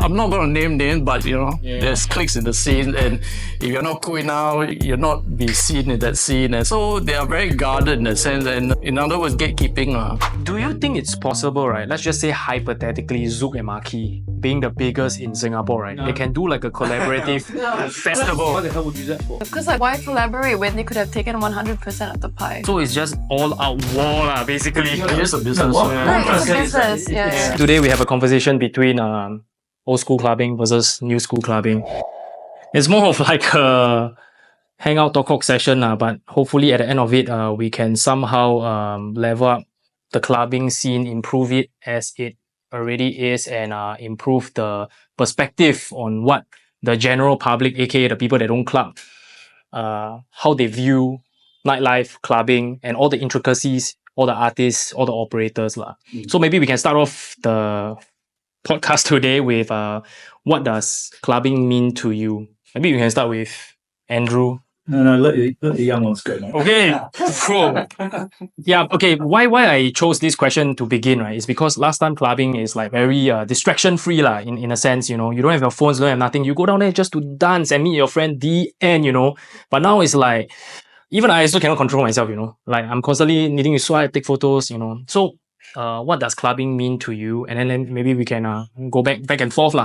I'm not going to name names, but there's cliques in the scene, and if you're not cool now, you're not be seen in that scene, and so they are very guarded in a sense, and in other words, gatekeeping. Do you think it's possible, right? Let's just say hypothetically, Zouk and Marquee being the biggest in Singapore, right? They can do like a collaborative festival. What the hell would you use that for? Because like, why collaborate when they could have taken 100% of the pie? So it's just all out war, basically. It is a business. Right, it's a business. Yeah. Today we have a conversation between Old School Clubbing versus New School Clubbing. It's more of like a hangout talk session, but hopefully at the end of it, we can somehow level up the clubbing scene, improve it as it already is, and improve the perspective on what the general public, aka the people that don't club, how they view nightlife, clubbing, and all the intricacies, all the artists, all the operators. So maybe we can start off the podcast today with what does clubbing mean to you? Maybe we can start with Andrew. No, let the young ones go. Mate. Okay. Cool. Yeah, okay. Why I chose this question to begin, right, is because last time clubbing is like very distraction free in a sense, you don't have your phones, don't have nothing. You go down there just to dance and meet your friend, the end, But now it's like, even I also cannot control myself, Like I'm constantly needing to swipe, take photos, So what does clubbing mean to you? And then maybe we can go back and forth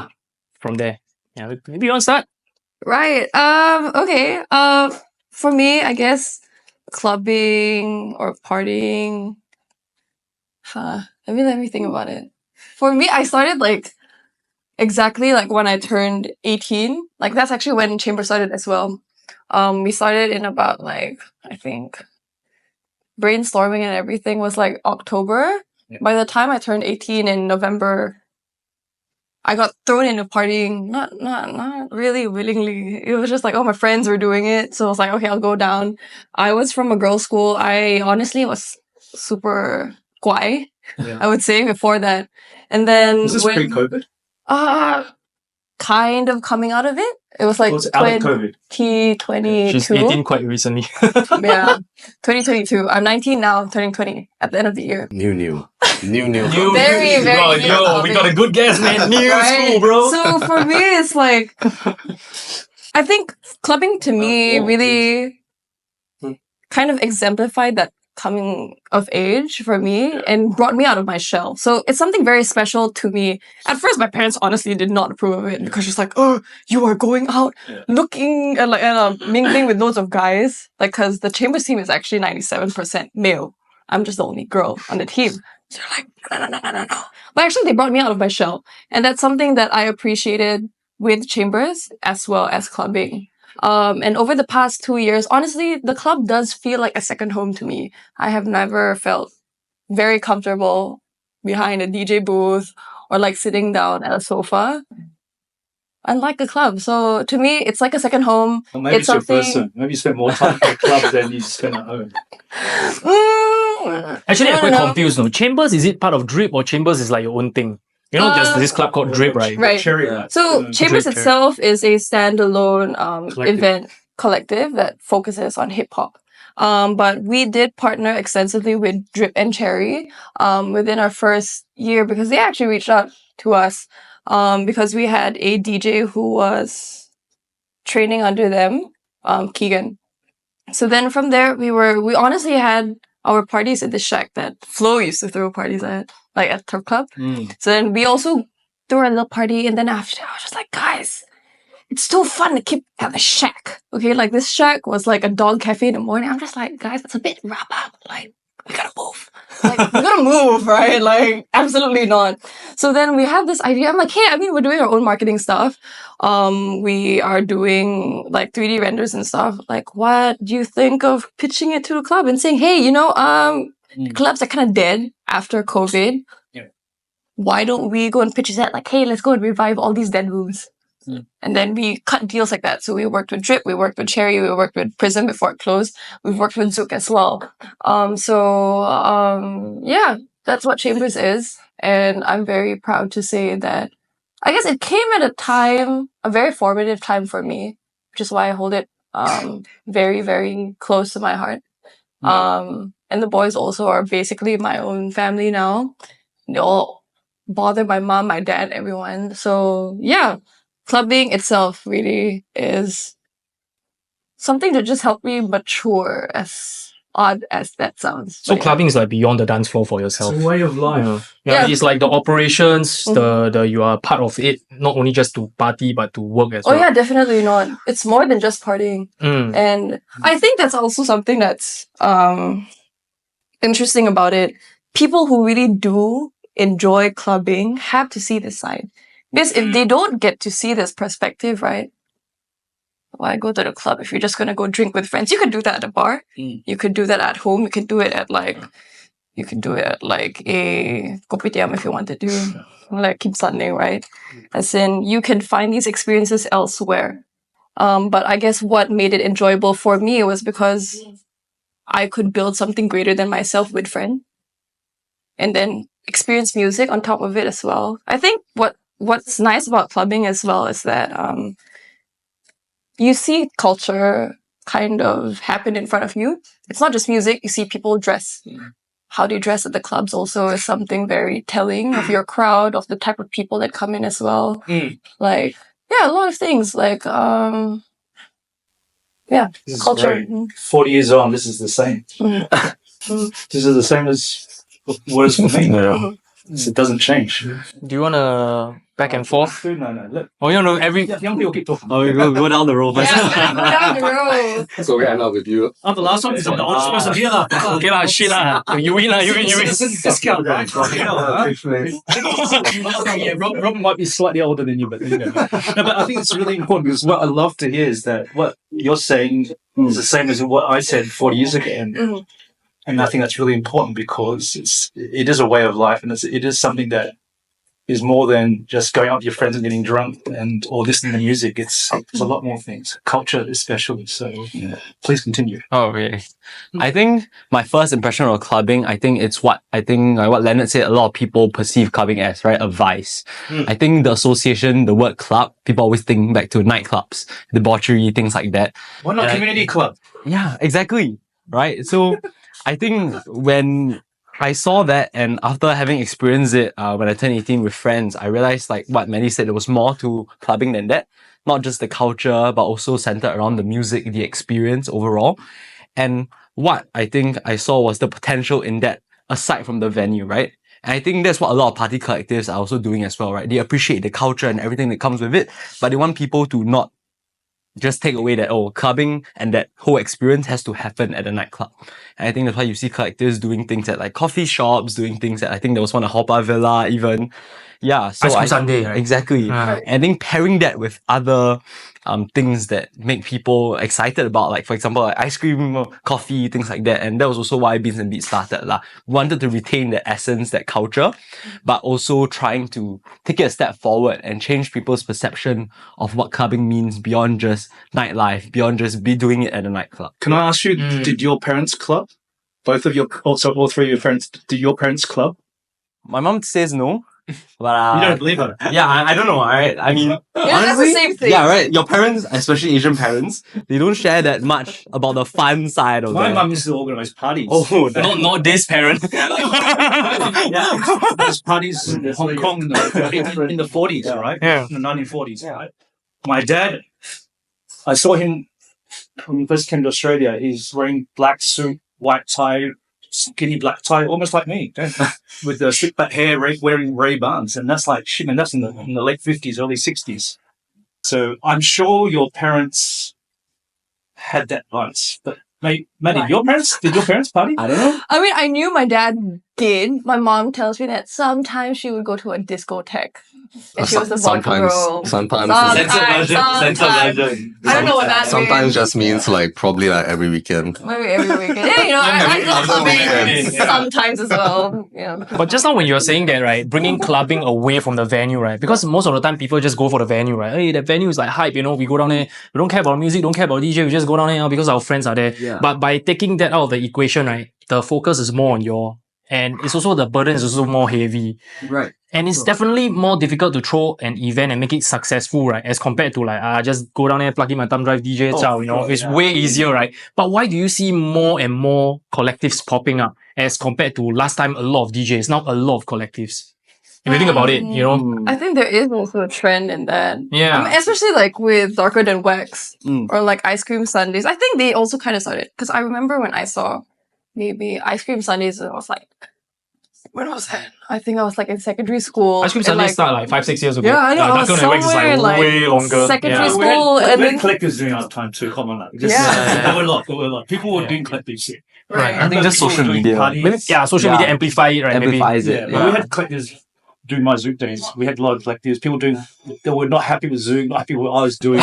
from there. Yeah, maybe you want to start? Right. Okay. For me, I guess clubbing or partying. Let me think about it. For me, I started exactly when I turned 18. That's actually when Chamber started as well. We started in about I think brainstorming and everything was October. Yeah. By the time I turned 18 in November, I got thrown into partying, not really willingly. It was just my friends were doing it. So I was like, okay, I'll go down. I was from a girls' school. I honestly was super guai, I would say, before that. And then was this pre-COVID? Kind of coming out of it. It was out of COVID. 2022. She's 18 quite recently. Yeah, 2022. I'm 19 now, turning 20 at the end of the year. New. Very, very new. Yo, we got a good guess, man. New school, bro. So for me, it's I think clubbing to me really kind of exemplified that coming of age for me and brought me out of my shell. So it's something very special to me. At first, my parents honestly did not approve of it because she's like, oh, you are going out looking and mingling with loads of guys. Because the Chambers team is actually 97% male. I'm just the only girl on the team. So they're like, no. But actually, they brought me out of my shell. And that's something that I appreciated with Chambers as well as clubbing. And over the past 2 years, honestly, the club does feel like a second home to me. I have never felt very comfortable behind a DJ booth or sitting down at a sofa. Unlike a club. So to me, it's like a second home. Well, maybe it's your person. Maybe you spend more time at the club than you spend at home. Actually, I'm quite confused. No, Chambers, is it part of Drip or Chambers is your own thing? There's this club called Drip, right? Right. So Chambers Drip itself is a standalone event collective that focuses on hip hop. But we did partner extensively with Drip and Cherry within our first year because they actually reached out to us because we had a DJ who was training under them, Keegan. So then from there, we honestly had our parties at the shack that Flo used to throw parties at Turf Club. So then we also threw a little party, and then after I was just like, guys, it's still fun to keep at the shack. Okay, this shack was a dog cafe in the morning. I'm just like, guys, that's a bit rah-bah. We gotta move. We gotta move, right? Absolutely not. So then we have this idea. I'm like, hey, we're doing our own marketing stuff. We are doing 3D renders and stuff. What do you think of pitching it to the club and saying, hey, clubs are kind of dead after COVID. Yeah. Why don't we go and pitch that? Hey, let's go and revive all these dead rooms. And then we cut deals like that. So we worked with Drip, we worked with Cherry, we worked with Prism before it closed. We've worked with Zouk as well. Yeah, that's what Chambers is. And I'm very proud to say that I guess it came at a very formative time for me, which is why I hold it very, very close to my heart. And the boys also are basically my own family now. They all bother my mom, my dad, everyone. So yeah, clubbing itself really is something to just help me mature, as odd as that sounds. So But yeah. clubbing is like beyond the dance floor for yourself. It's a way of life. Yeah, Yeah. it's like the operations, the you are part of it, not only just to party but to work as Oh well. yeah, definitely not. It's more than just partying. Mm. And I think that's also something that's interesting about it. People who really do enjoy clubbing have to see this side. Because if they don't get to see this perspective, right? Why go to the club if you're just gonna go drink with friends? You could do that at a bar. You could do that at home. You could do it at a kopitiam if you wanted to. Like Kim Sunday, right? As in, you can find these experiences elsewhere. But I guess what made it enjoyable for me was because I could build something greater than myself with friends, and then experience music on top of it as well. I think what's nice about clubbing as well is that you see culture kind of happen in front of you. It's not just music. You see people dress. How they dress at the clubs also is something very telling of your crowd, of the type of people that come in as well. Like, yeah, a lot of things. Like, yeah, This is culture. great. 40 years on, this is the same. This is the same as what is for me. It doesn't change. Do you want to back and forth? No. Look, Oh, you know, every... young people keep talking. Oh, we go down the road first. Yeah, go down the road. So we end up with you. Oh, the last one is the oldest person here. Okay lah, shit lah. You win lah, you win. Discount, right? Yeah, Rob might be slightly older than you, but you know. No, but I think it's really important because what I love to hear is that what you're saying is the same as what I said 40 years ago. And I think that's really important because it is a way of life, and it is something that is more than just going out with your friends and getting drunk or listening to music. It's a lot more things, culture especially. So please continue. Oh, really? I think my first impression of clubbing, I think it's what Leonard said, a lot of people perceive clubbing as, right? A vice. I think the association, the word club, people always think back to nightclubs, debauchery, things like that. Why not community club? Yeah, exactly. Right? So I think when I saw that, and after having experienced it when I turned 18 with friends, I realized, like what Maddie said, there was more to clubbing than that. Not just the culture, but also centered around the music, the experience overall. And what I think I saw was the potential in that, aside from the venue, right? And I think that's what a lot of party collectives are also doing as well, right? They appreciate the culture and everything that comes with it, but they want people to not just take away that, clubbing and that whole experience has to happen at a nightclub. And I think that's why you see collectives doing things at like coffee shops, doing things at, I think there was one at Hoppa Villa even. Yeah. So Ice Cream Sunday, right? Exactly. And I think pairing that with other things that make people excited about, like for example, like ice cream, coffee, things like that. And that was also why Beans and Beats started lah. Wanted to retain that essence, that culture, but also trying to take it a step forward and change people's perception of what clubbing means beyond just nightlife, beyond just doing it at a nightclub. Can I ask you, did your parents club? All three of your parents, did your parents club? My mom says no. But You don't believe her? yeah, I don't know, right? I mean, that's the honestly, same thing. yeah, right. Your parents, especially Asian parents, they don't share that much about the fun side of My that. mum used to organise parties. Oh, not this parent. There's parties in Hong Kong in the 40s, right? Yeah. In the 1940s, right? My dad, I saw him when he first came to Australia. He's wearing black suit, white tie, skinny black tie, almost like me, with the slick back hair, wearing Ray-Bans. And that's like, shit, man, that's in the late 50s, early 60s. So I'm sure your parents had that once. But Maddie, did your parents party? I don't know. I mean, I knew my dad did. My mom tells me that sometimes she would go to a discotheque. And she was a vodka girl. Sometimes. Sometimes. Censored version. I don't know what that Sometimes means. just means like probably like every weekend. Maybe every weekend. Yeah, you know, I go clubbing sometimes as well. Yeah. But just now when you're saying that, right, bringing clubbing away from the venue, right? Because most of the time people just go for the venue, right? Hey, that venue is like hype, you know, we go down there, we don't care about music, don't care about DJ, we just go down there because our friends are there. Yeah. But by taking that out of the equation, right, the focus is more on and it's also, the burden is also more heavy. Right. And it's definitely more difficult to throw an event and make it successful, right? As compared to like, just go down there, plug in my thumb drive, DJ, you know, it's way easier, right? But why do you see more and more collectives popping up as compared to last time, a lot of DJs, now a lot of collectives? If you think about it, you know. I think there is also a trend in that. Yeah. Especially like with Darker Than Wax Mm. or like Ice Cream Sundays. I think they also kind of started. Because I remember when I saw maybe Ice Cream Sundays, I was like, when was that? I think I was like in secondary school. Ice Cream and, Sundays started like 5-6 years ago. Yeah, I know. I was Darker Than Wax is somewhere, like way longer. secondary Yeah. school. and we then had collectives during our time too. Come on, like, just, Yeah. there were a lot. People were doing collectives shit. Right. I think just People were social doing media. parties. Maybe, social Yeah. media amplify it, right? Amplifies Yeah, it. but we had collectives during my Zouk days. We had a lot of collectives. People doing, they were not happy with Zouk, not happy with what I was doing.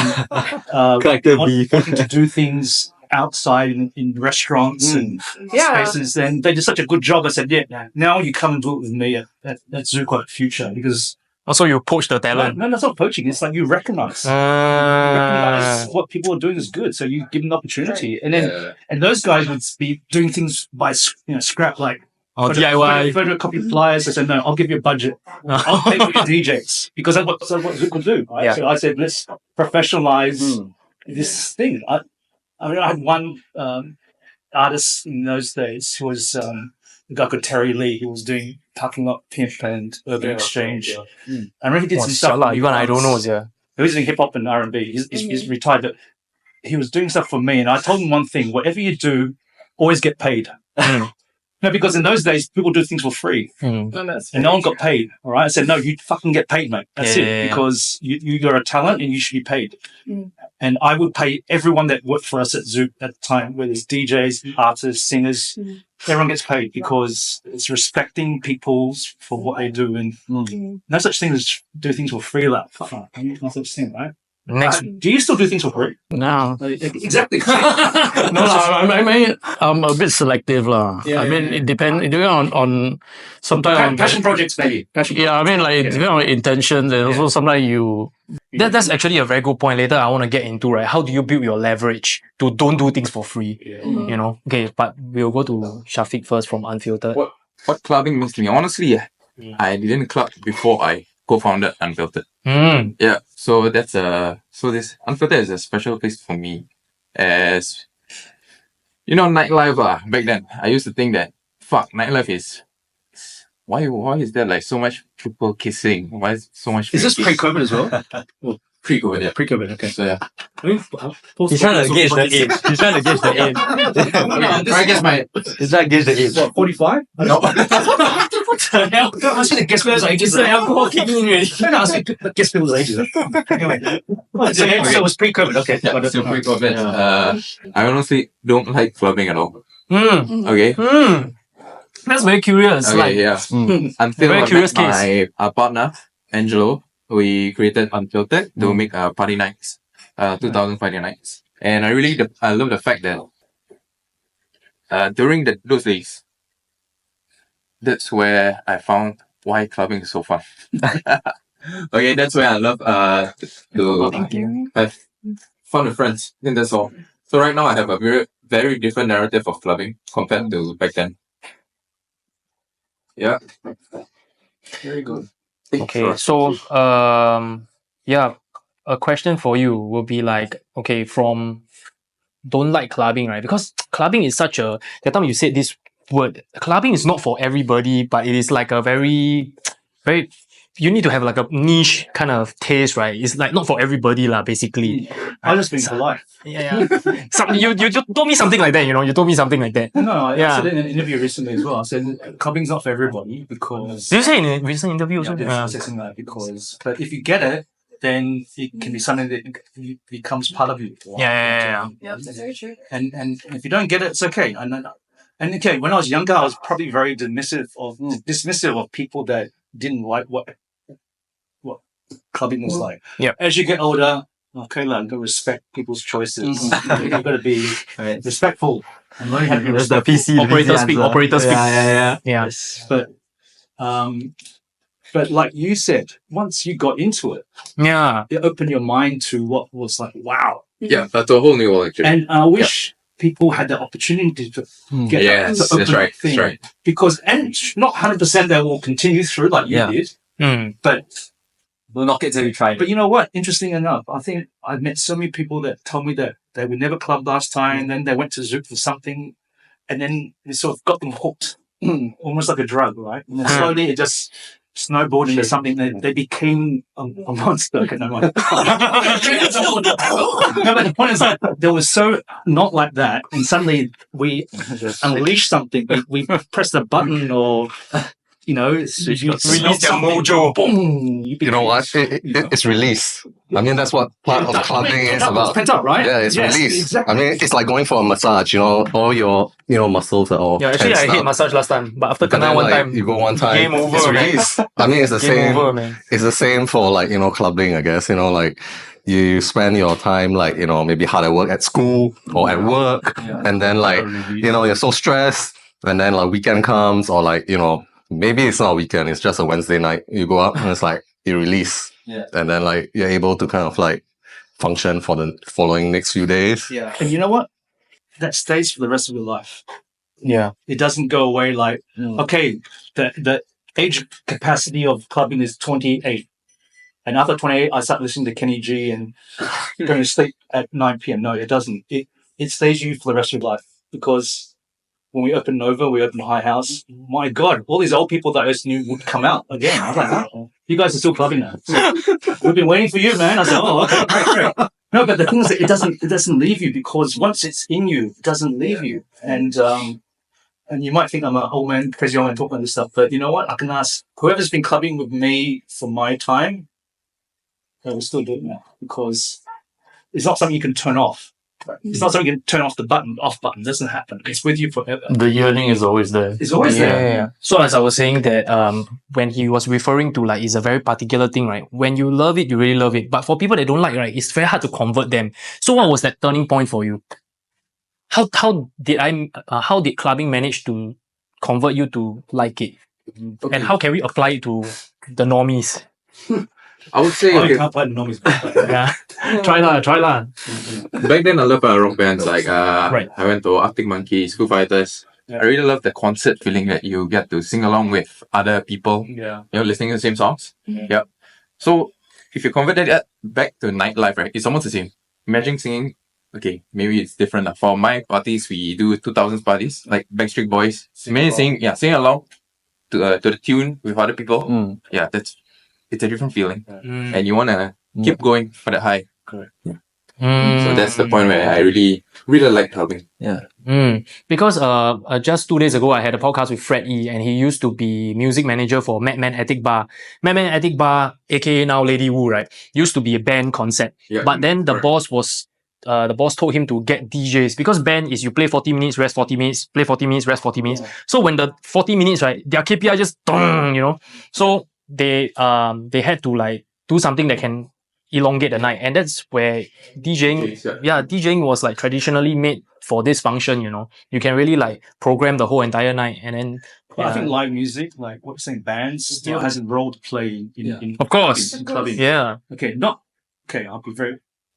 Collective beef. Wanting to do things outside in restaurants and Yeah. spaces. And they did such a good job. I said, yeah, now you come and do it with me at Zouk Future, because Also, you poach the talent. no, that's not poaching. It's like you recognize. Recognize what people are doing is good, so you give them an opportunity, and then and those guys would be doing things by scrap, like DIY. photocopy flyers. I said, no, I'll give you a budget. I'll pay for your DJs, because that's what Zouk will do. Right? Yeah. So I said, let's professionalize this thing. I mean, I had one artist in those days who was a guy called Terry Lee. He was doing Parking Lot Pimp and Urban Exchange. I remember he did some stuff. Even I don't know, yeah. He was doing hip hop and R&B. He's retired, but he was doing stuff for me. And I told him one thing: whatever you do, always get paid. No, because in those days, people do things for free. And no one got paid. All right. I said, no, you fucking get paid, mate. That's it. Because you're a talent and you should be paid. And I would pay everyone that worked for us at Zouk at the time, whether it's DJs, artists, singers, everyone gets paid, because it's respecting people for what they do. And no such thing as do things for free. Like, fuck, no such thing, right? Next. Do you still do things for free? No. Exactly. No, I mean, I'm a bit selective, lah. I mean, it depends on sometimes Passion projects, maybe. Yeah, I mean, like, depending on intentions, and also sometimes you. That's actually a very good point. Later, I want to get into, right? How do you build your leverage to don't do things for free? You know? Okay, but we'll go to Syaffiq first from Unfiltered. What clubbing means to me? Honestly, I didn't club before I co-founded Unfiltered. Yeah, so that's so this Unfiltered is a special place for me, as you know, nightlife back then. I used to think that nightlife is why is there like so much people kissing? Why is so much? Is this kiss? pre-COVID as well? Pre-COVID? Yeah. Pre-COVID, okay. So yeah. He's trying to gauge the age. He's trying to gauge the age. I guess my He's trying to gauge the age. What, 45? no. What the hell? Don't ask me to guess people's ages. alcohol kicking in already. Don't ask me to guess people's ages. Anyway. So it was pre-COVID, okay. Yeah, still pre-COVID. I honestly don't like clubbing at all. Okay. That's very curious. Okay, Like, yeah. Until Very I curious met my partner, Angelo, we created Unfiltered to make party nights, 2000 Friday nights. And I love the fact that during those days, that's where I found why clubbing is so fun. Okay, that's where I love to have fun with friends. I think that's all. So right now I have a very, very different narrative of clubbing compared to back then. Yeah. Very good. okay, so yeah, a question for you will be like, okay, from don't like clubbing, right? Because clubbing is such a, that time you said this word, clubbing is not for everybody, but it is like a very, very, you need to have like a niche kind of taste, right? It's like not for everybody lah, basically. I just been polite. Yeah. You told me something like that, you know, you told me something like that. No, I Yeah. said it in an interview recently as well. I said clubbing's not for everybody because Did you say in a recent interview also? I said something like that because, but if you get it, then it can be something that becomes part of you. Yeah. Yeah, that's very true. And if you don't get it, it's okay. And okay, when I was younger, I was probably very dismissive of people that didn't like what clubbing was like. Yep. As you get older, okay, like, go respect people's choices. You've got to be respectful and learn how to be That's the respectful. PC. Operator speak. Yeah. Yeah. But like you said, once you got into it, Yeah. it opened your mind to what was like, wow. Yeah, that's a whole new world actually. And I wish people had the opportunity to get Yes, to open that's right. that thing. That's right. Because, and not 100% they will continue through like you Yeah. did, but We'll knock it till you try. you know what? Interesting enough, I think I've met so many people that told me that they would never club last time, then they went to Zouk for something, and then it sort of got them hooked, almost like a drug, right? And then slowly it just snowboarding or something, they became a monster. Okay, no, mind. No, but the point is that there was so not like that, and suddenly we unleashed something. We pressed a button, or you release their mojo. Boom! You know what? It's release. I mean, that's what part of clubbing is about. Pent up, right? Yeah, it's release. Exactly. I mean, it's like going for a massage. All your muscles are all. Yeah, actually, I tensed hate up. massage last time, but after But kena then, one like, time, you go one time, game over, it's man. release. I mean, it's the game same. over, man. It's the same for clubbing, I guess. Like you spend your time maybe hard at work at school or at work, and then you're so stressed, and then weekend comes, or maybe it's not a weekend, it's just a Wednesday night. You go up and it's like you release, and then you're able to kind of function for the following next few days. Yeah, and you know what? That stays for the rest of your life. Yeah, it doesn't go away. Okay, the age capacity of clubbing is 28. And after 28, I start listening to Kenny G and going to sleep at 9 p.m. No, it doesn't. It stays you for the rest of your life. Because when we opened Nova, we opened HighHouse. My God, all these old people that I just knew would come out again. I was like, oh, you guys are still clubbing now. So, we've been waiting for you, man. I said, oh, okay, great. No, but the thing is that it doesn't leave you, because once it's in you, it doesn't leave you. And you might think I'm an old man, crazy old man talking about this stuff, but you know what? I can ask whoever's been clubbing with me for my time, we're still doing that, because it's not something you can turn off. It's not something you can turn off the off button. It doesn't happen. It's with you forever. The yearning is always there. It's always there. Yeah. So as I was saying that when he was referring to it's a very particular thing, right? When you love it, you really love it. But for people that don't like, right, it's very hard to convert them. So what was that turning point for you? How did clubbing manage to convert you to like it? Okay. And how can we apply it to the normies? I would say, you can't play the normies. Yeah. Try lah. Back then I loved rock bands like right. I went to Arctic Monkeys, Foo Fighters. Yeah. I really love the concert feeling that you get to sing along with other people. Yeah. Listening to the same songs. Yeah. So if you convert that back to nightlife, right, it's almost the same. Imagine singing. Okay, maybe it's different. For my parties, we do 2000s parties, like Backstreet Boys. Sing along to the tune with other people. Yeah, it's a different feeling, and you wanna keep going for the high. Correct. Yeah. So that's the point where I really like clubbing. Yeah. Because just 2 days ago I had a podcast with Fred E, and he used to be music manager for Madman Attic Bar. Madman Attic Bar, aka now Lady Wu, right, used to be a band concept. Yeah. But then the boss told him to get DJs, because band is you play 40 minutes, rest 40 minutes, play 40 minutes, rest 40 minutes. So when the 40 minutes, right, their KPI just so they had to do something that can elongate the night, and that's where DJing was traditionally made for this function. You can really program the whole entire night, and then I think live music, what you're saying, bands still has a role to play in of course in clubbing. Yeah.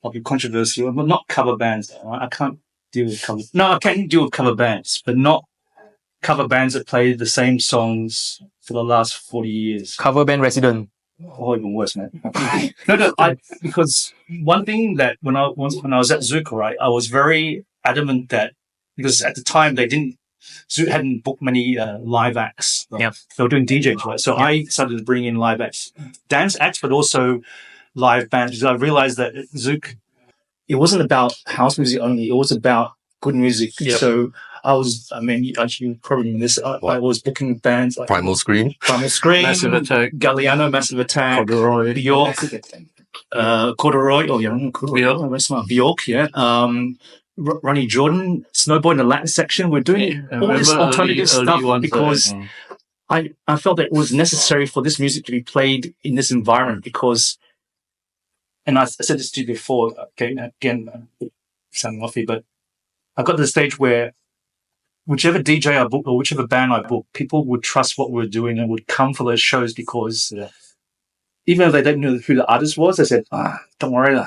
I'll be controversial, but not cover bands. Right? I can't deal with cover. No, I can deal with cover bands, but not cover bands that play the same songs for the last 40 years. Cover band resident. Oh, even worse, man. Because one thing that when I was at Zouk, right, I was very adamant that, because at the time Zouk hadn't booked many live acts. Right? Yeah. They were doing DJs, right? So I started to bring in live acts, dance acts, but also live bands, because I realized that at Zouk, it wasn't about house music only. It was about good music. Yep. So you probably knew this. I was booking bands like Primal Scream, Massive Attack, Galliano, Massive Attack, Corduroy, Bjork, Corduroy. Oh yeah, Corduroy. Very smart. Bjork, yeah. Ronnie Jordan, Snowboy in the Latin section. We're doing all this alternative stuff because I felt that it was necessary for this music to be played in this environment, because. And I said this to you before, again, sounding offy, but I got to the stage where whichever DJ I booked or whichever band I booked, people would trust what we were doing and would come for those shows, because even if they didn't know who the artist was, they said, don't worry,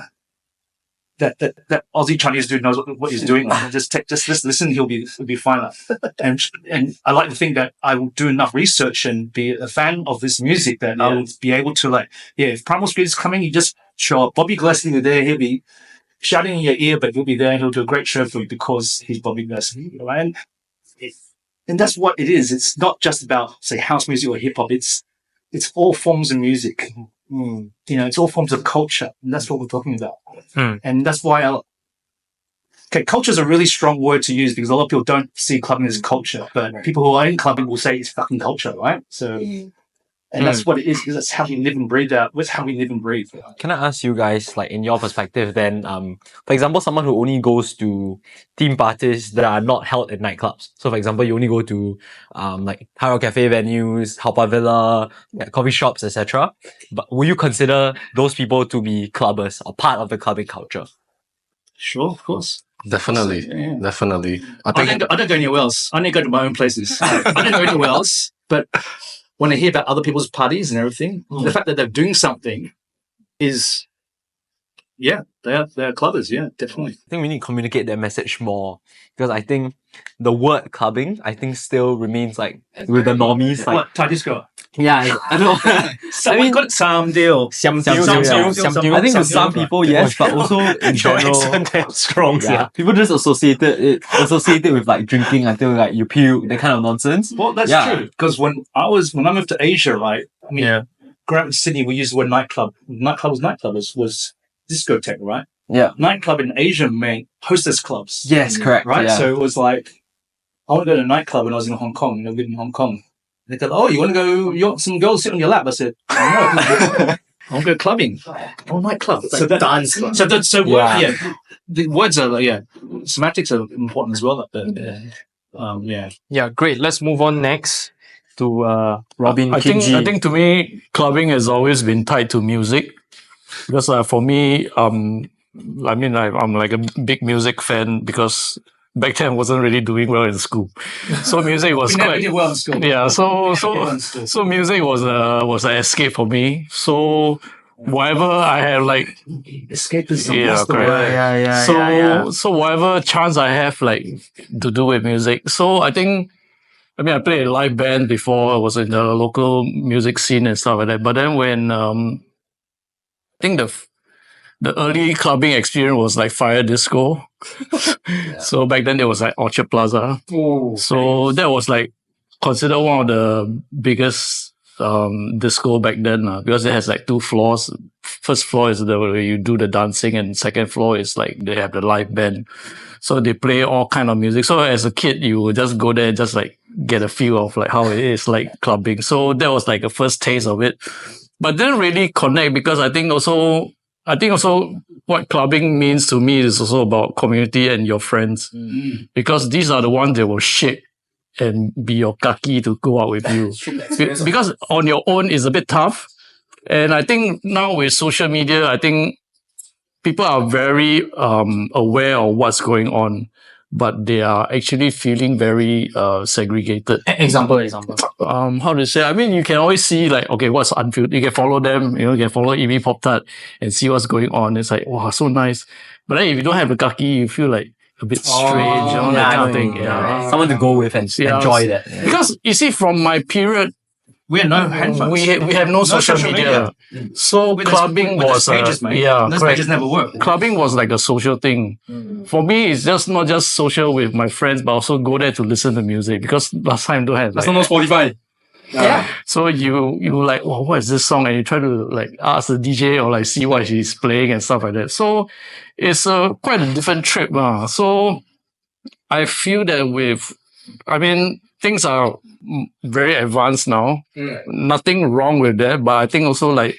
that Aussie Chinese dude knows what he's doing. Just listen, he'll be fine. And I like to think that I will do enough research and be a fan of this music that I will be able to if Primal Scream is coming, you just show up. Bobby Gillespie is there, he'll be shouting in your ear, but he'll be there and he'll do a great show for you because he's Bobby Gillespie, right? And that's what it is. It's not just about, say, house music or hip hop. It's it's all forms of music. It's all forms of culture. And that's what we're talking about. And that's why culture is a really strong word to use because a lot of people don't see clubbing as culture, but people who are in clubbing will say it's fucking culture, right? So, and that's what it is because that's how we live and breathe out. That's how we live and breathe. Can I ask you guys, like, in your perspective then, for example, someone who only goes to theme parties that are not held at nightclubs. So, for example, you only go to, like, Hard Rock Cafe venues, Hauptbau Villa, coffee shops, etc. But will you consider those people to be clubbers or part of the clubbing culture? Sure, of course. Definitely. Definitely. I don't go anywhere else. I only go to my own places. I don't go anywhere else. But when I hear about other people's parties and everything, the fact that they're doing something is, they're clubbers. Yeah, definitely. I think we need to communicate that message more because I think the word clubbing, I think still remains like with the normies. Like, what, Thai disco? Yeah, I don't know. I mean, got some deal. I think to some people, yes, but also in general, strong. Yeah, people just associate it with like drinking until like you puke, that kind of nonsense. Well, that's true. Because when I moved to Asia, right? I mean, growing up in Sydney, we used the word nightclub. Nightclub was discotheque, right? Yeah. Nightclub in Asia meant hostess clubs. Yes, correct. Right? Yeah. So it was like, I want to go to a nightclub when I was in Hong Kong. I lived in Hong Kong. They said, "Oh, you want to go? You want some girls sit on your lap?" I said, "No, I want to go clubbing." Oh, nightclub. So that dance. The words are semantics are important as well. Great. Let's move on next to Robin. I think to me, clubbing has always been tied to music because for me, I'm like a big music fan because back then I wasn't really doing well in school, so music was we did well in school. Yeah, so music was an escape for me. So whatever I have, like escapism. Yeah, correct. So whatever chance I have, like to do with music. So I think, I played a live band before. I was in the local music scene and stuff like that. But then when I think the early clubbing experience was like fire disco. So back then there was like Orchard Plaza. So that was like considered one of the biggest disco back then because it has like 2 floors. First floor is where you do the dancing, and second floor is like they have the live band. So they play all kind of music. So as a kid, you would just go there and just like get a feel of like how it is like clubbing. So that was like a first taste of it. But didn't really connect because I think also what clubbing means to me is also about community and your friends. Because these are the ones that will shape and be your kaki to go out with you. Because on your own is a bit tough. And I think now with social media, I think people are very aware of what's going on, but they are actually feeling very segregated. Example. How to say? You can always see like, okay, what's Unfiltered. You can follow them, you can follow EV Poptart and see what's going on. It's like, wow, so nice. But then if you don't have a kaki, you feel like a bit strange, that kind of thing. Someone to go with and enjoy that. Because you see, from my period, we have no handphones. We have no social media. So clubbing was pages, mate. Those pages never work. Clubbing was like a social thing. For me, it's just not just social with my friends, but also go there to listen to music because last time don't have. That's not Spotify. So you like, oh, what is this song? And you try to like ask the DJ or like see what she's playing and stuff like that. So it's quite a different trip. So I feel that things are very advanced now. Nothing wrong with that, but I think also like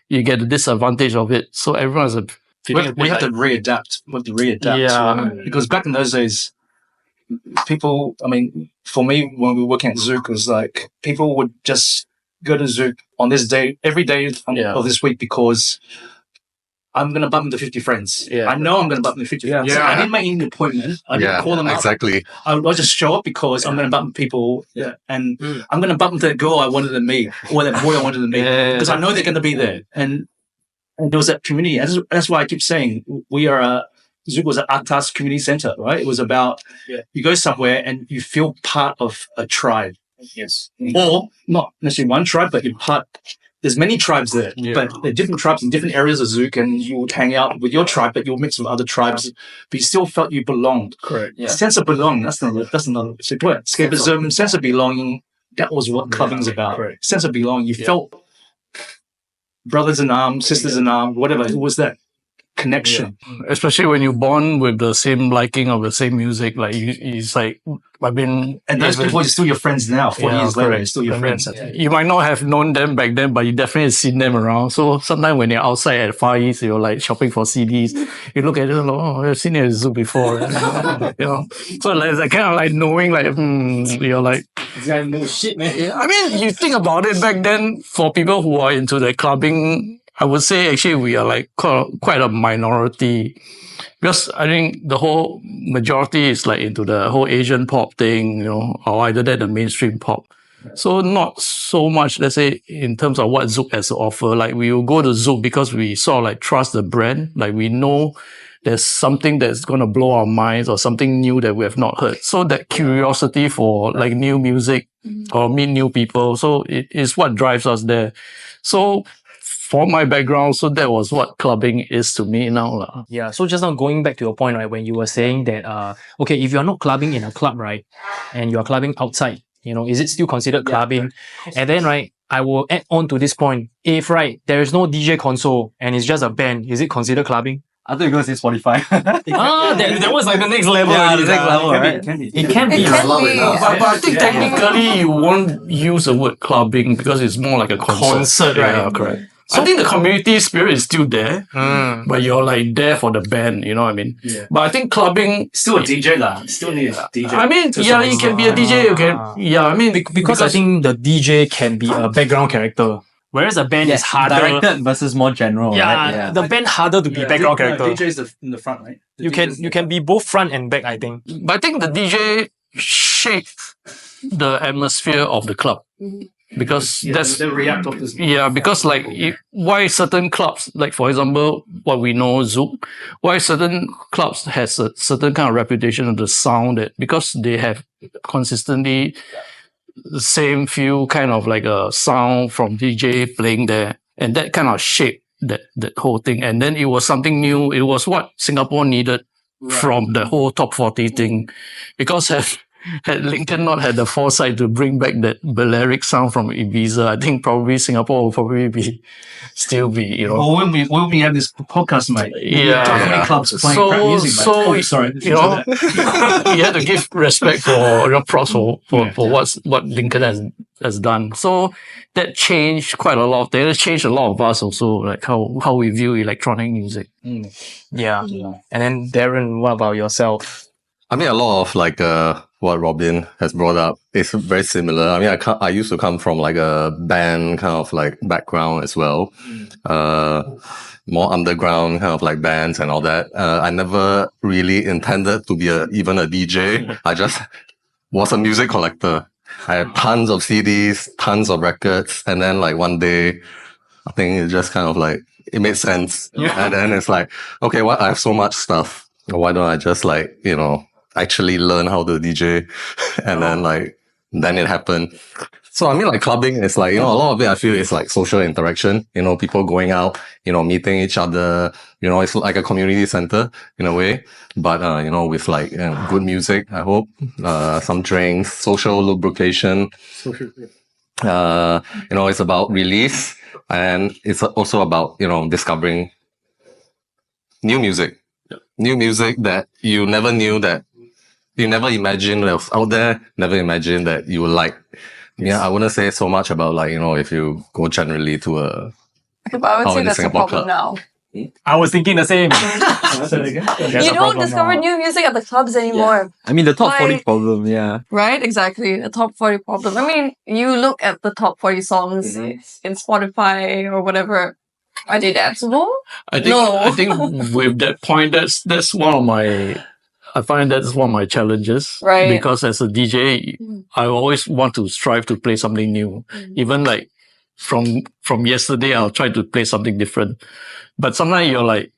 you get the disadvantage of it. So everyone has we have to readapt. We have to readapt. Because back in those days, people, for me, when we were working at Zouk, it was like people would just go to Zouk on this day, every day of this week because I'm going to bump into 50 friends. I know I'm going to bump into 50 friends. I didn't make any appointment. I didn't call them up. Exactly. I'll just show up because I'm going to bump into people and I'm going to bump into that girl I wanted to meet or that boy I wanted to meet because I know they're going to be there. And there was that community. That's why I keep saying Zouk was an atas community center, right? It was about you go somewhere and you feel part of a tribe. Yes. Or not necessarily one tribe, but you're part. There's many tribes there, but there are different tribes in different areas of Zouk, and you would hang out with your tribe, but you'll mix with other tribes, but you still felt you belonged. Correct. Sense of belonging. That's another word. Escapism, sense of belonging that was what clubbing's about. Sense of belonging. You felt brothers in arms, sisters in arms, whatever. It was that connection. Especially when you're born with the same liking of the same music, like it's like and those people are still your friends now. 40 years later, they're still your friends. You might not have known them back then, but you definitely have seen them around. So sometimes when you're outside at Far East, you're like shopping for CDs. You look at it, like, oh, I've seen it at Zouk before. So like, it's kind of like knowing, like, you're like, this guy knows shit, man. Yeah, I mean, you think about it back then, for people who are into the clubbing, I would say actually we are like quite a minority, because I think the whole majority is like into the whole Asian pop thing, or either that the mainstream pop. So not so much, let's say, in terms of what Zouk has to offer. Like we will go to Zouk because we sort of like trust the brand. Like we know there's something that's going to blow our minds or something new that we have not heard. So that curiosity for like new music or meet new people. So it is what drives us there. So for my background, so that was what clubbing is to me now. Yeah, so just now going back to your point, right, when you were saying that, okay, if you're not clubbing in a club, right, and you're clubbing outside, is it still considered clubbing? And then, right, I will add on to this point. If, right, there is no DJ console and it's just a band, is it considered clubbing? I thought you were going to say Spotify. That was like the next level. Yeah, the next level, right? It can be. It can be. But I think technically you won't use the word clubbing because it's more like a concert. Right? Yeah, correct. So I think the community spirit is still there, but you're like there for the band, you know what I mean? Yeah. But I think clubbing... Still a DJ lah. Still need a DJ. I mean, yeah, you can be a DJ, you can... Yeah, I mean... Because I think the DJ can be a background character. Whereas a band is harder. Directed versus more general, right? Yeah, the band harder to be background character. DJ is in the front, right? You can be both front and back, I think. But I think the DJ shapes the atmosphere of the club. Because they react off this. Yeah, because like why certain clubs, like for example, what we know Zouk, why certain clubs has a certain kind of reputation of the sound that because they have consistently the same few kind of like a sound from DJ playing there, and that kind of shaped that whole thing. And then it was something new. It was what Singapore needed from the whole top 40 thing, because had Lincoln not had the foresight to bring back that Balearic sound from Ibiza, I think probably Singapore will probably still be. Well, when we have this podcast, mate, yeah, clubs playing crap music, mate. So sorry, you have to give respect for props for what Lincoln has done. So that changed quite a lot. That changed a lot of us also, like how we view electronic music. Yeah. And then Darren, what about yourself? I mean, a lot of like what Robin has brought up is very similar. I mean, I used to come from like a band kind of like background as well, more underground kind of like bands and all that. I never really intended to be even a DJ. I just was a music collector. I had tons of CDs, tons of records, and then like one day, I think it just kind of like it made sense. And then it's like, okay, I have so much stuff. Why don't I just like actually learn how to DJ, and then it happened. So I mean, like clubbing is like, a lot of it I feel is like social interaction, people going out, meeting each other, it's like a community center in a way, but, with like good music, I hope, some drinks, social lubrication, it's about release, and it's also about, discovering new music that you never knew that you never imagined that was out there, never imagined that you would like. Yeah, I wouldn't say so much about like, if you go generally to a... Okay, but I would say that's a problem now. I was thinking the same. You don't discover new music at the clubs anymore. Yeah. I mean, the top 40 problem, yeah. Right, exactly. The top 40 problem. I mean, you look at the top 40 songs in Spotify or whatever. Are they danceable? I think with that point, that's one of my... I find that's one of my challenges. Right. Because as a DJ, I always want to strive to play something new. Even like from yesterday, I'll try to play something different. But sometimes you're like,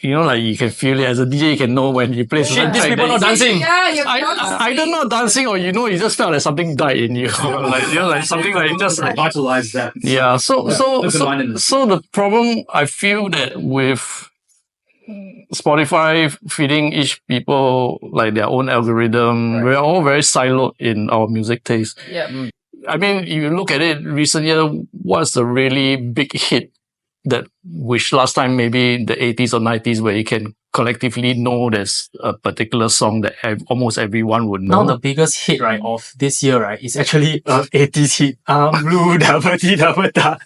you can feel it. As a DJ, you can know when you play something. These people not dancing. Yeah, you're either not dancing or you just felt like something died in you. like something like just like vitalize that. Yeah. So the problem I feel that with Spotify feeding each people like their own algorithm, we're all very siloed in our music taste. Yeah. I mean, you look at it recent year, what's the really big hit that, which last time maybe the 80s or 90s, where you can collectively know there's a particular song that almost everyone would know. Now the biggest hit, right, of this year, right, is actually 80s hit. Blue, double T, double da.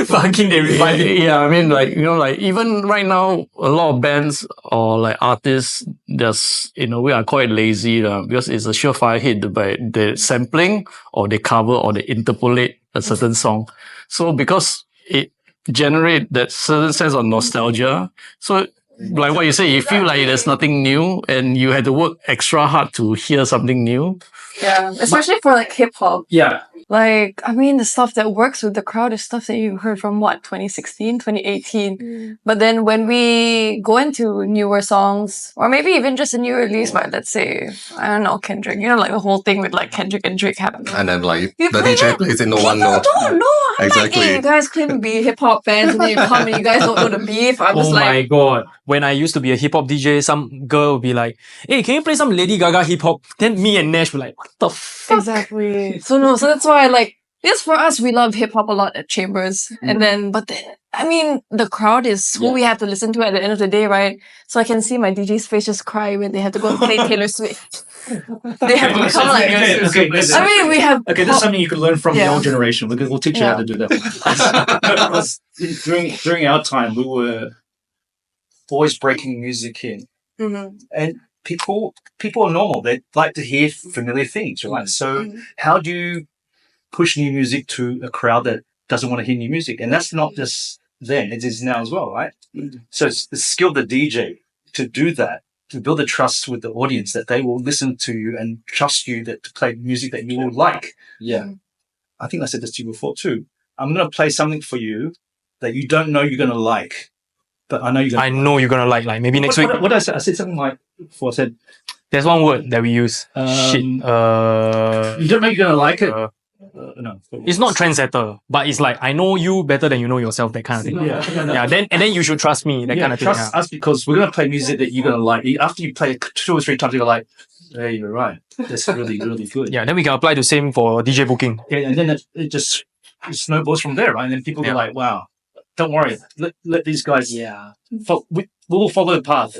Fucking they revive it. Yeah, I mean, like, you know, like even right now, a lot of bands or like artists, there's, in a way, I call it lazy, because it's a surefire hit by the sampling or they cover or they interpolate a certain song. So because it generate that certain sense of nostalgia. So like what you say, you feel like there's nothing new and you had to work extra hard to hear something new. Yeah, especially for like hip hop. Yeah. Like, I mean, the stuff that works with the crowd is stuff that you heard from what, 2016, 2018. But then when we go into newer songs, or maybe even just a new release by, let's say, I don't know, Kendrick, you know, like the whole thing with like Kendrick and Drake happening. And then like You the play DJ it, plays it, no one people knows. don't know. I'm Exactly. like, hey, you guys claim to be hip hop fans and then you come and you guys don't know the beef. I'm just Oh my like, god. When I used to be a hip hop DJ, some girl would be like, hey, can you play some Lady Gaga hip hop? Then me and Nash were like, what the fuck? exactly. So no, so that's why like, this for us, we love hip hop a lot at Chambers. And then, but then, I mean, the crowd is who we have to listen to at the end of the day, right? So I can see my DJ's face just cry when they have to go and play Taylor Swift. They have to become like, I mean, we have. Okay, that's something you could learn from the Yeah. old generation because we'll teach you how to do that. Because during our time, we were always breaking music in, and people are normal. They like to hear familiar things, right? So how do you push new music to a crowd that doesn't want to hear new music? And that's not just then; it is now as well, right? So it's the skill of the DJ to do that, to build a trust with the audience that they will listen to you and trust you that to play music that you will like. Yeah. I think I said this to you before too. I'm going to play something for you that you don't know you're going to like, but I know you're going to I know you're gonna like maybe next week. What did I say? I said something like before. I said, There's one word that we use. Shit. you don't know you're going to like it. No. It's not trendsetter, but it's like, I know you better than you know yourself, that kind of thing. Yeah. Then you should trust me, that kind of thing. Trust us because we're going to play music that you're going to like. After you play it 2 or 3 times, you're like, hey, you're right. That's really, really good. Yeah, then we can apply the same for DJ booking. Yeah, and then it just snowballs from there, right? And then people are like, wow, don't worry. Let these guys, we will follow the path.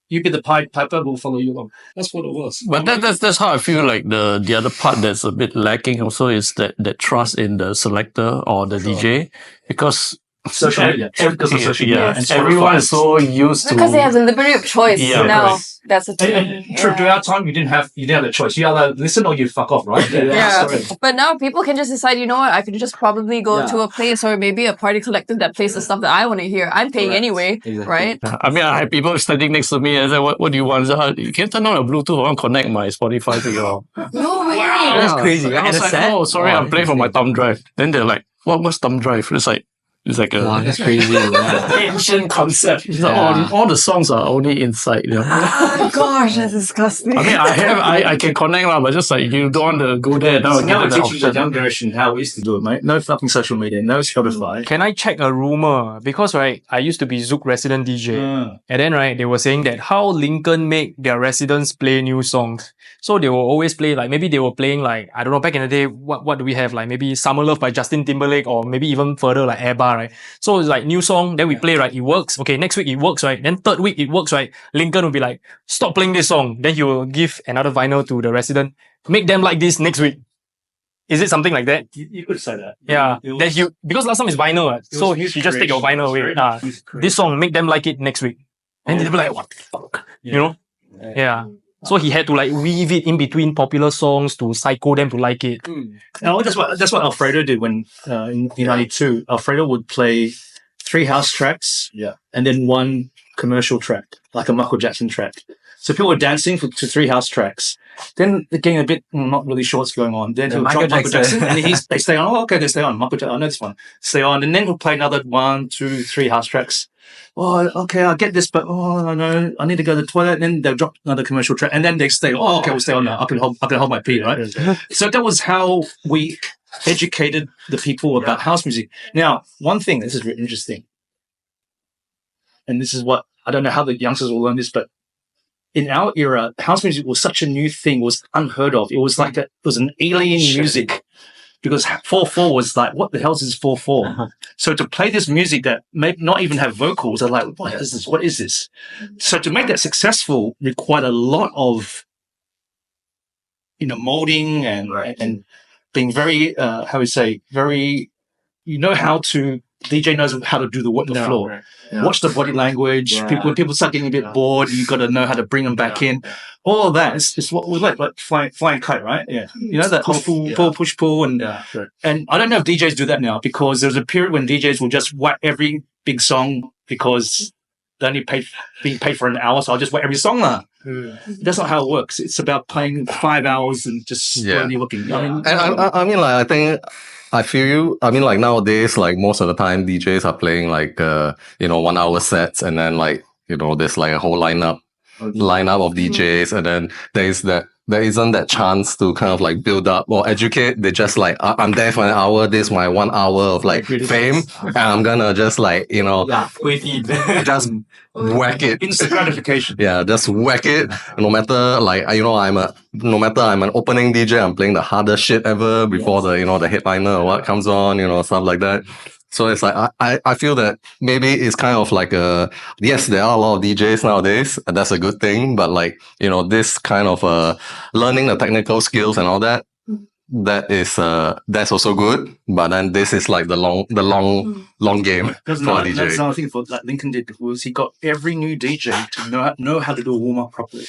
You be the Pied Piper, we'll follow you along. That's what it was. But that's how I feel like the other part that's a bit lacking also is that trust in the selector or the DJ, because social media. Because of social media. Yeah, And everyone is so used to, because they have the liberty of choice now. right. That's the thing. And through our time, you didn't have the choice. You either listen or you fuck off, right? Yeah. Sorry. But now people can just decide, you know what, I can just probably go to a place or maybe a party collective that plays the stuff that I want to hear. I'm paying anyway, right? I mean, I had people standing next to me and said, what do you want? I said, you can turn on your Bluetooth, I want to connect my Spotify to your... No way. That's crazy. I was like, oh, sorry, I'm playing from my thumb drive. Then they're like, what's thumb drive? It's like a Wow, that's crazy. ancient concept. It's like, all the songs are only inside. You know? Oh gosh, that's disgusting. I mean, I can connect, but just like you don't want to go there now. Now we're Get that teaching the option. young generation how we used to do it, mate. No fucking social media, no Spotify. Can I check a rumor? Because, right, I used to be Zouk resident DJ. And then, right, they were saying that how Lincoln make their residents play new songs. So they will always play, like, maybe they were playing, like, I don't know, back in the day, what do we have? Like, maybe Summer Love by Justin Timberlake, or maybe even further, like Air Bar, right? So it's like new song, then we play, right? It works. Okay, next week it works, right? Then third week it works, right? Lincoln will be like, stop playing this song. Then he will give another vinyl to the resident. Make them like this next week. Is it something like that? You could say that. Yeah. Then because last time is vinyl, right? So you just take your vinyl away. This song, make them like it next week. And they'll be like, what the fuck? You know? Yeah. So he had to like weave it in between popular songs to psycho them to like it. No, that's what Alfredo did when in '92. Alfredo would play 3 house tracks, and then 1 commercial track, like a Michael Jackson track. So people were dancing to 3 house tracks. Then they're getting a bit not really sure what's going on. Then he'll drop Michael Jackson, and they stay on. Oh, okay, they stay on. Michael Jackson, I know this one. Stay on, and then he'll play another 1, 2, 3 house tracks. Oh, okay, I get this, but I know I need to go to the toilet. And then they'll drop another commercial track, and then they stay. Oh, okay, we'll stay on now. I can hold my pee, right? So that was how we educated the people about house music. Now, one thing, this is really interesting, and this is what I don't know how the youngsters will learn this, but in our era, house music was such a new thing, was unheard of. It was like it was an alien music because 4/4 was like, what the hell is this 4/4? So to play this music that may not even have vocals, they're like, what is this? What is this? So to make that successful required a lot of, molding and being very, DJ knows how to do the floor. Right. Yeah. Watch the body language. Yeah. When people start getting a bit bored, you got to know how to bring them back in. All of that is what we like flying kite, right? Yeah. That whole push-pull. And I don't know if DJs do that now, because there's a period when DJs will just whack every big song because they only being paid for an hour, so I'll just whack every song now. That's not how it works. It's about playing 5 hours and just slowly looking. Yeah. I think I feel you. I mean, like nowadays, like most of the time DJs are playing like 1 hour sets, and then there's like a whole lineup of DJs, and then there isn't that chance to kind of like build up or educate. They just like, I'm there for an hour, this is my 1 hour of like fame, and I'm gonna just like, just whack it. Instant gratification. Yeah, just whack it. No matter like, I'm an opening DJ, I'm playing the hardest shit ever before the headliner or what comes on, stuff like that. So it's like, I feel that maybe it's kind of like yes, there are a lot of DJs nowadays, and that's a good thing. But like, this kind of learning the technical skills and all that, that's also good. But then this is like the long game for a DJ. That's another thing that Lincoln did, was he got every new DJ to know how to do a warm-up properly.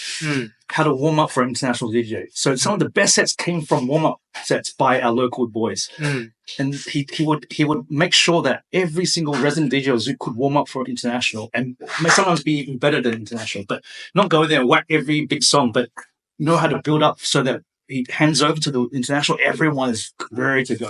How to warm up for an international DJ. So some of the best sets came from warm-up sets by our local boys. And he would make sure that every single resident DJ of Zouk could warm up for international, and may sometimes be even better than international, but not go there and whack every big song, but know how to build up so that he hands over to the international, everyone is ready to go.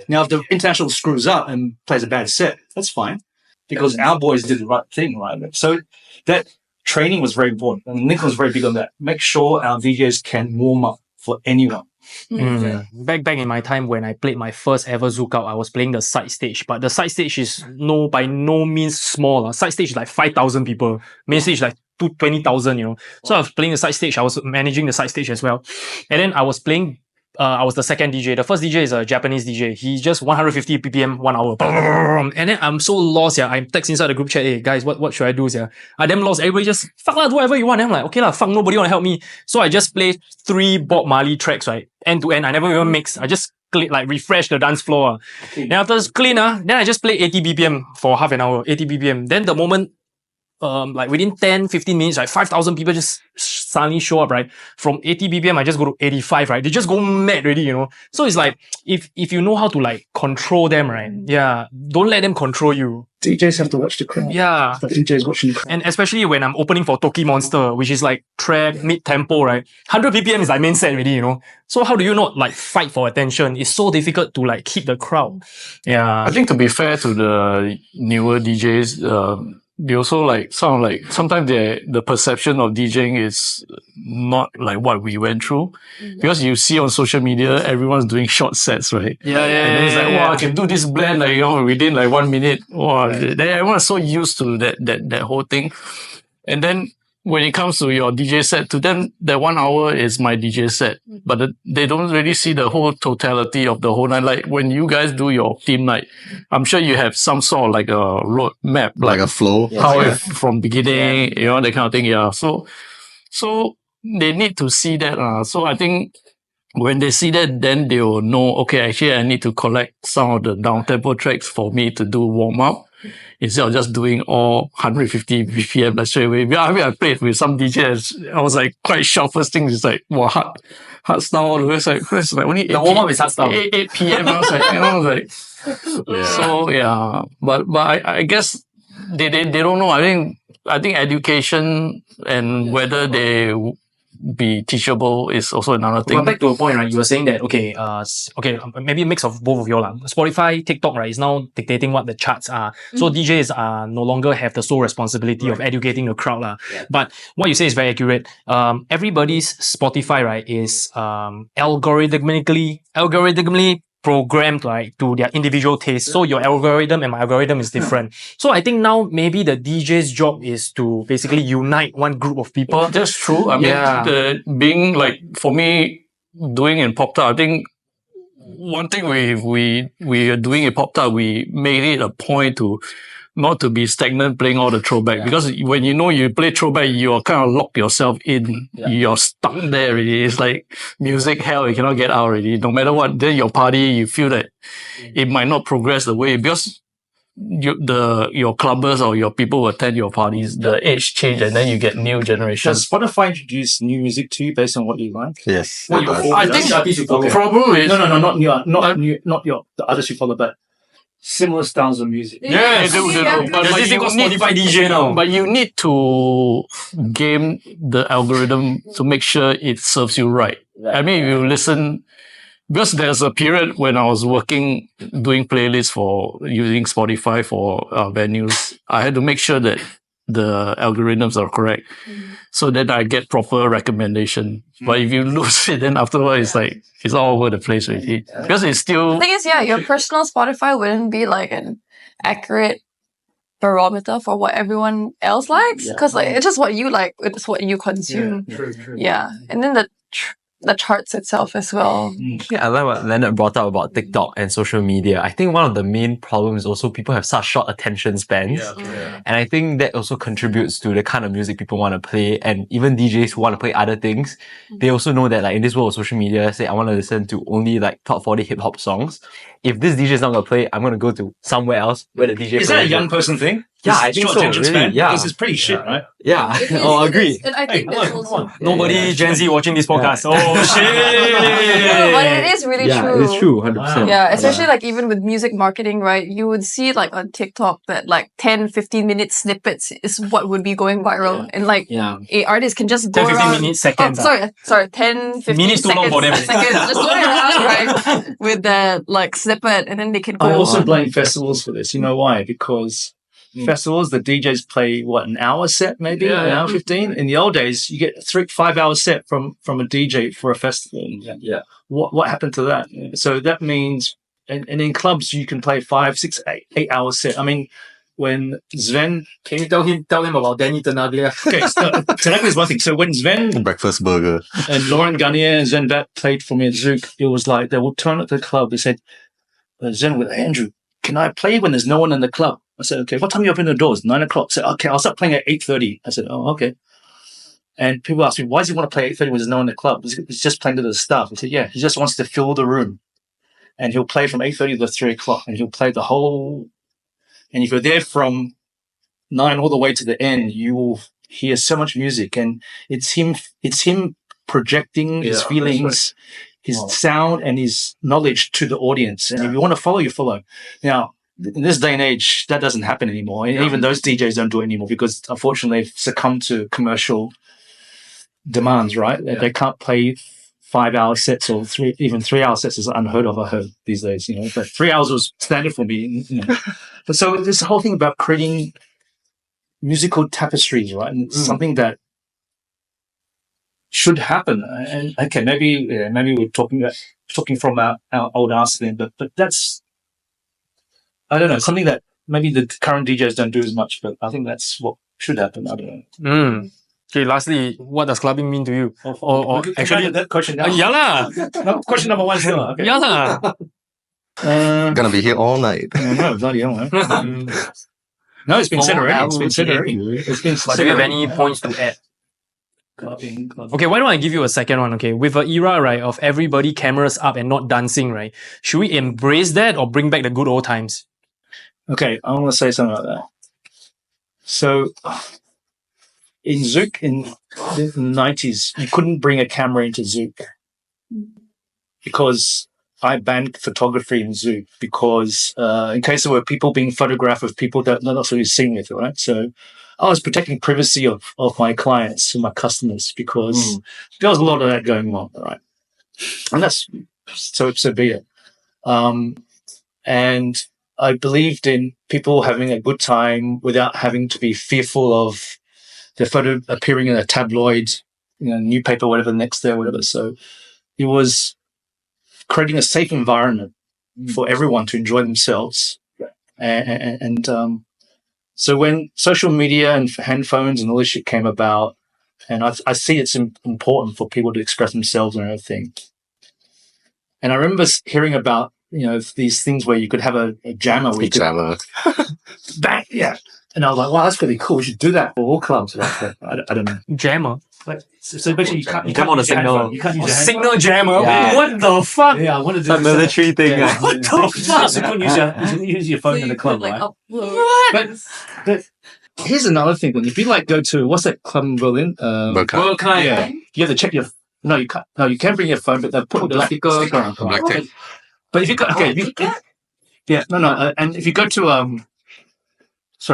Now, if the international screws up and plays a bad set, that's fine, because our boys did the right thing, right? So that training was very important, and Nick was very big on that. Make sure our DJs can warm up for anyone. Back in my time when I played my first ever Zouk out, I was playing the side stage, but the side stage is by no means small. Side stage is like 5,000 people. Main stage is like 20,000, So I was playing the side stage. I was managing the side stage as well. And then I was playing, I was the second DJ. The first DJ is a Japanese DJ. He's just 150 BPM, 1 hour. And then I'm so lost, I text inside the group chat, hey guys, what should I do, I damn lost. Everybody just, fuck lah, do whatever you want. And I'm like, okay lah, fuck, nobody want to help me. So I just played 3 Bob Marley tracks, right? End to end. I never even mix. I just refresh the dance floor. And after it's clean, then I just play 80 BPM for half an hour, 80 BPM. Then the moment, within 10, 15 minutes, like 5,000 people just suddenly show up, right? From 80 BPM, I just go to 85, right? They just go mad already, So it's like, if you know how to like control them, right? Yeah. Don't let them control you. DJs have to watch the crowd. Yeah. The DJs watching the crowd. And especially when I'm opening for Toki Monster, which is like trap, mid-tempo, right? 100 BPM is like main set already, So how do you not like fight for attention? It's so difficult to like keep the crowd. Yeah. I think to be fair to the newer DJs, they also sometimes the perception of DJing is not like what we went through, because you see on social media everyone's doing short sets, right? Yeah. And then it's like, wow, I can do this blend within like 1 minute. Wow, everyone's so used to that whole thing, and then when it comes to your DJ set, to them, that 1 hour is my DJ set. But they don't really see the whole totality of the whole night. Like when you guys do your theme night, I'm sure you have some sort of like a road map. Like a flow. From beginning, that kind of thing. Yeah. So they need to see that. So I think when they see that, then they will know, okay, actually I need to collect some of the down-tempo tracks for me to do warm-up, instead of just doing all 150 BPM like straight away. I played with some DJs. I was like quite shocked. First thing is like, wow, hard style all the way. It's like only the warm up is hard style. 8 PM. I was like, So yeah, but I guess they don't know. I think education and whether they be teachable is also another thing. But back to a point, right? You were saying that maybe a mix of both of you all. Spotify, TikTok, right, is now dictating what the charts are. So DJs no longer have the sole responsibility of educating the crowd, Yeah. But what you say is very accurate. Everybody's Spotify, right, is algorithmically programmed, right, to their individual taste. So your algorithm and my algorithm is different. So I think now maybe the DJ's job is to basically unite one group of people. Well, that's true. I mean, being like, for me, doing in Poptart, I think one thing we are doing at Poptart, we made it a point to not to be stagnant playing all the throwback, because when you play throwback, you're kind of locked yourself in. You're stuck there already. It's like music hell, you cannot get out already. No matter what, then your party, you feel that it might not progress the way, because your clubbers or your people who attend your parties, the age change, and then you get new generations. Does Spotify introduce new music to you based on what you like? Yes. I think probably No, not your the others you follow, but similar styles of music. Yeah, they do. But There's this thing called Spotify DJ now. But you need to game the algorithm to make sure it serves you right. I mean, if you listen, because there's a period when I was doing playlists for using Spotify for venues, I had to make sure that the algorithms are correct, so that I get proper recommendation. But if you lose it, then afterwards it's like it's all over the place already. Because it's still. The thing is, your personal Spotify wouldn't be like an accurate barometer for what everyone else likes, because like it's just what you like, it's what you consume. True. Yeah, and then the charts itself as well. Yeah, I like what Leonard brought up about TikTok and social media. I think one of the main problems is also people have such short attention spans. And I think that also contributes to the kind of music people want to play. And even DJs who want to play other things, they also know that like in this world of social media, say I want to listen to only like top 40 hip hop songs. If this DJ is not going to play, I'm going to go to somewhere else where the DJ Is that a young person thing? Yeah, I think so. Attention span? Really, yeah. Because it's pretty shit, right? Yeah. Oh, agree. And I think that's also Nobody Gen Z watching this podcast. Oh shit! no, but it is really Yeah, true. it's true, 100%. Yeah, especially like even with music marketing, right? You would see like on TikTok that like 10, 15-minute snippets is what would be going viral. And like a artist can just go 10, 15 around. minutes, seconds. Sorry, 10, 15 Minutes too seconds. long for them. Seconds, just going around, right? With that like snippet, and then they can go I also on. blame festivals for this. You know why? Because festivals, the DJs play an hour set, maybe an hour 15. In the old days, you get 5 hour set from a DJ for a festival. What happened to that? So that means, and in clubs you can play 5, 6, 8 hour set. I mean, when Sven, Can you tell him about Danny Tenaglia? okay, so Tenaglia is one thing. So when Sven Breakfast burger. and Laurent Garnier and Zen Vat played for me at Zouk, it was like they would turn up the club. They said, Zen with Andrew, can I play when there's no one in the club? I said, okay, what time are you open the doors? 9 o'clock. I said, okay, I'll start playing at 8:30. I said, oh, okay. And people ask me, why does he want to play at 8:30 when there's no one in the club? He's just playing to the staff. I said, yeah, he just wants to fill the room. And he'll play from 8:30 to 3 o'clock. And he'll play the whole... And if you're there from 9 all the way to the end, you will hear so much music. And it's him projecting his feelings, his sound and his knowledge to the audience. And if you want to follow, you follow. Now, in this day and age, that doesn't happen anymore. And even those DJs don't do it anymore because, unfortunately, they've succumbed to commercial demands, right? They can't play 5 hour sets or 3 hour sets is unheard of, I heard these days, but 3 hours was standard for me. But so there's the whole thing about creating musical tapestries, right? And it's something that should happen. And okay, maybe we're talking from our old ass then, but that's, I don't know, something that maybe the current DJs don't do as much, but I think that's what should happen. I don't know. Okay, lastly, what does clubbing mean to you? Or actually, that question now. No, question number 1 still. Okay. Gonna be here all night. No, bloody hell, man. No, it's been said already. Do you have any points to add? Clubbing. Okay, why don't I give you a second one, okay? With an era, right, of everybody cameras up and not dancing, right? Should we embrace that or bring back the good old times? Okay, I want to say something like that. So, in Zouk, in the 90s, you couldn't bring a camera into Zouk because I banned photography in Zouk because in case there were people being photographed with people that they're not necessarily seen with, right? So I was protecting privacy of my clients and my customers because there was a lot of that going on, right? And that's so be it. And I believed in people having a good time without having to be fearful of their photo appearing in a tabloid, newspaper, whatever, next day, whatever. So it was creating a safe environment for everyone to enjoy themselves. And so when social media and handphones and all this shit came about, and I see it's important for people to express themselves and everything. And I remember hearing about, these things where you could have a jammer. Where you could bang, yeah. And I was like, wow, that's really cool. We should do that for all clubs. Right? I don't know. Jammer. So basically, you can't Jam on a use your signal. handphone. You can't use your handphone. Signal jammer. Yeah. What the fuck? Yeah, I want to do That military thing. Yeah. What the fuck? So you couldn't use your phone in the club, right? Upload. But here's another thing. If you go to, what's that club in Berlin? Berghain. Yeah. You have to check your. No, you can't. No, you can bring your phone, but they'll put the sticker on. Black tape. But if you go, and if you go to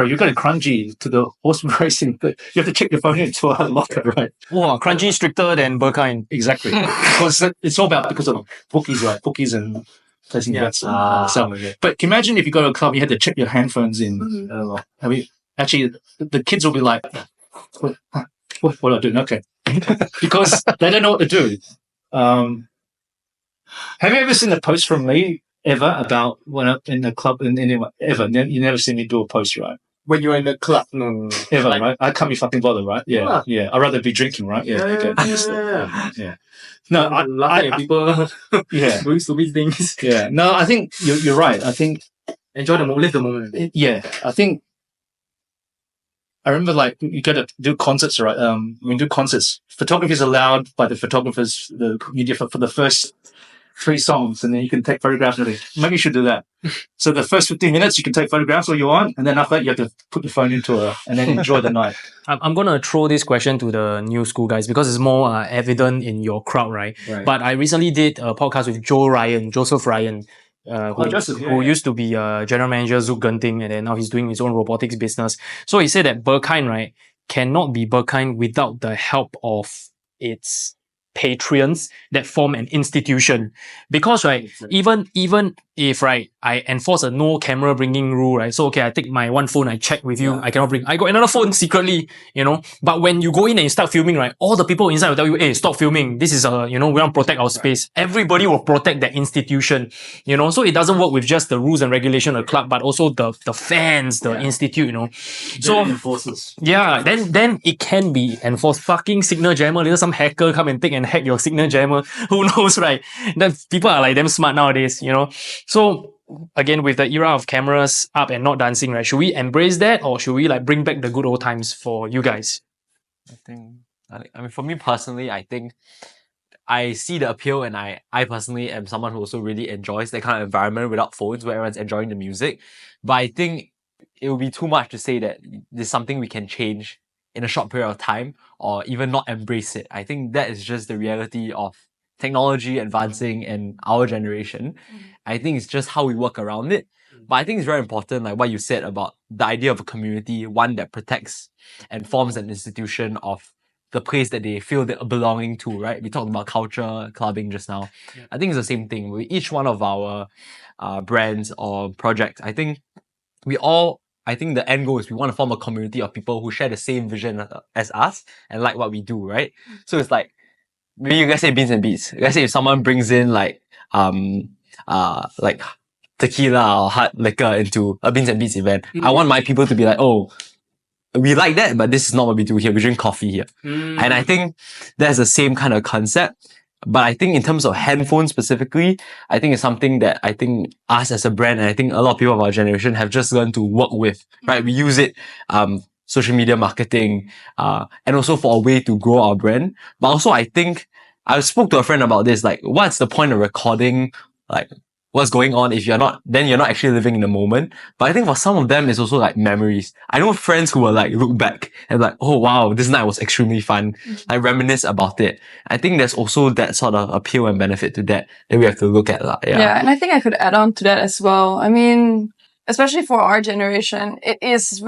you go to Crunchy to the horse racing, but you have to check your phone into a locker, right? Wow, Crunchy stricter than Berghain. Exactly, because it's all about because of bookies, right? Bookies and placing bets. But can you imagine if you go to a club, you had to check your handphones in. I mean, actually, the kids will be like, "What am I doing?" Okay, because they don't know what to do. Have you ever seen a post from me ever about when I'm in the club? Ever? You never seen me do a post, right? When you're in the club, no. Ever, right? I can't be fucking bothered, right? Yeah, yeah. I'd rather be drinking, right? Yeah. No, laughing at people yeah, doing stupid things. yeah. No, I think you're right. I think Enjoy the moment, live the moment. yeah. I think I remember you got to do concerts, right? When you do concerts, photography is allowed by the photographers, the media for the first 3 songs, and then you can take photographs of it. Maybe you should do that. So the first 15 minutes, you can take photographs all you want, and then after that, you have to put the phone into it and then enjoy the night. I'm going to throw this question to the new school guys because it's more evident in your crowd, right? But I recently did a podcast with Joseph Ryan, who used to be general manager Zouk Genting, and then now he's doing his own robotics business. So he said that Berghain, right, cannot be Berghain without the help of its patrons that form an institution, because right, even if right I enforce a no camera bringing rule, right, so okay, I take my one phone, I check with you, I cannot bring, I got another phone secretly, but when you go in and you start filming, right, all the people inside will tell you, hey, stop filming, this is we want to protect our space. Everybody will protect that institution, so it doesn't work with just the rules and regulation of the club, but also the fans, the institute, so enforcers. Yeah, then it can be enforced. Fucking signal jammer, later some hacker come and take and hack your signal jammer. Who knows, right? That people are like damn smart nowadays, So again, with the era of cameras up and not dancing, right? Should we embrace that, or should we bring back the good old times for you guys? I mean, for me personally, I think I see the appeal, and I personally am someone who also really enjoys that kind of environment without phones, where everyone's enjoying the music. But I think it would be too much to say that there's something we can change in a short period of time, or even not embrace it. I think that is just the reality of technology advancing in our generation. I think it's just how we work around it. But I think it's very important, like what you said about the idea of a community, one that protects and forms an institution of the place that they feel they're belonging to, right? We talked about culture, clubbing just now. I think it's the same thing with each one of our brands or projects. I think the end goal is we want to form a community of people who share the same vision as us and like what we do, right? So it's like, maybe you guys say beans and beats. Let's say if someone brings in like tequila or hard liquor into a beans and beats event, I want my people to be like, oh, we like that, but this is not what we do here. We drink coffee here. And I think that's the same kind of concept. But I think in terms of handphones specifically, I think it's something that I think us as a brand, and I think a lot of people of our generation have just learned to work with, right? We use it, social media marketing, and also for a way to grow our brand. But also I think, I spoke to a friend about this, like, what's the point of recording, like, what's going on if you're not actually living in the moment. But I think for some of them, it's also like memories. I know friends who will like look back and like, oh wow, this night was extremely fun. I reminisce about it. I think there's also that sort of appeal and benefit to that we have to look at. Yeah, and I think I could add on to that as well. I mean, especially for our generation, it is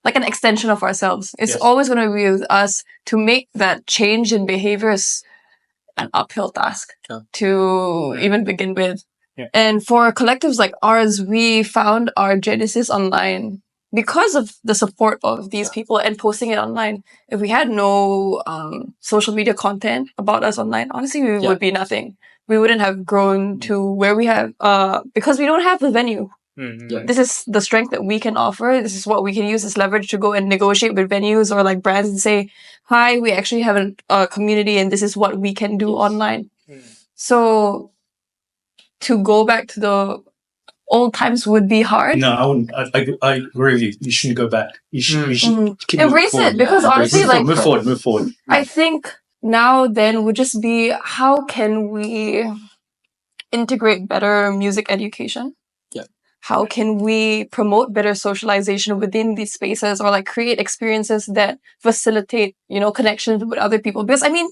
like an extension of ourselves. It's always going to be with us. To make that change in behaviors an uphill task to even begin with. And for collectives like ours, we found our genesis online because of the support of these people and posting it online. If we had no social media content about us online, honestly, we would be nothing. We wouldn't have grown to where we have, because we don't have the venue. This is the strength that we can offer. This is what we can use as leverage to go and negotiate with venues or like brands and say, hi, we actually have a community and this is what we can do online. So to go back to the old times would be hard. No, I wouldn't. I agree with you. You shouldn't go back. You should keep embrace moving it, because honestly, like, move forward. I think now then would just be, how can we integrate better music education? Yeah. How can we promote better socialization within these spaces, or like create experiences that facilitate, connections with other people? Because I mean,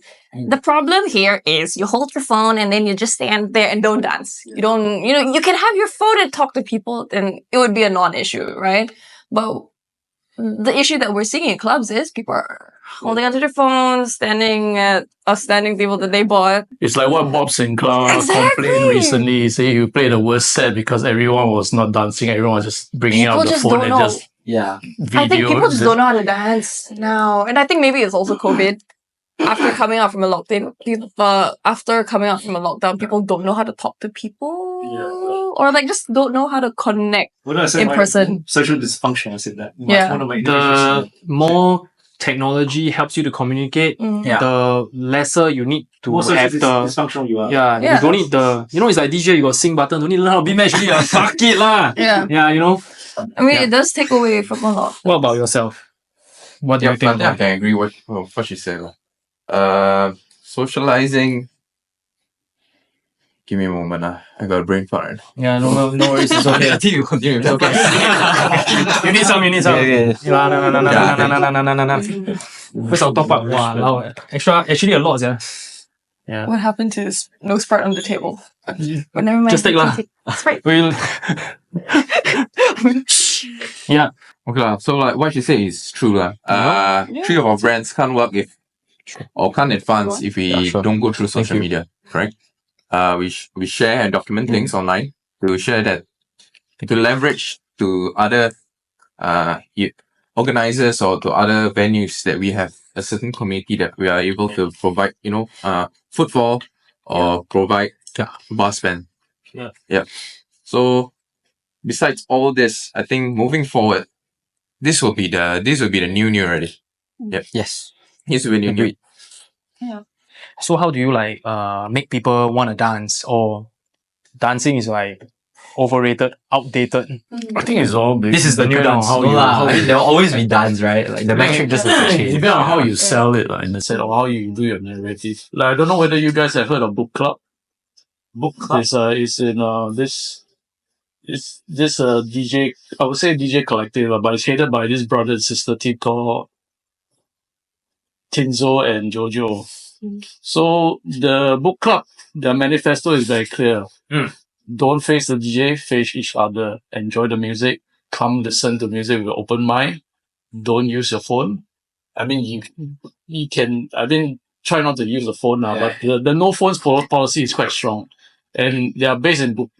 the problem here is you hold your phone and then you just stand there and don't dance. You don't, you can have your phone and talk to people, and it would be a non-issue, right? But the issue that we're seeing in clubs is people are holding onto their phones, standing at a standing table that they bought. It's like what Bob Sinclair complained recently. He said you played the worst set because everyone was not dancing. Everyone was just bringing out the phone and just video. I think people just don't know how to dance now. And I think maybe it's also COVID. After coming out from a lockdown, people don't know how to talk to people, or like just don't know how to connect in person. Social dysfunction. I said that. Yeah. The more technology helps you to communicate, the lesser you need to More have social the dysfunctional you are. Yeah, you don't need the, it's like DJ, you got sing button, don't need to learn how to be match. Fuck it lah. Yeah. Yeah, I mean, it does take away from a lot. What about yourself? What do you think? I can agree with what she said. Socializing. Give me a moment. I got a brain fart. Yeah, no worries. It's okay. I think you continue. Okay. You need some. No. First I'll top up. Wow, actually a lot, yeah. Yeah. What happened to this no Sprite on the table? But never mind. Just take lah. Sprite. Yeah. Okay, so like what she said is true. Three of our brands can't work can't advance if we don't go through social media, correct? We share and document things online to share that, to leverage to other organizers or to other venues that we have a certain community that we are able to provide, footfall or provide bar spend. Yeah. So besides all this, I think moving forward, this will be the new already. Yep. Yes. This will be new. Yeah. So how do you make people want to dance, or dancing is like overrated, outdated? I think it's all big. This is the new dance. There'll always be dance, right? Like the metric just has to change. Depends on how you sell it, in the sense of how you do your narrative. Like, I don't know whether you guys have heard of Book Club. Book Club is in this DJ, I would say DJ collective, but it's headed by this brother and sister team called Tinzo and Jojo. So the Book Club, the manifesto is very clear. Don't face the DJ, face each other. Enjoy the music. Come listen to music with an open mind. Don't use your phone. I mean, you can, try not to use the phone now, but the no phones policy is quite strong. And they are based in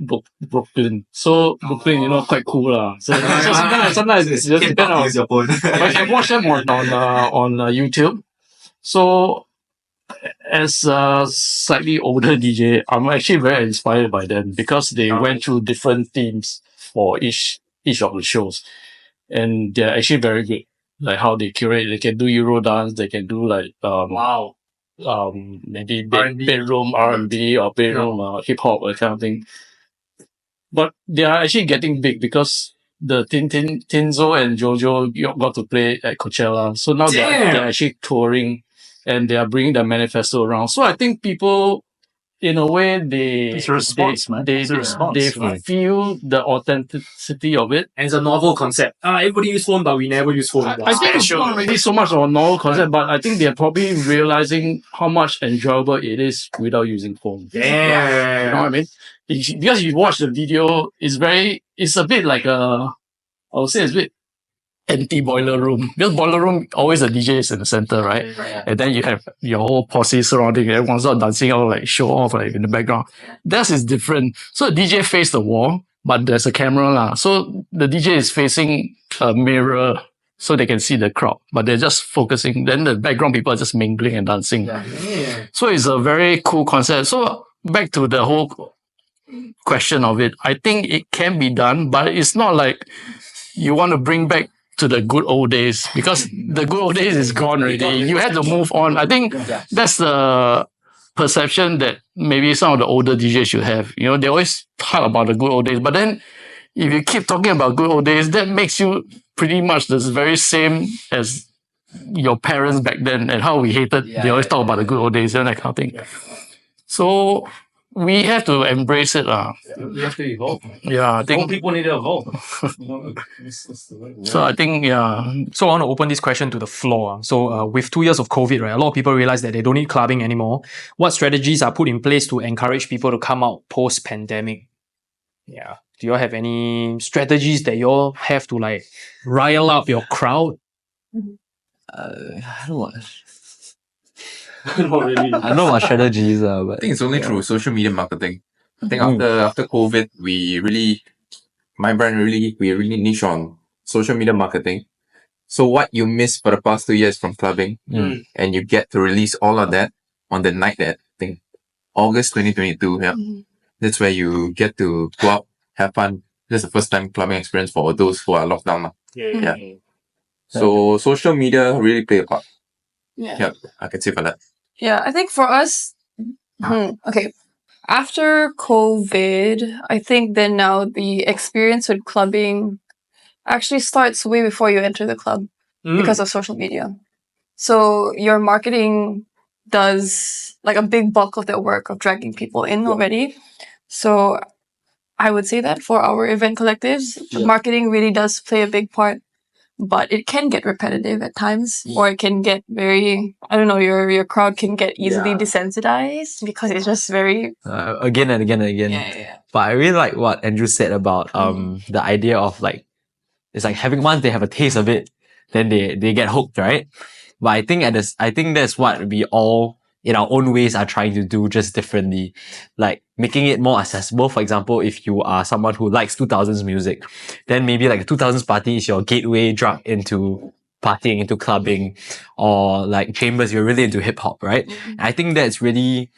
Brooklyn. So Brooklyn, quite cool lah. So sometimes it's just depend on your phone. But you can watch them on YouTube. So as a slightly older DJ, I'm actually very inspired by them because they went through different themes for each of the shows, and they're actually very good. Like how they curate, they can do Euro dance, they can do maybe bedroom R&B or bedroom hip hop or kind of thing. But they are actually getting big because the Tinzo and Jojo got to play at Coachella, so now they're actually touring. And they are bringing the manifesto around. So I think people, in a way, it's a response, man. They feel the authenticity of it. And it's a novel concept. Everybody use phone, but we never use phone. I think it's not really so much of a novel concept, but I think they're probably realizing how much enjoyable it is without using phone. Yeah. You know what I mean? Because you watch the video, it's a bit like I would say it's a bit anti-boiler room. Because boiler room, always the DJ is in the center, right? And then you have your whole posse surrounding, everyone's not dancing out, show off, in the background. Theirs is different. So the DJ face the wall, but there's a camera lah. So the DJ is facing a mirror so they can see the crowd, but they're just focusing. Then the background people are just mingling and dancing. So it's a very cool concept. So back to the whole question of it, I think it can be done, but it's not like you want to bring back to the good old days, because the good old days is gone already. You had to move on. I think that's the perception that maybe some of the older DJs should have. You know, they always talk about the good old days, but then if you keep talking about good old days, that makes you pretty much the very same as your parents back then and how we hated. They always talk about the good old days and that kind of thing. Yeah. So we have to embrace it. We have to evolve. Yeah, I think more people need to evolve. So I think, So I want to open this question to the floor. So with 2 years of COVID, right, a lot of people realize that they don't need clubbing anymore. What strategies are put in place to encourage people to come out post-pandemic? Yeah. Do you all have any strategies that you all have to like rile up your crowd? I don't know. Not really. I know what strategies are, but I think it's only through social media marketing. I think after COVID, my brand we really niche on social media marketing. So what you missed for the past 2 years from clubbing, and you get to release all of that on the night that, I think, August 2022, that's where you get to go out, have fun. That's the first time clubbing experience for those who are locked down now. Yeah. So social media really play a part. Yeah, I can say for that. Yeah, I think for us, okay, after COVID, I think then now the experience with clubbing actually starts way before you enter the club because of social media. So your marketing does like a big bulk of the work of dragging people in already. So I would say that for our event collectives, marketing really does play a big part. But it can get repetitive at times, or it can get very, I don't know, your crowd can get easily desensitized because it's just very... again and again and again. Yeah. But I really like what Andrew said about the idea of like, it's like having once they have a taste of it, then they get hooked, right? But I think that's what we all, in our own ways, are trying to do just differently. Like making it more accessible. For example, if you are someone who likes 2000s music, then maybe like a 2000s party is your gateway drug into partying, into clubbing, or like Chambers, you're really into hip hop, right? And I think that's really,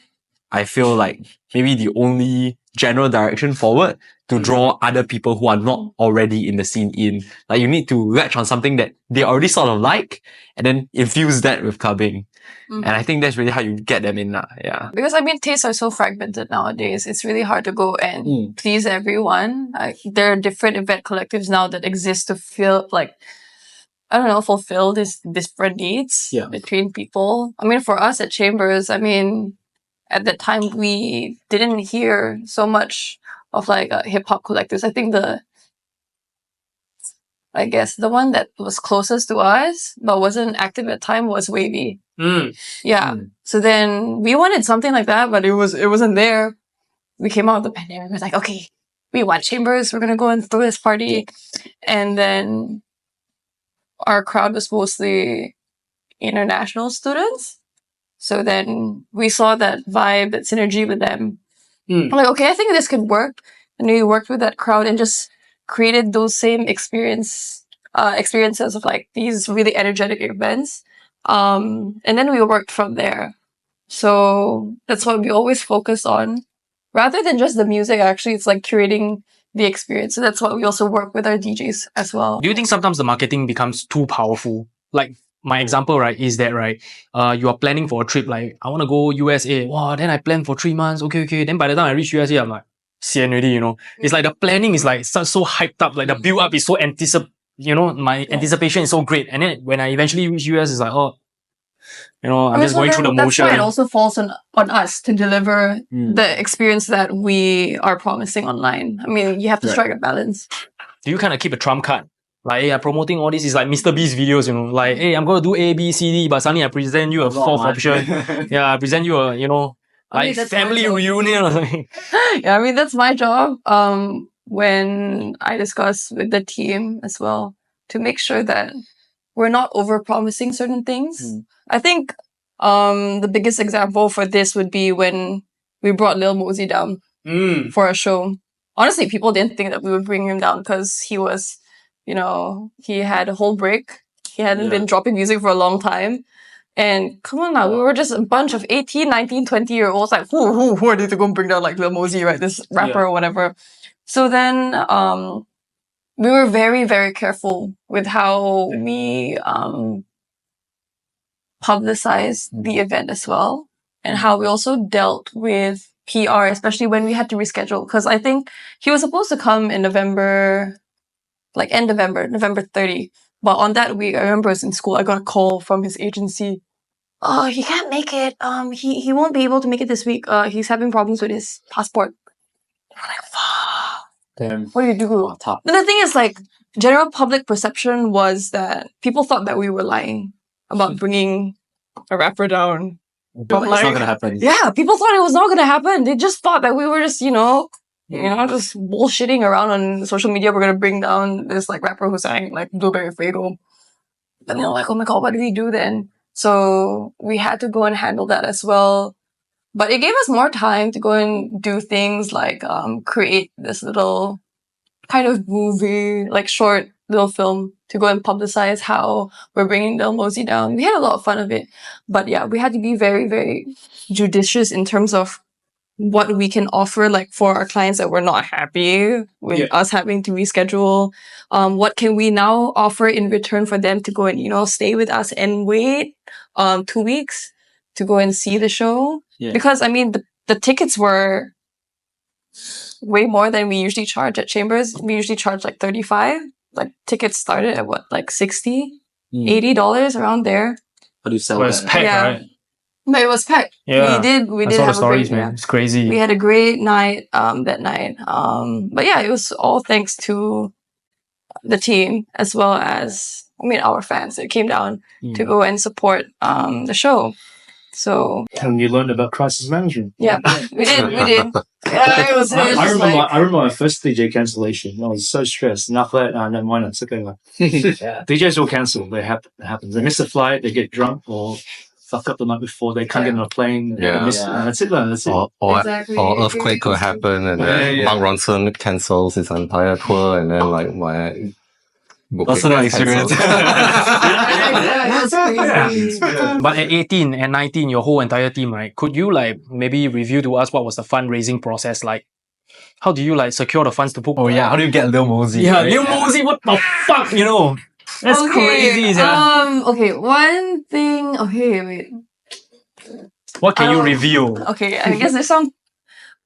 I feel like maybe the only general direction forward to draw other people who are not already in the scene in. Like you need to latch on something that they already sort of like and then infuse that with clubbing. And I think that's really how you get them in. Yeah. Because I mean, tastes are so fragmented nowadays. It's really hard to go and please everyone. There are different event collectives now that exist to feel like, I don't know, fulfill this different needs between people. I mean, for us at Chambers, I mean, at that time we didn't hear so much of like hip hop collectives. I think the one that was closest to us but wasn't active at the time was Wavy. So then we wanted something like that, but it wasn't there. We came out of the pandemic. We was like, okay, we want Chambers. We're gonna go and throw this party, and then our crowd was mostly international students. So then we saw that vibe, that synergy with them. I'm like, okay, I think this could work. And we worked with that crowd and just created those same experiences of like these really energetic events. And then we worked from there. So that's what we always focus on. Rather than just the music, actually, it's like curating the experience. So that's what we also work with our DJs as well. Do you think sometimes the marketing becomes too powerful? Like my example, right, is that, right, you are planning for a trip, like, I want to go USA. Wow, then I plan for 3 months. Okay. Then by the time I reach USA, I'm like, sian already, you know. It's like the planning is like so hyped up. Like the build up is so my anticipation is so great. And then when I eventually reach US, it's like, oh, you know, I'm just going through the motion. That's why it also falls on us to deliver the experience that we are promising online. I mean, you have to strike a balance. Do you kind of keep a trump card? Like, hey, I'm promoting all this. Is like Mr. Beast videos, you know. Like, hey, I'm going to do A, B, C, D, but suddenly I present you a fourth option. I present you a, like family reunion or something. Yeah, I mean, that's my job. When I discuss with the team as well, to make sure that we're not over-promising certain things. I think the biggest example for this would be when we brought Lil Mosey down for a show. Honestly, people didn't think that we would bring him down because he was, he had a whole break. He hadn't been dropping music for a long time. And come on now, we were just a bunch of 18, 19, 20-year-olds. Like, who are they to go and bring down like Lil Mosey, right? This rapper or whatever. So then we were very, very careful with how we publicized the event as well. and how we also dealt with PR, especially when we had to reschedule. Because I think he was supposed to come in November, like end November 30. But on that week, I remember I was in school, I got a call from his agency. Oh, he can't make it. He won't be able to make it this week. He's having problems with his passport. We're like, fuck. Damn. What do you do? But the thing is, like, general public perception was that people thought that we were lying about bringing a rapper down. But It's like, not gonna happen. yeah, people thought it was not gonna happen. They just thought that we were just, just bullshitting around on social media. We're gonna bring down this like rapper who sang like Blueberry Fuego. And they're like, oh my god, what do we do then? So we had to go and handle that as well. But it gave us more time to go and do things like create this little kind of movie, like short little film to go and publicize how we're bringing Lil Mosey down. We had a lot of fun of it. But yeah, we had to be very, very judicious in terms of what we can offer, like for our clients that were not happy with us having to reschedule. What can we now offer in return for them to go and, stay with us and wait 2 weeks to go and see the show? Yeah. Because, I mean, the tickets were way more than we usually charge at Chambers. We usually charge like $35. Like tickets started at what, like $60, $80 around there. How do you sell Well, it's that? packed, right? But it was packed. Yeah. We I did saw have the stories, a great, man. It's crazy. We had a great night that night. But yeah, it was all thanks to the team as well as our fans that came down to go and support the show. So And you learned about crisis management. yeah, we did. Yeah, it was I remember my first DJ cancellation. I was so stressed. And after that, never mind. It's okay. DJs will cancel. It happens. They miss a flight. They get drunk or fuck up the night before. They can't get on a plane. That's it. That's it. Or Exactly. earthquake could happen, and then Mark Ronson cancels his entire tour, and then like my Personal experience. That's crazy. But at 18 and 19, your whole entire team, right? Could you like maybe review to us what was the fundraising process like? How do you like secure the funds to book? Oh yeah, how do you get Lil Mosey? Yeah, right? Lil Mosey, what the fuck, That's crazy, yeah. Okay, one thing. Okay, wait. What can you reveal? Okay, I guess there's some.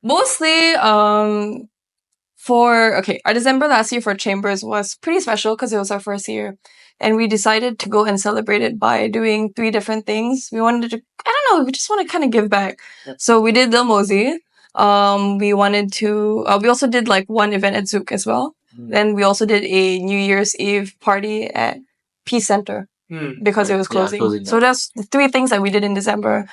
Mostly, our December last year for Chambers was pretty special because it was our first year. And we decided to go and celebrate it by doing 3 different things. We wanted to, we just want to kind of give back. Yep. So we did Lil Mosey. We wanted to, we also did like one event at Zouk as well. Then we also did a New Year's Eve party at Peace Center because it was closing. So that's the 3 things that we did in December.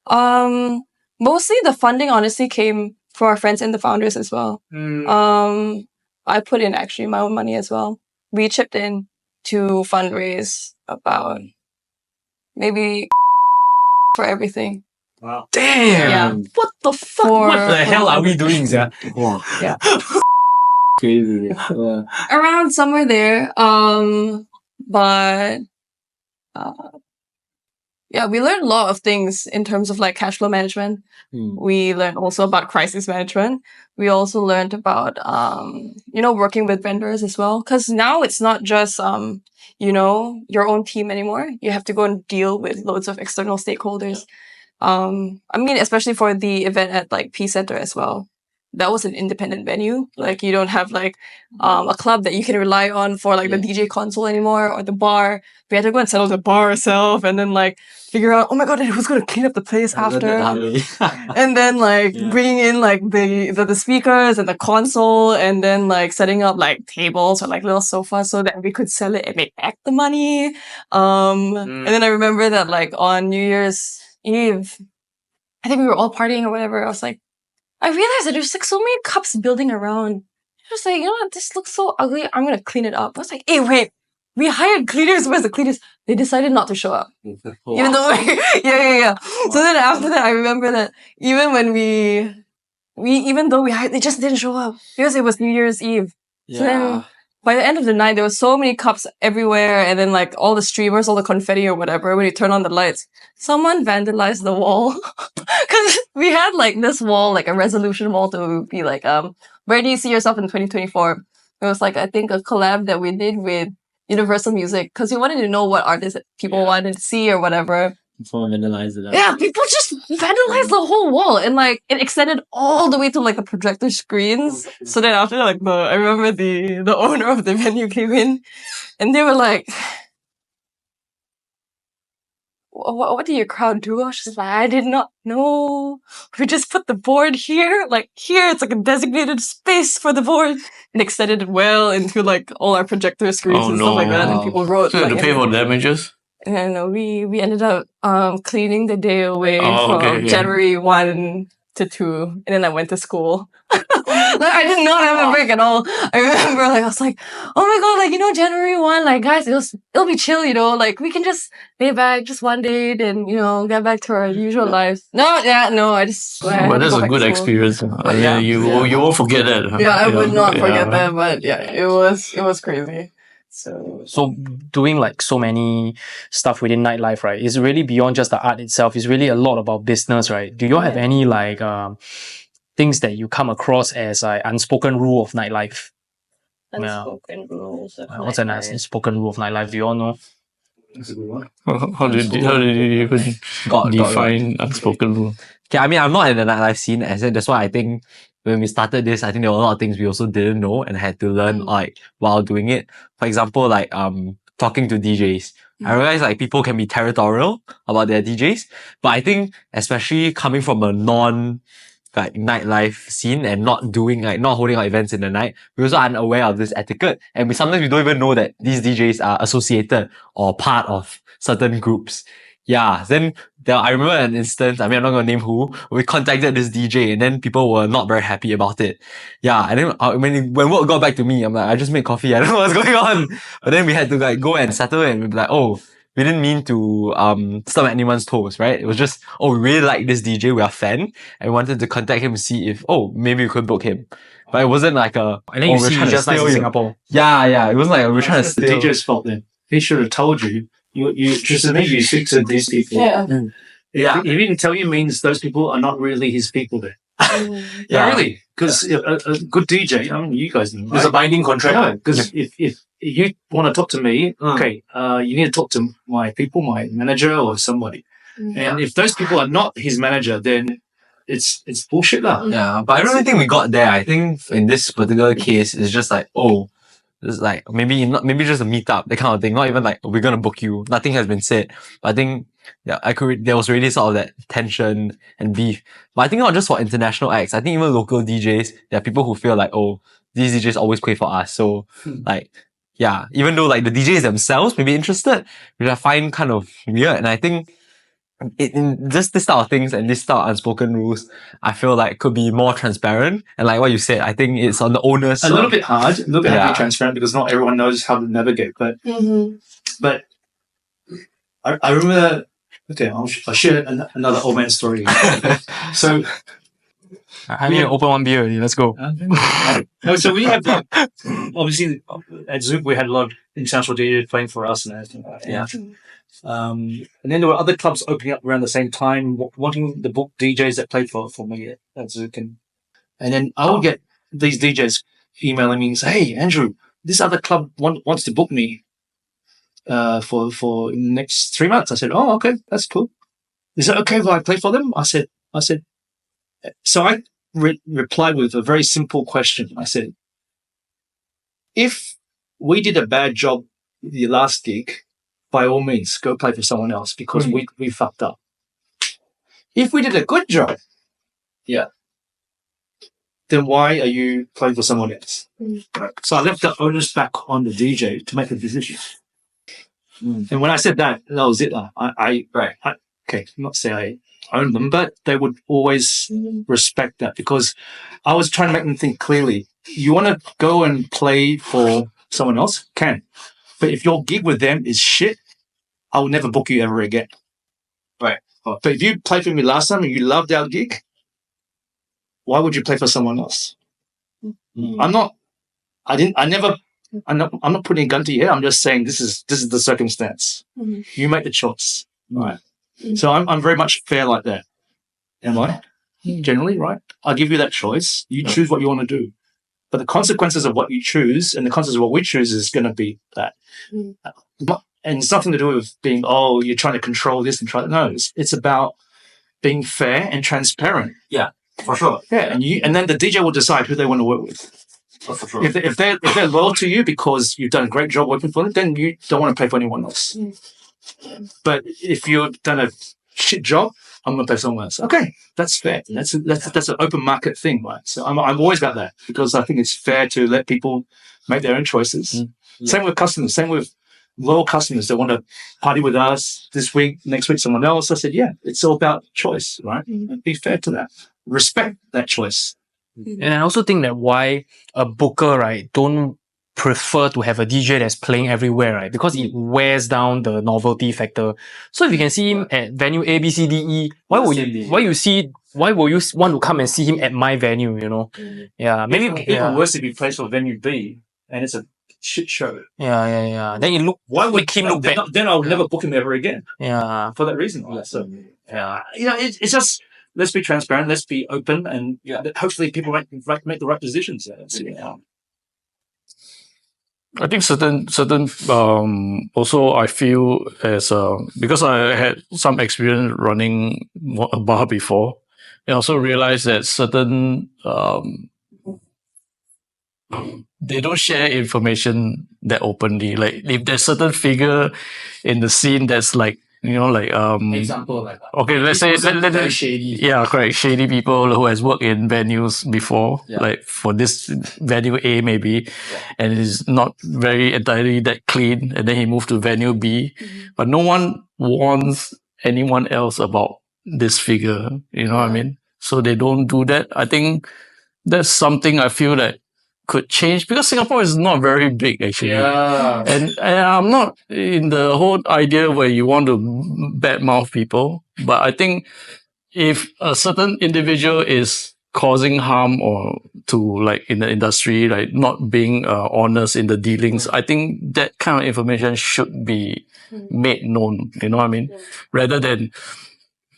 Mostly the funding honestly came from our friends and the founders as well. I put in actually my own money as well. We chipped in to fundraise about maybe for everything. Wow. Damn! Yeah. What the fuck? What the hell are we doing, yeah? Yeah. Crazy. Around somewhere there. But we learned a lot of things in terms of like cash flow management. We learned also about crisis management. We also learned about, working with vendors as well. Cause now it's not just, your own team anymore. You have to go and deal with loads of external stakeholders. Especially for the event at like Peace Center as well. That was an independent venue. Like you don't have like a club that you can rely on for like the DJ console anymore or the bar. We had to go and settle the bar ourselves and then like figure out, oh my god, who's going to clean up the place after? And then like bringing in like the speakers and the console and then like setting up like tables or like little sofas so that we could sell it and make back the money. And then I remember that like on New Year's Eve, I think we were all partying or whatever. I was like, I realized that there's like so many cups building around. I was like, this looks so ugly. I'm going to clean it up. I was like, hey, wait, we hired cleaners. Where's the cleaners? They decided not to show up. Even though, yeah. So then after that, I remember that even when even though we hired, they just didn't show up because it was New Year's Eve. Yeah. So then by the end of the night, there were so many cups everywhere. And then like all the streamers, all the confetti or whatever, when you turn on the lights, someone vandalized the wall. Cause we had like this wall, like a resolution wall to be like, where do you see yourself in 2024? It was like, I think a collab that we did with Universal Music. Cause we wanted to know what artists people wanted to see or whatever. Someone vandalized it. Yeah, people just vandalized the whole wall, and like it extended all the way to like the projector screens. So then after like I remember the owner of the venue came in, and they were like, what did your crowd do? I was just like, I did not know. We just put the board here, like here. It's like a designated space for the board, and extended it well into like all our projector screens and stuff like that. And people wrote. So you had to pay for damages? And we ended up cleaning the day away from okay. January 1 to 2, and then I went to school. Like I did not have a break at all. I remember like I was like, oh my god, like January 1, like guys, it'll be chill, like we can just lay back just one day and get back to our usual lives. No, I just But that's a good experience. You won't forget that. Yeah, I would not forget that, but yeah, it was crazy. So doing like so many stuff within nightlife, right, is really beyond just the art itself. It's really a lot about business, right? Do you all have any like things that you come across as an unspoken rule of nightlife? Unspoken rules of What's an unspoken rule of nightlife? Do you all know? How did you even define unspoken rule? Okay, I mean, I'm not in the nightlife scene, as in, that's why I think when we started this, I think there were a lot of things we also didn't know and had to learn like while doing it. For example, like talking to DJs. I realize like people can be territorial about their DJs, but I think especially coming from a non like nightlife scene and not holding like events in the night, we also aren't aware of this etiquette, and sometimes we don't even know that these DJs are associated or part of certain groups. Yeah, then I remember an instance, I mean, I'm not going to name who, we contacted this DJ and then people were not very happy about it. Yeah, and then when work got back to me, I'm like, I just made coffee, I don't know what's going on. But then we had to like go and settle it and we'd be like, oh, we didn't mean to step on anyone's toes, right? It was just, we really like this DJ, we are a fan, and we wanted to contact him to see if, maybe we could book him. But it wasn't like and then you see just like in Singapore. Yeah, it wasn't like we're trying to steal. The DJ's fault then. He should have told you. You just maybe speak to these people. Yeah. If he didn't tell you, means those people are not really his people then. Yeah, really. Because a good DJ, I mean, you guys know. There's a binding contract. No, because if you want to talk to me, okay, you need to talk to my people, my manager or somebody. And if those people are not his manager, then it's bullshit lah. Yeah, but I don't really think we got there. I think in this particular case, it's just like, it's like maybe just a meetup, that kind of thing. Not even like we're gonna book you. Nothing has been said. But I think there was really sort of that tension and beef. But I think not just for international acts. I think even local DJs, there are people who feel like, these DJs always play for us. So like, yeah, even though like the DJs themselves may be interested, which I find kind of weird. And I think in just this type of things and this type of unspoken rules, I feel like could be more transparent. And like what you said, I think it's on the owners. A little bit hard to be transparent because not everyone knows how to navigate. But but I remember. Okay, I'll share another old man story. So I mean, open one beer already. Let's go. So we have obviously at Zouk we had a lot of international DJs playing for us and everything like that. Yeah. And then there were other clubs opening up around the same time, wanting the book DJs that played for me at Zouk. And then I would get these DJs emailing me and say, "Hey, Andrew, this other club wants to book me for next 3 months." I said, "Oh, okay, that's cool. Is it okay if I play for them?" I said. So I replied with a very simple question. I said, "If we did a bad job the last gig, by all means, go play for someone else because we fucked up. If we did a good job, then why are you playing for someone else?" So I left the onus back on the DJ to make a decision. And when I said that was it. I'm not say I own them, but they would always respect that because I was trying to make them think clearly. You want to go and play for someone else? Can. But if your gig with them is shit, I will never book you ever again. Right. But if you played for me last time and you loved our gig, why would you play for someone else? I'm not putting a gun to your head. I'm just saying this is the circumstance. You make the choice. Right. So I'm very much fair like that. Am I? Generally, right? I'll give you that choice. You choose what you want to do. But the consequences of what you choose and the consequences of what we choose is going to be that. and it's nothing to do with being, oh, you're trying to control this and try. No, it's about being fair and transparent. Yeah, for sure. Yeah, and then the DJ will decide who they want to work with. For sure. If they're loyal to you because you've done a great job working for them, then you don't want to play for anyone else. But if you've done a shit job, I'm going to play somewhere else. Okay, that's fair. That's an open market thing, right? So I'm always about that because I think it's fair to let people make their own choices. Same with customers. Same with loyal customers that want to party with us this week, next week someone else. I said, yeah, it's all about choice, right? Be fair to that. Respect that choice. And I also think that why a booker, right, don't prefer to have a DJ that's playing everywhere, right? Because it wears down the novelty factor. So if you can see him at venue A, B, C, D, E, why will you want to come and see him at my venue, you know? Yeah, maybe Even worse if he plays for venue B and it's a shit show. Yeah. Then it make him look bad. Then I'll never book him ever again. Yeah. For that reason. Right? So it's just, let's be transparent, let's be open, and hopefully people make the right decisions. I think certain also I feel as because I had some experience running a bar before, I also realized that certain they don't share information that openly. Like if there's certain figure in the scene that's like, you know, like example like that. Okay, let's say very shady. Yeah, correct. Shady people who has worked in venues before, like for this venue A maybe, and is not very entirely that clean, and then he moved to venue B, but no one warns anyone else about this figure. You know what I mean? So they don't do that. I think that's something I feel that could change because Singapore is not very big actually. Yeah. And I'm not in the whole idea where you want to badmouth people, but I think if a certain individual is causing harm or to like in the industry, like not being honest in the dealings, I think that kind of information should be made known. You know what I mean? Rather than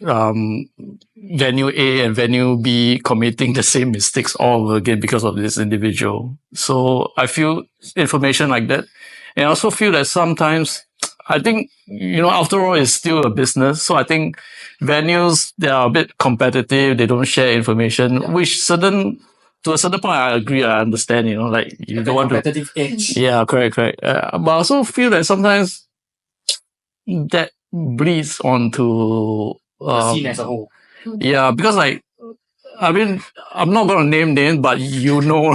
venue A and venue B committing the same mistakes all over again because of this individual. So I feel information like that. And I also feel that sometimes, I think, you know, after all, it's still a business. So I think venues, they are a bit competitive. They don't share information, which to a certain point, I agree. I understand, you know, like you don't want to. Competitive edge. Yeah, correct. But I also feel that sometimes that bleeds onto The scene as a whole. Yeah, because like, I mean, I'm not going to name names, but you know,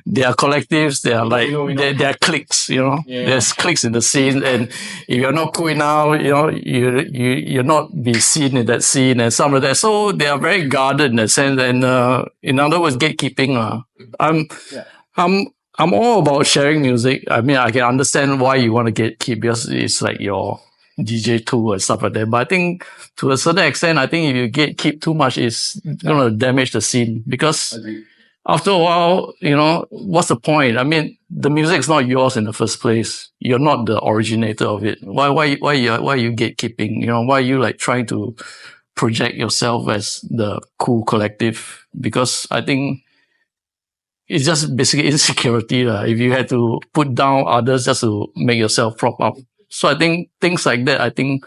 there are collectives, there are like, there are cliques, you know, there's cliques in the scene. And if you're not cool now, you know, you're not be seen in that scene and some of that. So they are very guarded in that sense. And, in other words, gatekeeping, I'm all about sharing music. I mean, I can understand why you want to gatekeep because it's like your DJ tool and stuff like that. But I think to a certain extent, I think if you gatekeep too much, it's going to damage the scene because after a while, you know, what's the point? I mean, the music's not yours in the first place. You're not the originator of it. Why are you gatekeeping? You know, why are you like trying to project yourself as the cool collective? Because I think it's just basically insecurity. If you had to put down others just to make yourself prop up. So I think things like that, I think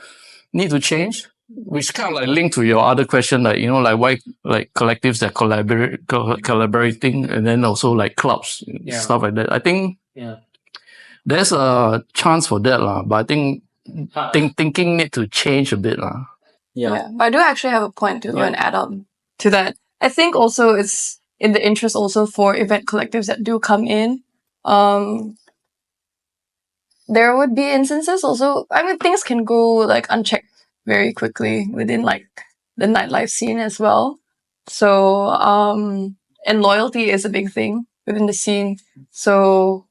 need to change, which kind of like linked to your other question, like, you know, like why like collectives that collaborating and then also like clubs, stuff like that. I think there's a chance for that, but I think thinking need to change a bit. Yeah. But I do actually have a point to and add on to that. I think also it's in the interest also for event collectives that do come in. There would be instances also, I mean, things can go like unchecked very quickly within like the nightlife scene as well. So, and loyalty is a big thing within the scene. So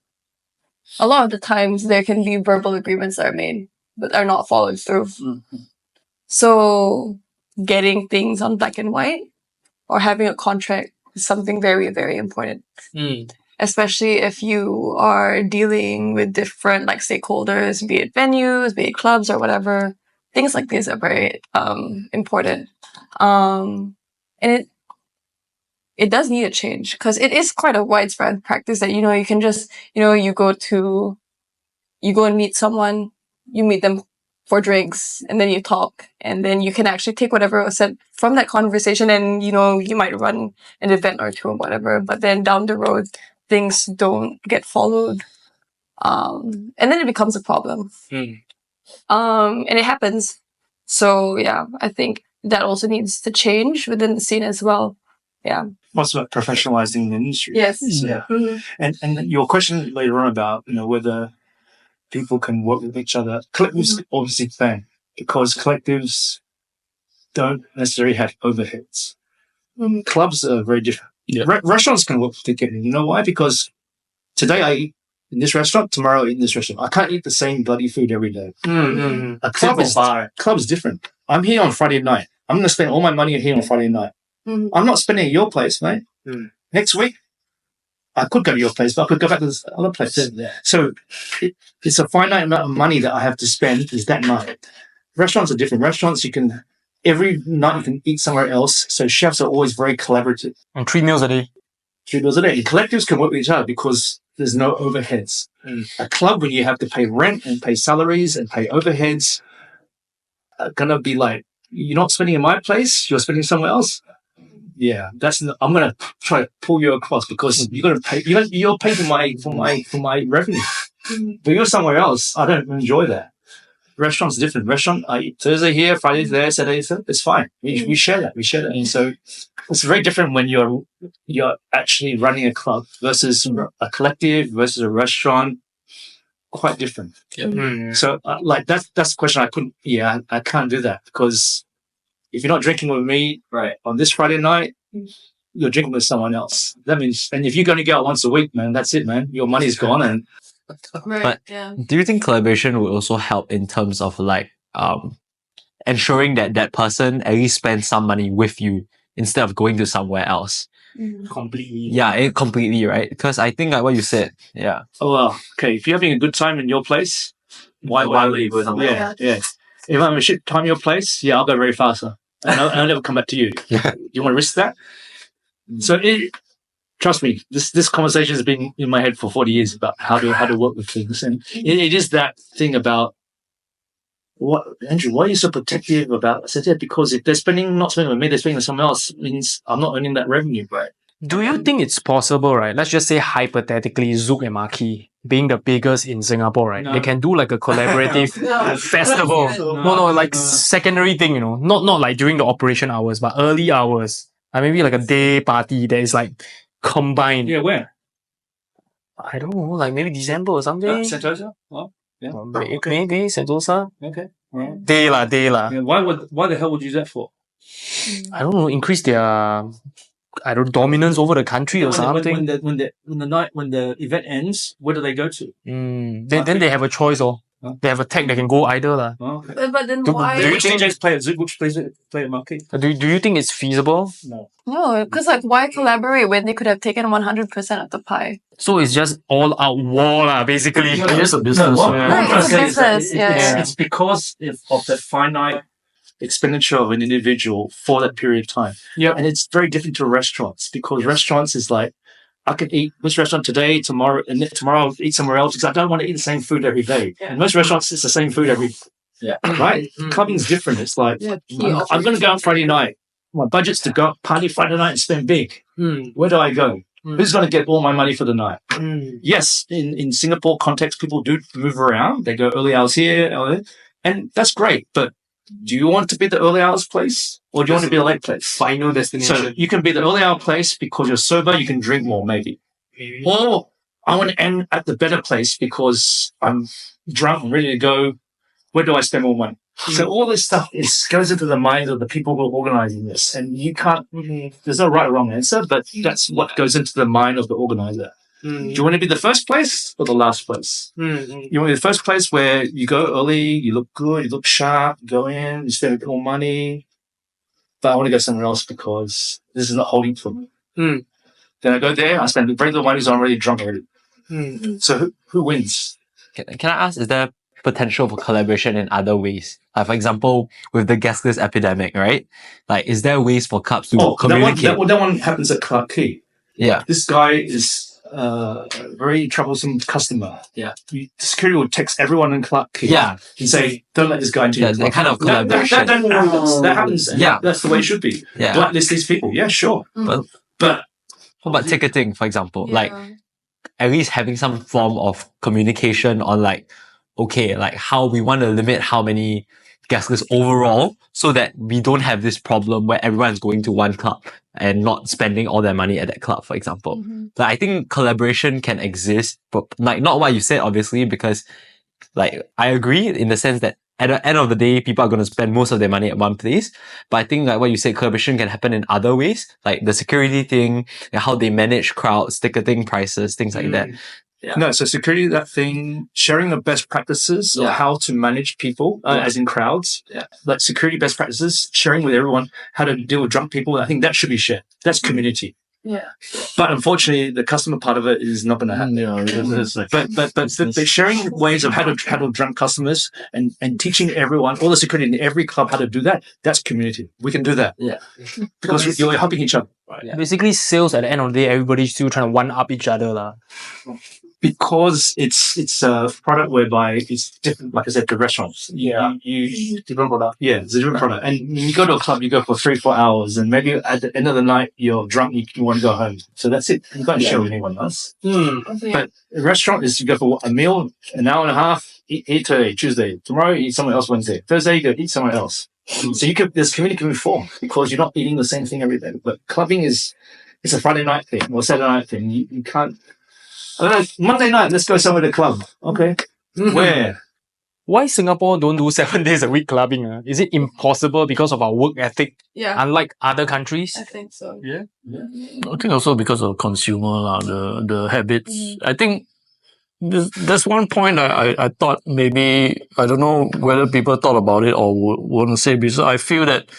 a lot of the times there can be verbal agreements that are made, but are not followed through. So getting things on black and white or having a contract is something very, very important. Especially if you are dealing with different like stakeholders, be it venues, be it clubs or whatever. Things like these are very important. And it does need a change because it is quite a widespread practice that, you know, you can just, you know, you go and meet someone you meet them for drinks and then you talk and then you can actually take whatever was said from that conversation and, you know, you might run an event or two or whatever, but then down the road, things don't get followed. And then it becomes a problem. And it happens. So yeah, I think that also needs to change within the scene as well. Yeah. Also about professionalizing the industry. Yes. Yeah. And your question later on about, you know, whether people can work with each other. Collectives obviously can, because collectives don't necessarily have overheads. Clubs are very different. Yeah. Restaurants can work together. You know why? Because today I eat in this restaurant, tomorrow I eat in this restaurant. I can't eat the same bloody food every day. A club is different. I'm here on Friday night. I'm going to spend all my money here on Friday night. I'm not spending at your place, mate. Next week, I could go to your place, but I could go back to this other place. So it's a finite amount of money that I have to spend is that night. Restaurants are different. Restaurants, every night you can eat somewhere else. So chefs are always very collaborative. And 3 meals a day. 3 meals a day. Collectives can work with each other because there's no overheads. A club, when you have to pay rent and pay salaries and pay overheads, are going to be like, you're not spending in my place, you're spending somewhere else. Yeah, I'm going to try to pull you across because you're going to pay, you're paying for my revenue. But you're somewhere else. I don't enjoy that. Restaurants different. Restaurant, I eat Thursday here, Friday there, Saturday there. It's fine. We share that. And so it's very different when you're actually running a club versus a collective versus a restaurant. Quite different. So like that's the question. I can't do that because if you're not drinking with me on this Friday night, you're drinking with someone else. That means, and if you're going to go out once a week, man, that's it, man. Your money's gone. And but do you think collaboration will also help in terms of like ensuring that that person at least spends some money with you instead of going to somewhere else? Completely. Yeah, completely, right? Because I think like what you said, yeah. Oh, well, okay. If you're having a good time in your place, why leave with someone else? Yeah. If I'm having a shit time in your place, I'll go very faster. And I'll never come back to you. You want to risk that? So trust me, this conversation has been in my head for 40 years about how to work with things. And it is that thing about, Andrew, why are you so protective about? I said, because if they're not spending with me, they're spending with someone else, means I'm not earning that revenue, right? Do you think it's possible, right? Let's just say hypothetically, Zouk and Marquee being the biggest in Singapore, right? No. They can do like a collaborative festival. No, like secondary thing, you know, not like during the operation hours, but early hours. Maybe like a day party that is like combined. Yeah, where? I don't know, like maybe December or something. Sentosa? Well, yeah. Maybe Sentosa. Okay. Right. Day la. Yeah, why the hell would you use that for? I don't know, increase their dominance over the country or something. When the event ends, where do they go to? Then they have a choice, they have a tag that can go either lah. But then why? Do you think DJs play at Zouk? Which play at Marquee? Do you think it's feasible? No, because like why collaborate when they could have taken 100% of the pie? So it's just all out war lah, basically. It's a business. It's a business. It's because of the finite expenditure of an individual for that period of time. Yeah. And it's very different to restaurants because restaurants is like, I could eat this restaurant today, tomorrow, and tomorrow I'll eat somewhere else because I don't want to eat the same food every day. And most restaurants, it's the same food right? Clubbing's different. It's like, I'm going to go on Friday night. My budget's to go party Friday night and spend big. Where do I go? Who's going to get all my money for the night? Yes, in Singapore context, people do move around. They go early hours here, and that's great. But do you want to be the early hours place or do you want to be a late place? Final destination. So you can be the early hour place because you're sober, you can drink more maybe. Or I want to end at the better place because I'm drunk and ready to go. Where do I spend more money? So all this stuff goes into the minds of the people who are organizing this. And you can't, there's no right or wrong answer, but that's what goes into the mind of the organizer. Do you want to be the first place or the last place? You want to be the first place where you go early, you look good, you look sharp, go in, you spend a bit more money. But I want to go somewhere else because this is not holding for me. Then I go there, I spend very little money, so I'm already drunk already. So who wins? Can I ask, is there potential for collaboration in other ways? Like for example, with the guest list epidemic, right? Like, is there ways for clubs to communicate? That one happens at Clark Key. Yeah. This guy is very troublesome customer. Yeah. Security would text everyone in club Yeah. and say, "Don't let this guy into your That club." kind of That collaboration. happens. That happens. Yeah. That's the way it should be. Yeah. Blacklist these people. Yeah, sure. But But what about ticketing, for example? Like, Yeah. at least having some form of communication on like, okay, like how we want to limit how many guest lists overall so that we don't have this problem where everyone's going to one club and not spending all their money at that club, for example. Like, I think collaboration can exist, but like not what you said, obviously, because like I agree in the sense that at the end of the day, people are going to spend most of their money at one place. But I think like what you said, collaboration can happen in other ways, like the security thing, and how they manage crowds, ticketing prices, things like that. Yeah. no, so security, that thing, sharing the best practices of how to manage people, as in crowds, like security best practices, sharing with everyone how to deal with drunk people. I think that should be shared. That's community. Yeah. But unfortunately, the customer part of it is not going to happen. Yeah, it's like, But they're sharing ways of how to handle drunk customers and teaching everyone, all the security in every club how to do that. That's community. We can do that. Yeah. Because you're helping each other. Basically, sales at the end of the day, everybody's still trying to one up each other, lah. Because it's a product whereby it's different, like I said, to restaurants. Yeah. You Different product. yeah, it's a different product. And when you go to a club, you go for 3-4 hours, and maybe at the end of the night, you're drunk, you want to go home. So that's it. You can't share with anyone else. But a restaurant is you go for a meal, an hour and a half, eat today, Tuesday. Tomorrow, eat somewhere else Wednesday. Thursday, you go eat somewhere else. So there's community can be formed because you're not eating the same thing every day. But clubbing it's a Friday night thing or Saturday night thing. You can't, I don't know, Monday night, let's go somewhere to club. Okay. Where? Why Singapore don't do 7 days a week clubbing? Is it impossible because of our work ethic, Yeah. unlike other countries? I think so. I think also because of consumer, the habits. I think there's one point I thought maybe, I don't know whether people thought about it or want to say, because I feel that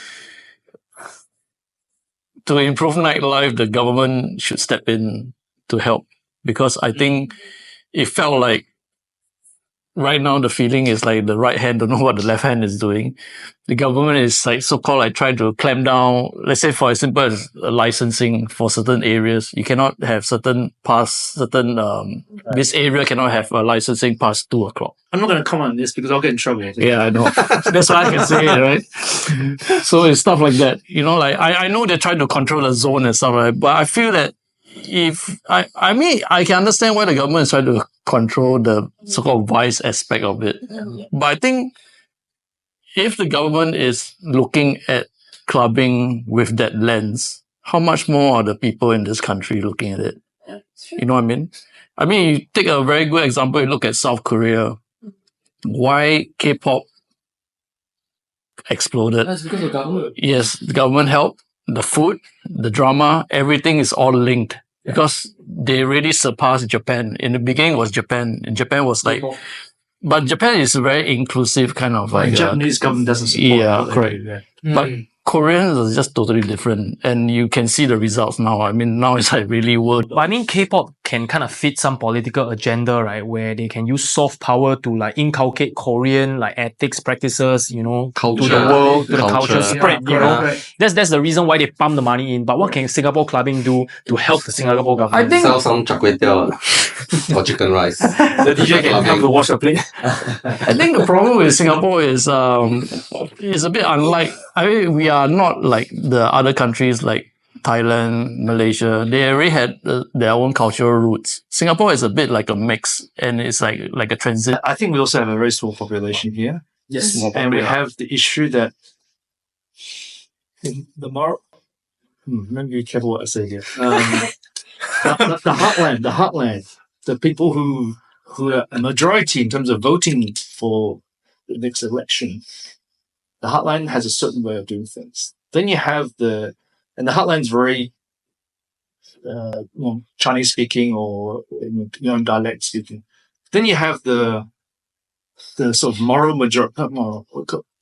to improve nightlife, the government should step in to help. Because I think it felt like right now the feeling is like the right hand don't know what the left hand is doing. The government is like so-called like trying to clamp down, let's say for example, as licensing for certain areas. You cannot have this area cannot have a licensing past 2 o'clock. I'm not going to comment on this because I'll get in trouble. Yeah, I know. That's why I can say it, right? So it's stuff like that. You know, like I know they're trying to control the zone and stuff, right? But I feel that I mean, I can understand why the government is trying to control the so-called vice aspect of it. But I think if the government is looking at clubbing with that lens, how much more are the people in this country looking at it? You know what I mean? I mean, you take a very good example, you look at South Korea. Why K-pop exploded? That's because of government. Yes, the government helped. The food, the drama, everything is all linked. Because they really surpassed Japan. In the beginning it was Japan. And Japan was like, but Japan is a very inclusive kind of like. Japanese government doesn't support. Yeah, correct. But Koreans are just totally different. And you can see the results now. I mean, now it's like really world. But I mean, K-pop can kind of fit some political agenda, right? Where they can use soft power to like inculcate Korean like ethics practices, you know, to the world, to the culture spread, you know. That's the reason why they pump the money in. But what can Singapore clubbing do to help the Singapore government? I think Sell some char kway teow or chicken rice. The DJ can come to wash the plate. I think the problem with Singapore is a bit unlike. I mean, we are not like the other countries like Thailand, Malaysia. They already had their own cultural roots. Singapore is a bit like a mix, and it's like a transit. I think we also have a very small population here. Yes. And we have the issue that in the let me be careful what I say here. The heartland, the people who are a majority in terms of voting for the next election, the heartland has a certain way of doing things. Then you have and the heartland's very Chinese speaking or dialect speaking. Then you have the sort of moral majority,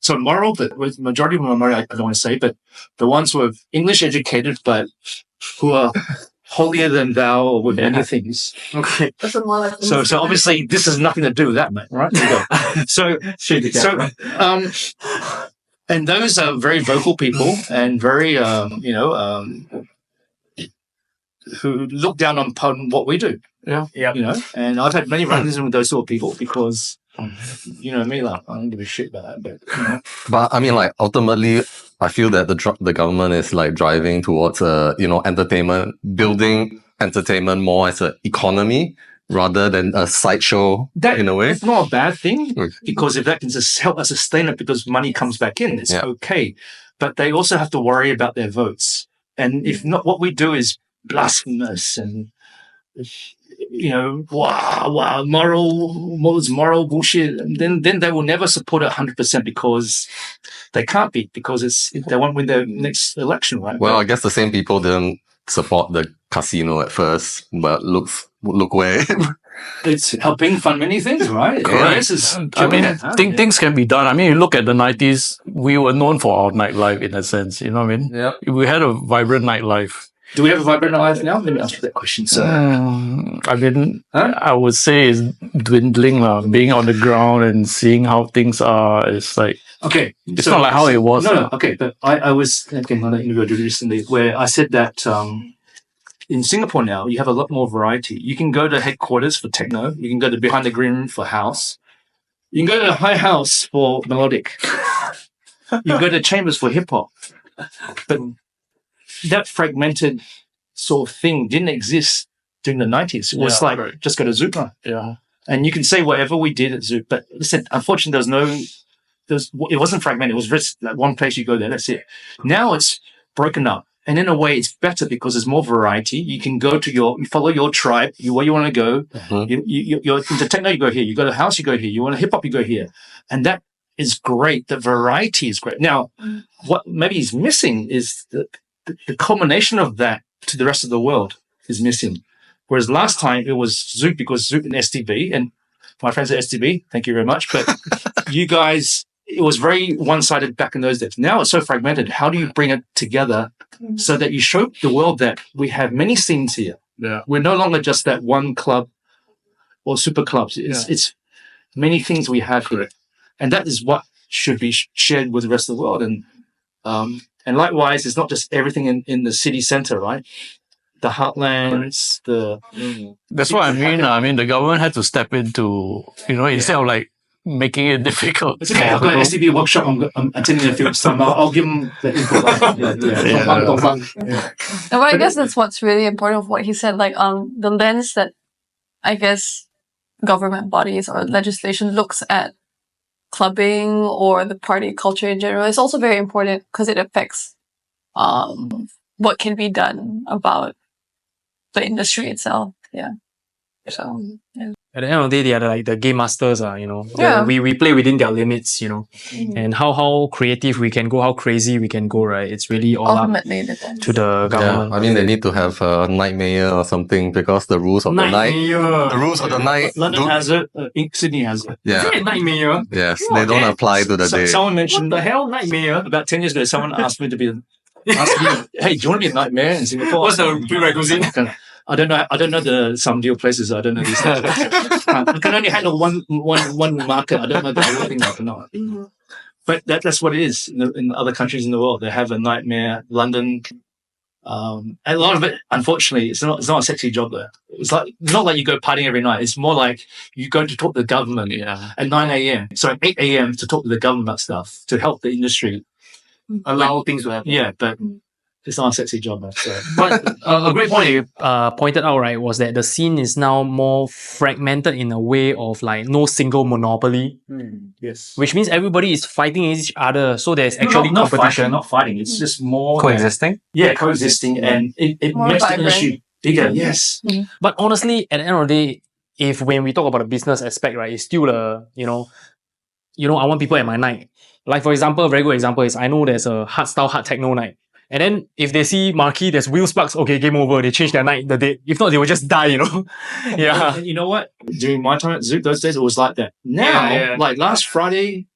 so moral, but with majority of minority, I don't want to say, but the ones who are English educated, but who are holier than thou or with many things. Okay. that's more like So obviously this has nothing to do with that, mate, right? And those are very vocal people and very, who look down upon what we do. Yeah. You know, and I've had many run-ins with those sort of people because, you know me, like, I don't give a shit about that. But, you know. But I mean, like, ultimately, I feel that the government is like driving towards entertainment, building entertainment more as an economy rather than a sideshow in a way. It's not a bad thing because if that can just help us sustain it because money comes back in, it's okay. But they also have to worry about their votes. And if not, what we do is blasphemous and, you know, moral bullshit. And then they will never support it 100% because they can't be, because they won't win their next election, right? Well, I guess the same people didn't support the casino at first, but look where. It's helping fund many things, right? Correct. Things can be done. I mean, you look at the 90s, we were known for our nightlife in a sense, you know what I mean? Yeah. We had a vibrant nightlife. Do we have a vibrant nightlife now? Let me answer that question, sir. I mean, I would say it's dwindling. Being on the ground and seeing how things are, it's like... Okay. It's not like how it was. No, okay. But I was on an interview I did recently where I said that in Singapore now, you have a lot more variety. You can go to headquarters for techno. You can go to behind the green room for house. You can go to HighHouse for melodic. You can go to chambers for hip hop. But that fragmented sort of thing didn't exist during the 90s. It was just go to Zouk. Yeah. And you can say whatever we did at Zouk. But listen, unfortunately, it wasn't fragmented. It was just like one place you go there. That's it. Now it's broken up. And in a way, it's better because there's more variety. You can go to you follow your tribe, where you want to go. Mm-hmm. You're into techno, you go here. You go to house, you go here. You want to hip hop, you go here. And that is great. The variety is great. Now, what maybe is missing is the culmination of that to the rest of the world is missing. Whereas last time it was Zouk because Zouk and STB, and my friends at STB, thank you very much. But you guys, it was very one-sided back in those days. Now it's so fragmented. How do you bring it together so that you show the world that we have many scenes here? Yeah. We're no longer just that one club or super clubs. It's many things we have here. And that is what should be shared with the rest of the world. And likewise, it's not just everything in the city center, right? The heartlands, That's what I mean. I mean, the government had to step into, instead of like making it difficult. It's okay. I've got an STB workshop. I'm attending a few time. I'll give them the info. Well, I guess that's what's really important of what he said. Like, the lens that I guess government bodies or legislation looks at clubbing or the party culture in general is also very important because it affects what can be done about the industry itself. Yeah. So, yeah. At the end of the day, they are like the game masters, we play within their limits, and how creative we can go, how crazy we can go, right? It's really all ultimately up to the government. Yeah, I mean, they need to have a nightmare or something because the rules of the night. London has it. Sydney has it. Yeah. Is it a nightmare? Yes, they don't apply to the day. Someone mentioned the hell nightmare? About 10 years ago. Someone asked me to be. Hey, do you want to be a nightmare in Singapore? What's the prerequisite? I don't know some deal places. I don't know these things. I can only handle one market. I don't know the whole thing. I can know. But that's what it is in other countries in the world. They have a nightmare. London, and a lot of it, unfortunately, it's not a sexy job there. It's like not like you go partying every night. It's more like you go to talk to the government at 9 a.m. So at 8 a.m. to talk to the government about stuff to help the industry allow things to happen. Yeah, but it's not a sexy job, man. So. But a great point you pointed out, right, was that the scene is now more fragmented in a way of like no single monopoly. Yes. Which means everybody is fighting against each other. So there's actually competition. Not fighting. It's just more coexisting. Coexisting, and it makes the industry bigger. Yes. But honestly, at the end of the day, when we talk about the business aspect, right, it's still I want people at my night. Like for example, a very good example is I know there's a hard techno night. And then if they see Marquee, there's wheel sparks, okay, game over. They change their night, the date. If not, they will just die, Yeah. And you know what? During my time at Zouk, those days, it was like that. Now, like last Friday,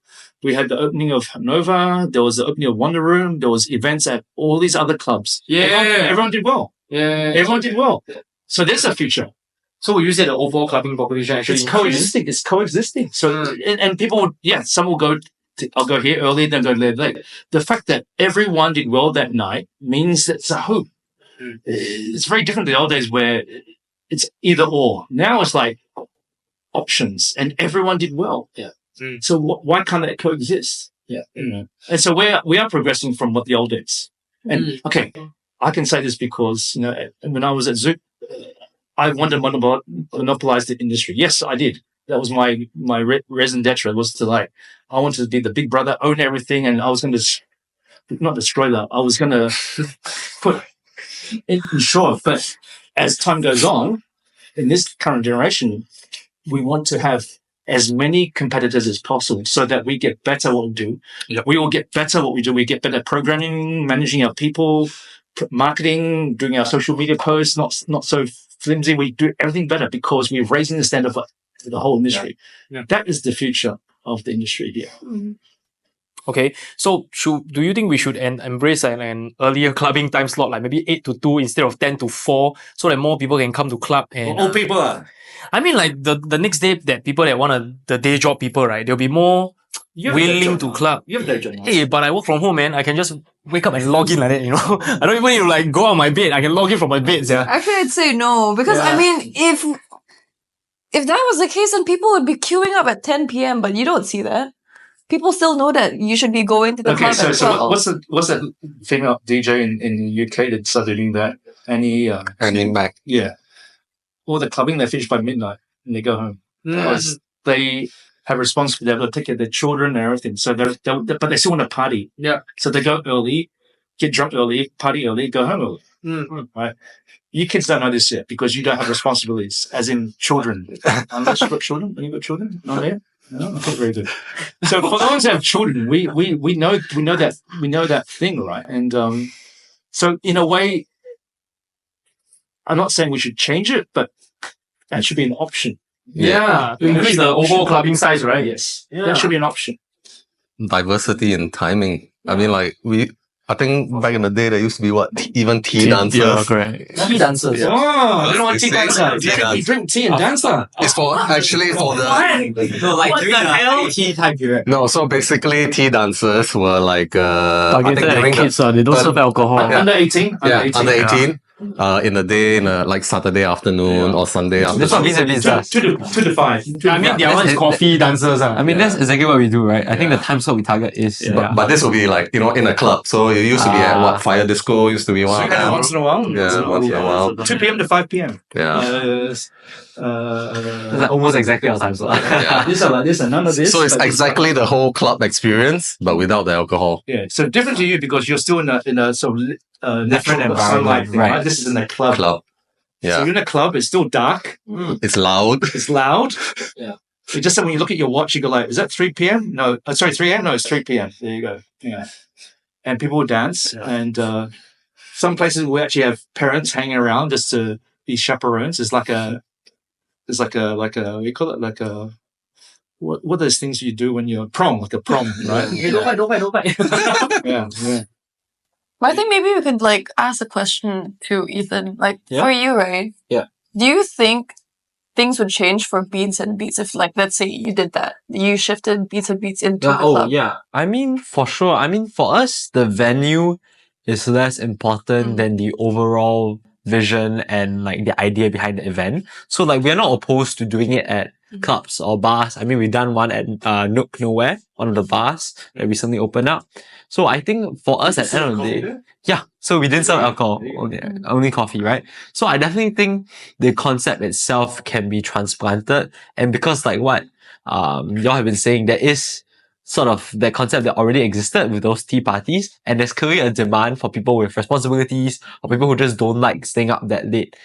we had the opening of Nova. There was the opening of Wonder Room. There was events at all these other clubs. Yeah. Everyone did well. Yeah. Everyone did well. So there's a future. So we use it the overall clubbing population actually. It's coexisting. So, and people, some will go, I'll go here early, then go late. The fact that everyone did well that night means it's a hope. It's very different to the old days where it's either or. Now it's like options, and everyone did well. Yeah. So why can't that coexist? Yeah. And so we are progressing from what the old days. And okay, I can say this because when I was at Zouk, I wanted to monopolize the industry. Yes, I did. That was my raison d'etre, was to I wanted to be the big brother, own everything, and I was going to not destroy that. I was going to put in short. But as time goes on, in this current generation, we want to have as many competitors as possible so that we get better at what we do. Yep. We all get better at what we do. We get better at programming, managing our people, marketing, doing our social media posts, not so flimsy. We do everything better because we're raising the standard for the whole industry. Yeah. That is the future of the industry here. Okay, so do you think we should embrace an earlier clubbing time slot, like maybe 8 to 2 instead of 10 to 4, so that more people can come to club? And Old people I mean, like the next day, that people that want the day job people, right? They'll be more willing to club. You have that job. Hey, but I work from home, man. I can just wake up and log in like that, I don't even need to go on my bed. I can log in from my bed, yeah. Actually, I'd say no, because I mean, if that was the case, then people would be queuing up at 10 p.m., but you don't see that. People still know that you should be going to the club at 12. So what's that female DJ in the UK that started doing that? Annie Mac. Yeah. All the clubbing, they finish by midnight and they go home. Because they have responsibility. They'll take care of their children and everything. So but they still want to party. Yeah. So they go early, get drunk early, party early, go home early. Right? You kids don't know this yet because you don't have responsibilities, as in children. Unless you've got children. Have you got children? Not yet? No, okay, very good. So for the ones that have children, we know that thing, right? And so in a way, I'm not saying we should change it, but that should be an option. Yeah. To increase the overall clubbing size, right? Yes. Yeah. That should be an option. Diversity in timing. I mean, I think back in the day, there used to be even tea dancers. Yeah, correct. Tea dancers. Oh, I don't want tea dancer. Tea You drink tea and dance. It's for the No, like during the tea time period. no. So basically, tea dancers were I think Targeted at during kids, they don't serve alcohol. Under 18? under 18. In the day, like Saturday afternoon or Sunday afternoon. That's what beans and beats does. 2 to 5. I mean, the other one is coffee dancers. I mean, that's exactly what we do, right? I think the time slot we target is. But this will be in a club. So it used to be at Fire Disco used to be one. Once in a while? Yeah, once in a while. 2 p.m. to 5 p.m. Yeah. That's almost exactly our time slot. Yeah. This and none of this. So it's exactly the whole club experience, but without the alcohol. Yeah. So different to you because you're still in a sort of Different natural environment, sunlight thing, right. This is in a club. Club. So Yeah. you're in a club, it's still dark, It's loud. it's loud. Yeah. It just when you look at your watch, you go is that 3 p.m.? No, sorry, 3 a.m.? No, it's 3 p.m. There you go. Yeah. And people will dance. Yeah. And some places we actually have parents hanging around just to be chaperones. It's like a what do you call it? What are those things you do when you're prom, like a prom, right? Hey, don't fight. Yeah. But I think maybe we could ask a question to Ethan. For you, right? Yeah. Do you think things would change for Beans and Beats if let's say you did that? You shifted Beans and Beats into the club. yeah. I mean, for sure. I mean, for us, the venue is less important than the overall vision and the idea behind the event. So we're not opposed to doing it at clubs or bars. I mean, we've done one at Nook Nowhere, one of the bars that recently opened up. So I think for us at the end of the day, yeah. So we didn't serve alcohol, only coffee, right? So I definitely think the concept itself can be transplanted. And because what y'all have been saying, there is sort of that concept that already existed with those tea parties. And there's clearly a demand for people with responsibilities or people who just don't like staying up that late.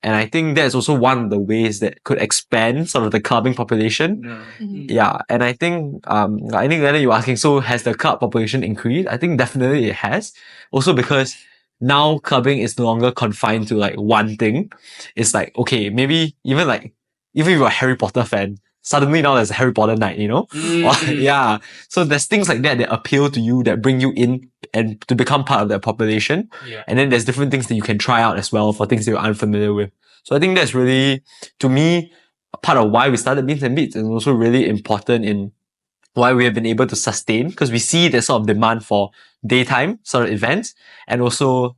And I think that's also one of the ways that could expand sort of the clubbing population. Yeah. And I think, Leonard, you were asking, so has the club population increased? I think definitely it has. Also because now clubbing is no longer confined to one thing. It's okay, maybe even if you're a Harry Potter fan, suddenly now there's a Harry Potter night, yeah. So there's things like that appeal to you, that bring you in and to become part of that population. Yeah. And then there's different things that you can try out as well for things that you're unfamiliar with. So I think that's really, to me, part of why we started Beans and Beats, and also really important in why we have been able to sustain, because we see the sort of demand for daytime sort of events and also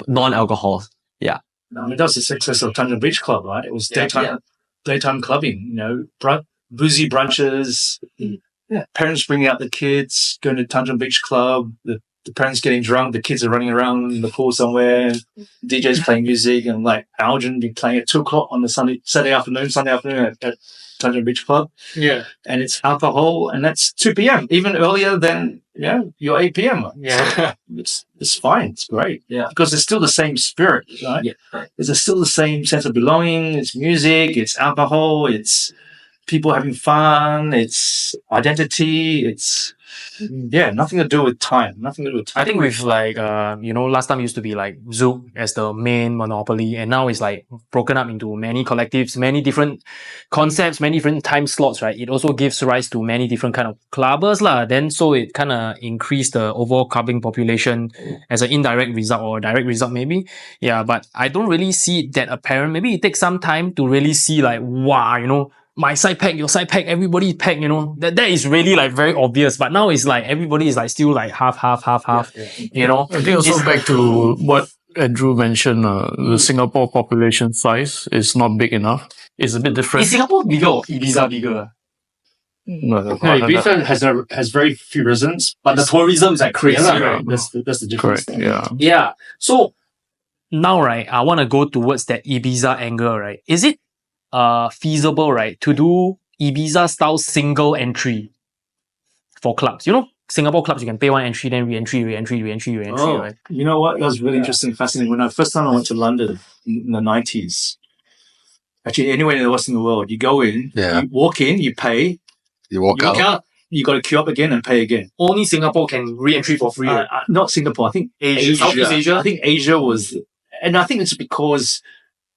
non-alcohol. Yeah. I mean, that's the success of Tanjung Beach Club, right? It was daytime clubbing, you know, boozy brunches, parents bringing out the kids, going to Tanjung Beach Club, the parents getting drunk, the kids are running around in the pool somewhere, DJs playing music, and like Algin be playing at 2:00 on the Sunday afternoon at Tanjung Beach Club. Yeah. And it's alcohol, and that's 2 p.m., even earlier than, your 8 p.m. Yeah. It's fine. It's great. Yeah. Because it's still the same spirit, right? Yeah. Right. It's still the same sense of belonging. It's music. It's alcohol. It's people having fun. It's identity. It's nothing to do with time. Nothing to do with time. I think with like, last time used to be like Zouk as the main monopoly, and now it's like broken up into many collectives, many different concepts, many different time slots, right? It also gives rise to many different kind of clubbers lah. Then so it kind of increased the overall clubbing population as an indirect result or a direct result maybe. Yeah, but I don't really see it that apparent. Maybe it takes some time to really see like, wow, my side pack, your side pack, everybody pack, that is really like very obvious. But now it's like everybody is like still like half, I think also back to what Andrew mentioned, the Singapore population size is not big enough. It's a bit different. Is Singapore bigger or Ibiza bigger? No, Ibiza has very few residents, but the tourism is like crazy. Right? That's the difference. Correct. Yeah. Yeah. So now, right, I want to go towards that Ibiza angle, right? Is it feasible, right, to do Ibiza style single entry for clubs? Singapore clubs, you can pay one entry, then re-entry, right? You know what? That was really interesting, fascinating. When first time I went to London in the 90s, actually anywhere in the Western world, you go in, you walk in, you pay, you walk out. You got to queue up again and pay again. Only Singapore can re-entry for free. Not Singapore. I think Asia. Southeast Asia. I think Asia was, and I think it's because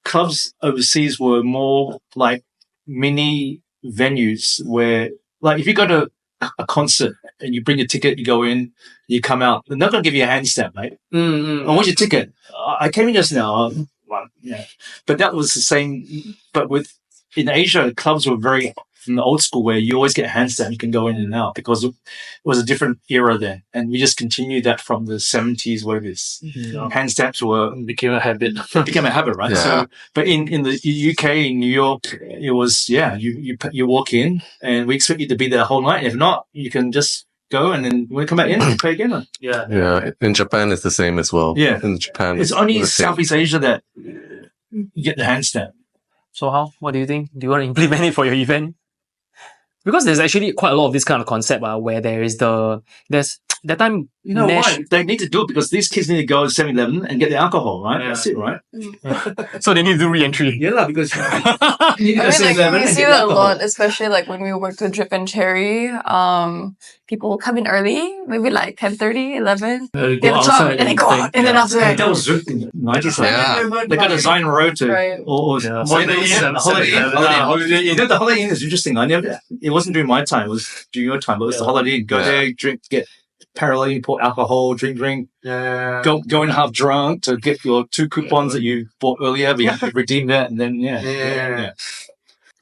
clubs overseas were more like mini venues where, like, if you go to a concert and you bring your ticket, you go in, you come out, they're not going to give you a hand stamp, right? And what's your ticket? I came in just now. But that was the same. But in Asia, clubs were very from the old school where you always get a hand stamp, you can go in and out because it was a different era then. And we just continued that from the 70s, where this hand stamps became a habit. Right? Yeah. So, but in the UK, in New York, it was, you walk in and we expect you to be there the whole night. If not, you can just go and then when you come back in, you pay again. Yeah. In Japan, it's the same as well. Yeah. In Japan, it's only Southeast Asia that you get the hand stamp. So what do you think? Do you want to implement it for your event? Because there's actually quite a lot of this kind of concept where there's that time. You know why? They need to do it because these kids need to go to 7-Eleven and get the alcohol, right? Yeah. That's it, right? So they need to do re-entry. Yeah, because we see that a lot, especially like when we worked with Drip and Cherry. People will come in early, maybe like 10:30, 11. They have a job and they go out, and then after that. That was Zouk in the 90s. They got a Zion Road to Holiday Inn. The Holiday Inn is interesting. It wasn't during my time; it was during your time. But it was the Holiday Inn. Go there, drink, get parallel import alcohol, drink. Go in half drunk to get your 2 coupons that you bought earlier, but you have to redeem that, and then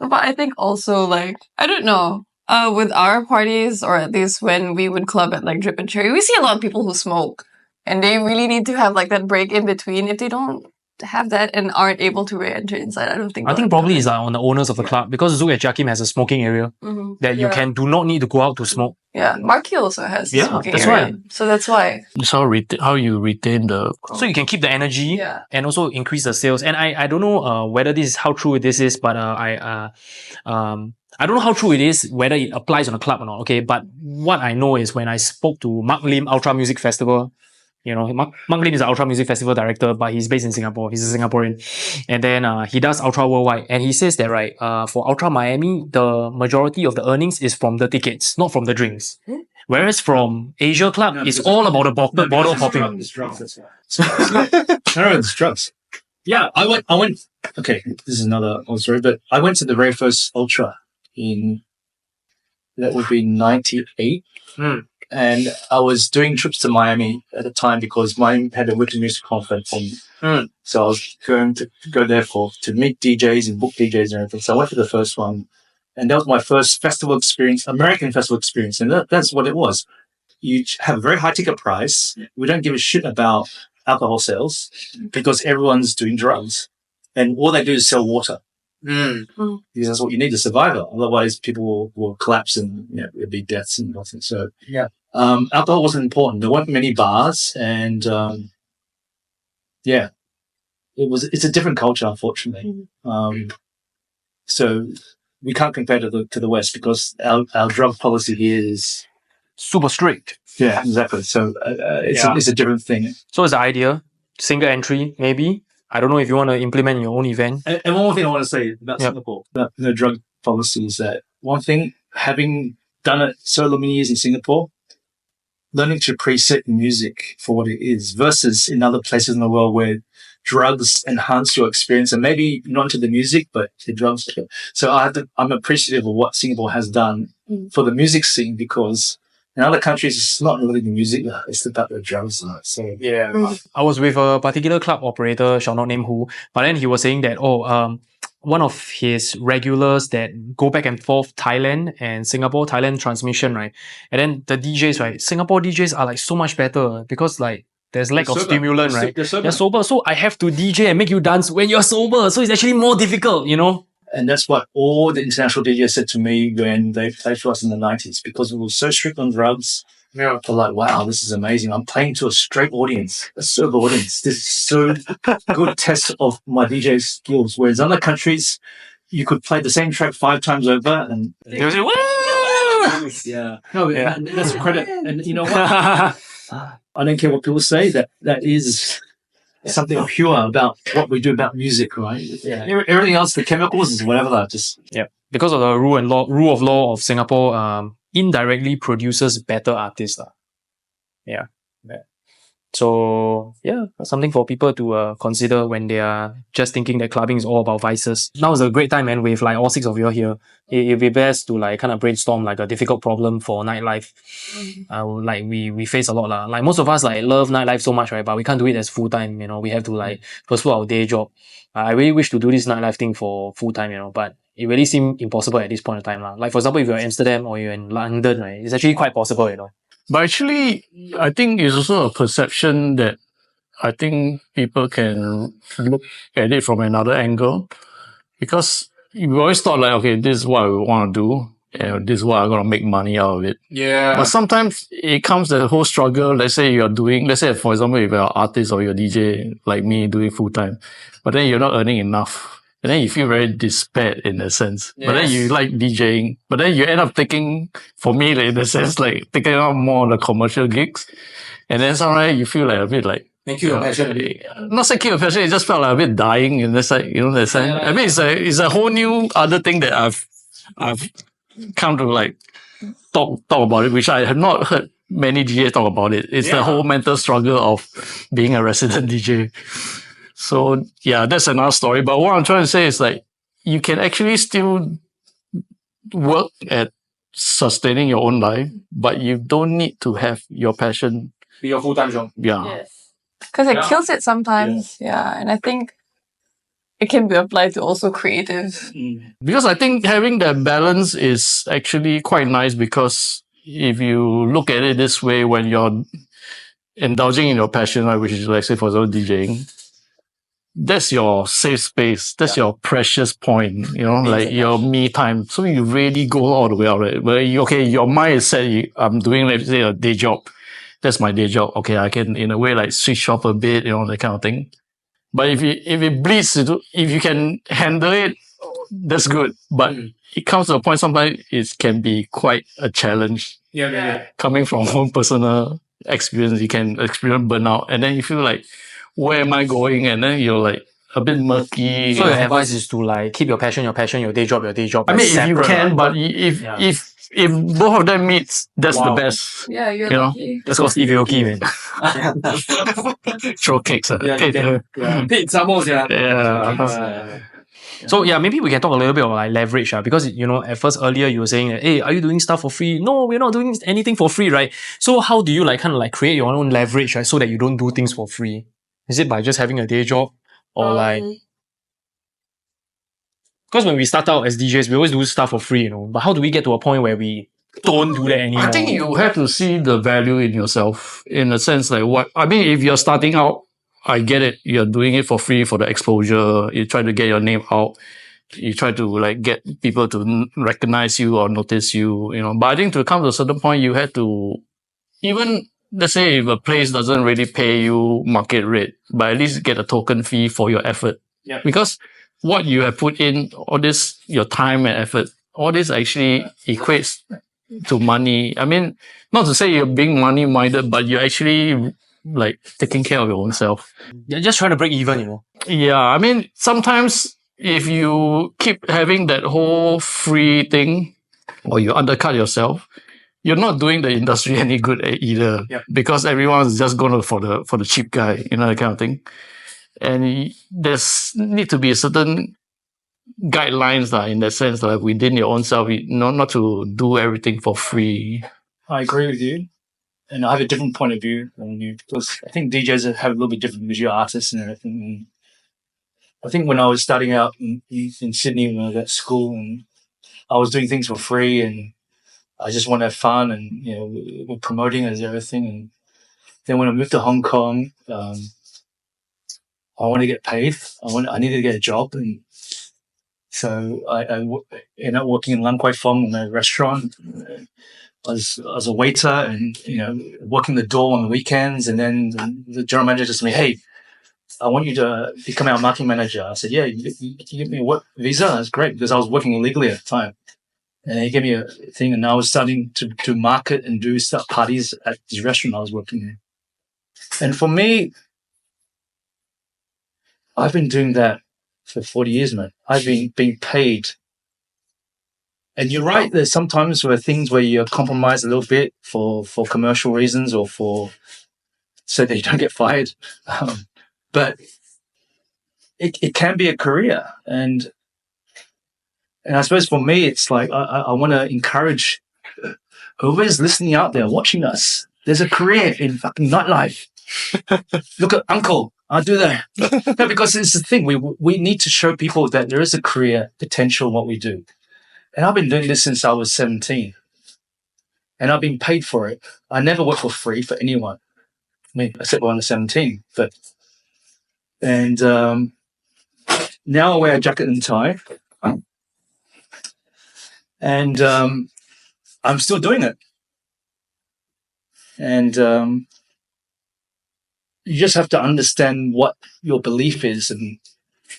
But I think also like I don't know. With our parties, or at least when we would club at like Drip and Cherry, we see a lot of people who smoke, and they really need to have like that break in between. If they don't have that and aren't able to re-enter inside, I think probably it's on the owners of the club, because Zouk at Jiak has a smoking area that you do not need to go out to smoke. Yeah, Marquee also has a smoking that's area. Right. So that's why. It's how you retain the. So you can keep the energy and also increase the sales. And I don't know whether this is how true this is, but I don't know how true it is, whether it applies on a club or not. Okay, but what I know is when I spoke to Mark Lim Ultra Music Festival. Mark Lim is an Ultra Music Festival director, but he's based in Singapore. He's a Singaporean. And then he does Ultra worldwide. And he says that, right, for Ultra Miami, the majority of the earnings is from the tickets, not from the drinks. Whereas from Asia Club, it's all about the bottle popping. It's drugs, that's right. No, it's drugs. Yeah, I went, okay, this is another old story, but I went to the very first Ultra that would be 98. And I was doing trips to Miami at the time because Miami had a weekly music conference. So I was going to go there to meet DJs and book DJs and everything. So I went to the first one And that was my first festival experience, American festival experience. And that's what it was. You have a very high ticket price. We don't give a shit about alcohol sales because everyone's doing drugs. And all they do is sell water. Because that's what you need to survive. Otherwise, people will collapse and it'll be deaths and nothing. So, alcohol wasn't important. There weren't many bars. And, it's a different culture, unfortunately. So we can't compare to the West because our drug policy here is super strict. Yeah, exactly. So it's a different thing. So it's the idea, single entry, maybe. I don't know if you want to implement your own event. And one more thing I want to say about Singapore, about the drug policy is that one thing, having done it so many years in Singapore, learning to preset music for what it is versus in other places in the world where drugs enhance your experience and maybe not to the music, but the drugs. So I'm appreciative of what Singapore has done for the music scene because in other countries, it's not really the music, it's about the drugs. So I was with a particular club operator, shall not name who, but then he was saying that, one of his regulars that go back and forth Thailand and Singapore, Thailand transmission, right? And then the DJs, right? Singapore DJs are like so much better because like there's lack of stimulant, right? They're sober. So I have to DJ and make you dance when you're sober. So it's actually more difficult, you know? And that's what all the international DJs said to me when they played for us in the 90s because we were so strict on drugs. Yeah. They're like, wow, this is amazing. I'm playing to a straight audience, a sober audience. This is so good test of my DJ skills. Whereas other countries, you could play the same track 5 times over and they would say, woo! Yeah. No, that's a credit. And you know what? I don't care what people say. That is something pure about what we do about music, right? Yeah. Everything else, the chemicals is whatever that just. Yeah. Because of the rule of law of Singapore, indirectly produces better artists. Yeah. So, something for people to consider when they are just thinking that clubbing is all about vices. Now is a great time, man, with like all 6 of you here. It'd be best to like kind of brainstorm like a difficult problem for nightlife. Like we face a lot lah. Like most of us like love nightlife so much, right? But we can't do it as full time, you know. We have to like pursue our day job. I really wish to do this nightlife thing for full time, you know, but it really seems impossible at this point in time lah. Like for example, if you're in Amsterdam or you're in London, right, it's actually quite possible, you know. But actually, I think it's also a perception that I think people can look at it from another angle. Because we always thought like, okay, this is what we want to do. And this is what I'm going to make money out of it. Yeah. But sometimes it comes to the whole struggle. Let's say let's say, for example, if you're an artist or you're a DJ like me doing full time, but then you're not earning enough. And then you feel very despair in a sense. Yes. But then you like DJing. But then you end up taking, for me, like, in a sense, like taking out more of the commercial gigs. And then sometimes you feel like a bit like, make you your passion. Not say keep your passion, it just felt like a bit dying in the side, you know, the sense. I mean, it's a whole new other thing that I've come to like talk about it, which I have not heard many DJs talk about it. It's the whole mental struggle of being a resident DJ. So yeah, that's another story. But what I'm trying to say is like, you can actually still work at sustaining your own life, but you don't need to have your passion be your full-time job. Yeah. Yes. Because it kills it sometimes. Yeah. And I think it can be applied to also creative. Because I think having that balance is actually quite nice because if you look at it this way, when you're indulging in your passion, right, which is like, say, for example, DJing, that's your safe space. That's your precious point, you know, like your me time. So you really go all the way out of it. But your mind is set. I'm doing, let's say, a day job. That's my day job. Okay, I can, in a way, like switch off a bit, you know, that kind of thing. But if it bleeds, if you can handle it, that's good. But it comes to a point sometimes it can be quite a challenge. Yeah. Coming from own personal experience, you can experience burnout. And then you feel like, where am I going? And then you're like a bit murky. So your advice is to like keep your passion, your day job. I mean, if you can, but if both of them meets, that's the best. Yeah, you're lucky. That's called Steve Aoki, man. Throw cakes. Pizza most, So yeah, maybe we can talk a little bit about like leverage, because you know, at first earlier you were saying that, hey, are you doing stuff for free? No, we're not doing anything for free, right? So how do you like kind of like create your own leverage, right, so that you don't do things for free? Is it by just having a day job or like? because when we start out as DJs, we always do stuff for free, But how do we get to a point where we don't do that anymore? I think you have to see the value in yourself, in a sense like if you're starting out, I get it. You're doing it for free for the exposure. You try to get your name out. You try to like get people to recognize you or notice you, But I think to come to a certain point, you have to, even let's say if a place doesn't really pay you market rate, but at least get a token fee for your effort. Yeah. Because what you have put in, all this, your time and effort, all this actually equates to money. I mean, not to say you're being money minded, but you're actually like taking care of your own self. You're just trying to break even, Yeah, I mean, sometimes if you keep having that whole free thing, or you undercut yourself, you're not doing the industry any good either. Yep. Because everyone's just going for the cheap guy, that kind of thing. And there's need to be a certain guidelines in that sense, like within your own self, not to do everything for free. I agree with you. And I have a different point of view than you, because I think DJs have a little bit different because you're artists and everything. I think when I was starting out in Sydney, when I was at school, and I was doing things for free, and I just want to have fun, and we're promoting as everything. And then when I moved to Hong Kong, I want to get paid. I needed to get a job, and so I ended up working in Lam Kwai Fong in a restaurant. As a waiter, and working the door on the weekends, and then the general manager just told me, "Hey, I want you to become our marketing manager." I said, "Yeah, you give me a work visa." That's great, because I was working illegally at the time, and he gave me a thing, and I was starting to market and do stuff parties at this restaurant I was working in. And for me, I've been doing that for 40 years, man. I've been being paid. And you're right, there's sometimes things where you compromise a little bit for commercial reasons or so that you don't get fired. But it can be a career. And I suppose for me, it's like I want to encourage whoever's listening out there, watching us. There's a career in fucking nightlife. Look at Uncle. I'll do that. No, because it's the thing. We need to show people that there is a career potential in what we do. And I've been doing this since I was 17. And I've been paid for it. I never worked for free for anyone. I mean, except when I was 17. And now I wear a jacket and tie. And I'm still doing it. And you just have to understand what your belief is, and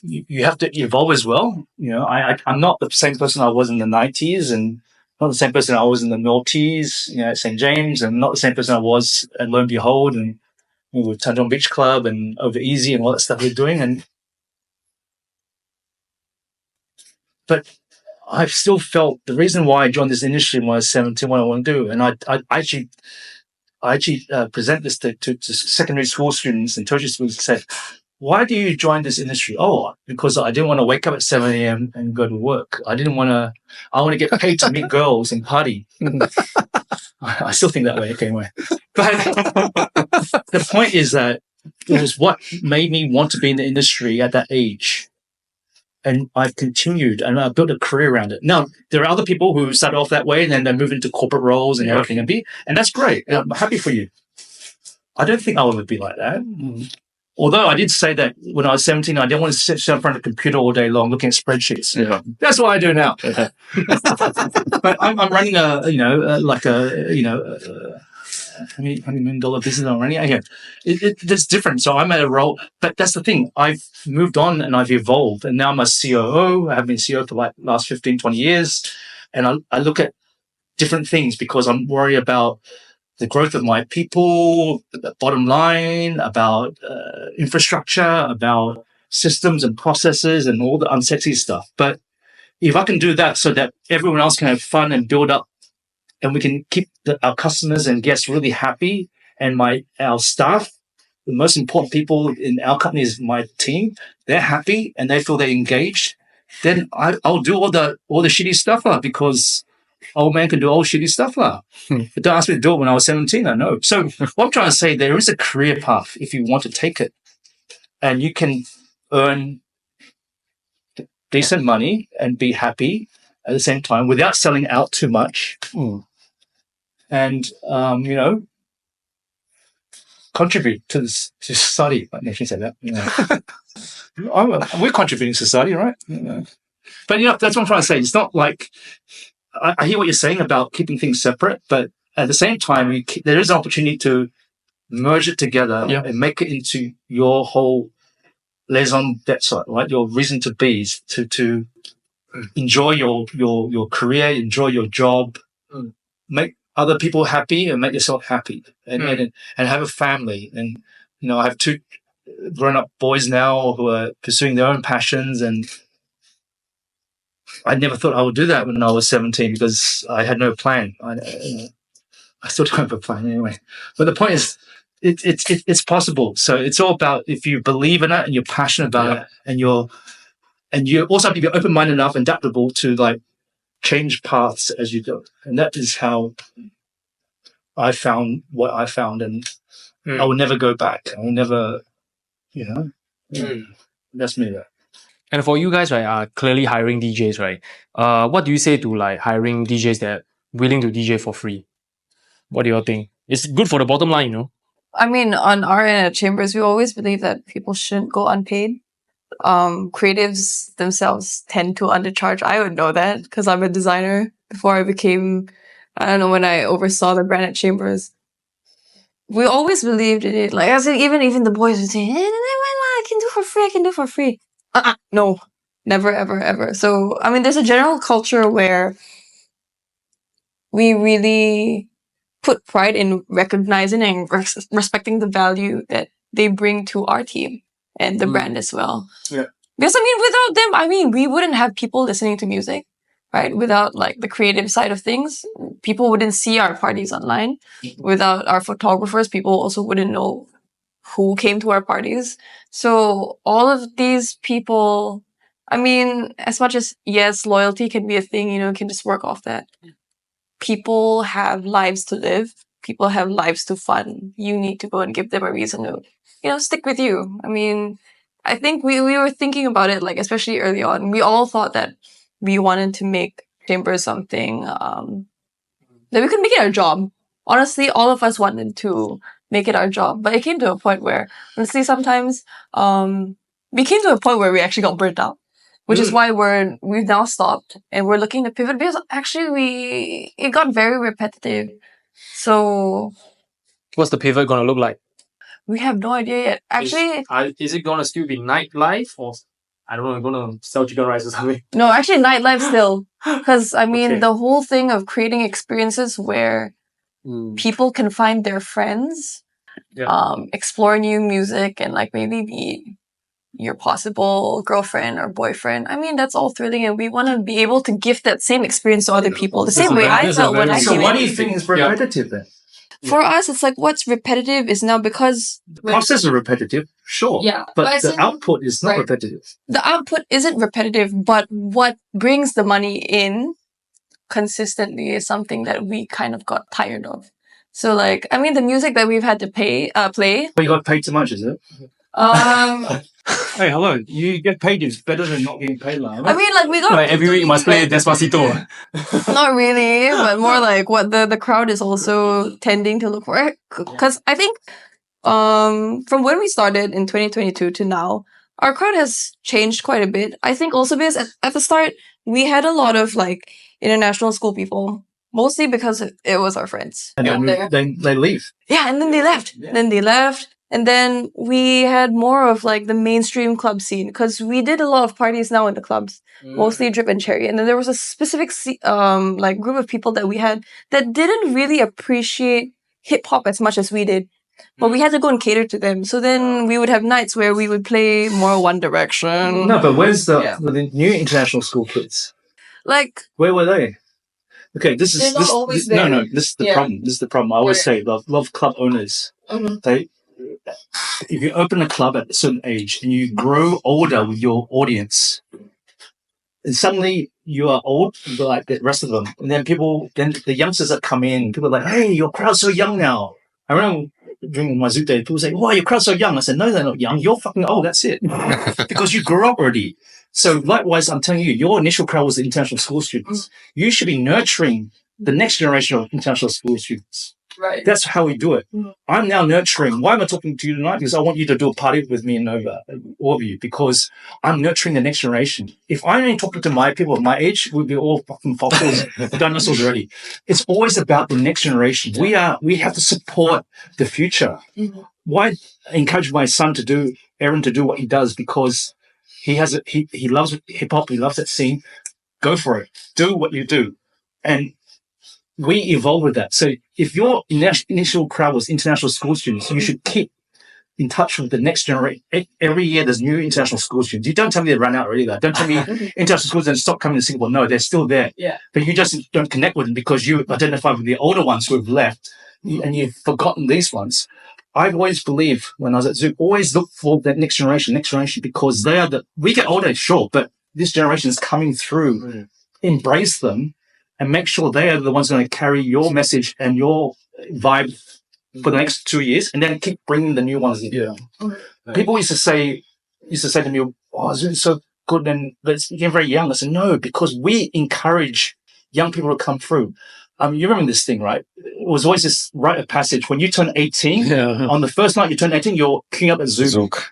you have to evolve as well. I'm not the same person I was in the 90s, and not the same person I was in the noughties, at St. James, and not the same person I was at Lo and Behold and with Tanjong Beach Club and Over Easy and all that stuff we're doing. But I've still felt the reason why I joined this industry when I was 17, what I want to do. And I actually present this to secondary school students and tertiary students and said, "Why do you join this industry?" "Oh, because I didn't want to wake up at 7 a.m. and go to work. I want to get paid to meet girls and party." I still think that way. Okay, anyway. But the point is that it was what made me want to be in the industry at that age. And I've continued, and I built a career around it. Now, there are other people who start off that way and then they move into corporate roles and everything, and that's great. I'm happy for you. I don't think I would be like that. Although I did say that when I was 17, I didn't want to sit in front of a computer all day long looking at spreadsheets. Yeah. That's what I do now. But I'm running $100 million business I'm running. Again, it's different. So I'm at a role, but that's the thing. I've moved on and I've evolved, and now I'm a COO. I have been COO for like last 15, 20 years. And I look at different things because I'm worried about the growth of my people, the bottom line, about infrastructure, about systems and processes and all the unsexy stuff. But if I can do that so that everyone else can have fun and build up, and we can keep our customers and guests really happy, and our staff, the most important people in our company is my team, they're happy and they feel they're engaged, then I'll do all the shitty stuff because old man can do all shitty stuff. But don't ask me to do it when I was 17, I know. So what I'm trying to say, there is a career path if you want to take it, and you can earn decent money and be happy at the same time without selling out too much. And, you know, contribute to society. I should say that. We're contributing to society, right? But, you know, that's what I'm trying to say. It's not like, I hear what you're saying about keeping things separate, but at the same time, there is an opportunity to merge it together and make it into your whole raison d'être, right? Your reason to be, to enjoy your career, enjoy your job, make other people happy and make yourself happy, and have a family. And, you know, I have 2 grown-up boys now who are pursuing their own passions, and I never thought I would do that when I was 17 because I had no plan. I still don't have a plan anyway. But the point is, it's possible. So it's all about if you believe in it and you're passionate about it, and you also have to be open-minded enough and adaptable to like change paths as you go. And that is how I found what I found, and I will never go back. I will never, you know, that's me. And for you guys, right, clearly hiring DJs, right? What do you say to like hiring DJs that are willing to DJ for free? What do you all think? It's good for the bottom line, you know? I mean, on our end at Chambers, we always believe that people shouldn't go unpaid. Creatives themselves tend to undercharge. I would know that because I'm a designer. Before I became, I don't know, when I oversaw the brand at Chambers, we always believed in it. Like, I said, even the boys would say, I can do for free. No, never, ever, ever. So, I mean, there's a general culture where we really put pride in recognizing and respecting the value that they bring to our team and the brand as well. Yeah. Because, I mean, without them, I mean, we wouldn't have people listening to music, right? Without, like, the creative side of things, people wouldn't see our parties online. Without our photographers, people also wouldn't know who came to our parties. So all of these people, I mean, as much as, yes, loyalty can be a thing, you know, you can just work off that. People have lives to live. People have lives to fund. You need to go and give them a reason to, you know, stick with you. I mean, I think we were thinking about it, like, especially early on. We all thought that we wanted to make Chambers something that we could make it our job. Honestly, all of us wanted to make it our job. But it came to a point where, honestly, sometimes we came to a point where we actually got burnt out. Which is why we've now stopped and we're looking to pivot because actually it got very repetitive. So What's the pivot gonna look like? we have no idea yet. Actually, Is it gonna still be nightlife or I don't know, gonna sell chicken rice or something? no, actually nightlife still. Because I mean, Okay. the whole thing of creating experiences where people can find their friends, explore new music, and like maybe meet your possible girlfriend or boyfriend. I mean, that's all thrilling, and we want to be able to give that same experience to other people. The same way I felt when I So came what in. do you think is repetitive then? For us, it's like what's repetitive is now because The process is repetitive, sure. Yeah, But but the output is not right. repetitive. the output isn't repetitive, but what brings the money in consistently is something that we kind of got tired of. So like, I mean, the music that we've had to play, But you got paid too much, is it? Hey, hello. You get paid is better than not getting paid, lah. I mean, like we got Like every week you must play Despacito. not really, but more like what the crowd is also tending to look for. Because I think from when we started in 2022 to now, our crowd has changed quite a bit. I think also because at the start, we had a lot of like international school people, mostly because it was our friends. And then they leave. Yeah, and then they left. Then they left. And then we had more of like the mainstream club scene because we did a lot of parties now in the clubs, mostly Drip and Cherry. And then there was a specific like group of people that we had that didn't really appreciate hip hop as much as we did. But we had to go and cater to them. So then we would have nights where we would play more One Direction. No, but where's the new international school kids? Like, Where were they? Okay, this They're is not this, always this no, there. this is the Yeah. problem. This is the problem. I always say, love club owners. They, if you open a club at a certain age and you grow older with your audience, and suddenly you are old like the rest of them, and then the youngsters that come in, people are like, "Hey, your crowd's so young now." I remember during my Zouk day, people say, "Wow, your crowd's so young." I said, "No, they're not young. You're fucking old. That's it." Because you grew up already. So likewise, I'm telling you, your initial crowd was the international school students. You should be nurturing the next generation of international school students. Right. That's how we do it. I'm now nurturing. Why am I talking to you tonight? Because I want you to do a party with me in Nova, all of you, because I'm nurturing the next generation. If I'm only talking to my people of my age, we'd be all fucking fossils, dinosaurs already. It's always about the next generation. We have to support the future. Why encourage my son Aaron to do what he does? Because he loves hip hop. He loves that scene. Go for it. Do what you do. And we evolve with that. So if your initial crowd was international school students, you should keep in touch with the next generation. Every year there's new international school students. You don't tell me they run out already. Don't tell me international school students stop coming to Singapore. No, they're still there. Yeah. But you just don't connect with them because you identify with the older ones who have left and you've forgotten these ones. I've always believed when I was at Zouk, always look for that next generation, because we get older, sure, but this generation is coming through. Embrace them. And make sure they are the ones going to carry your message and your vibe for the next 2 years, and then keep bringing the new ones in. Yeah. People used to say to me, "Oh, it's so good," and you're very young. I said, "No, because we encourage young people to come through." You remember this thing, right? It was always this rite of passage. When you turn 18, on the first night you turn 18, you're queuing up at Zouk.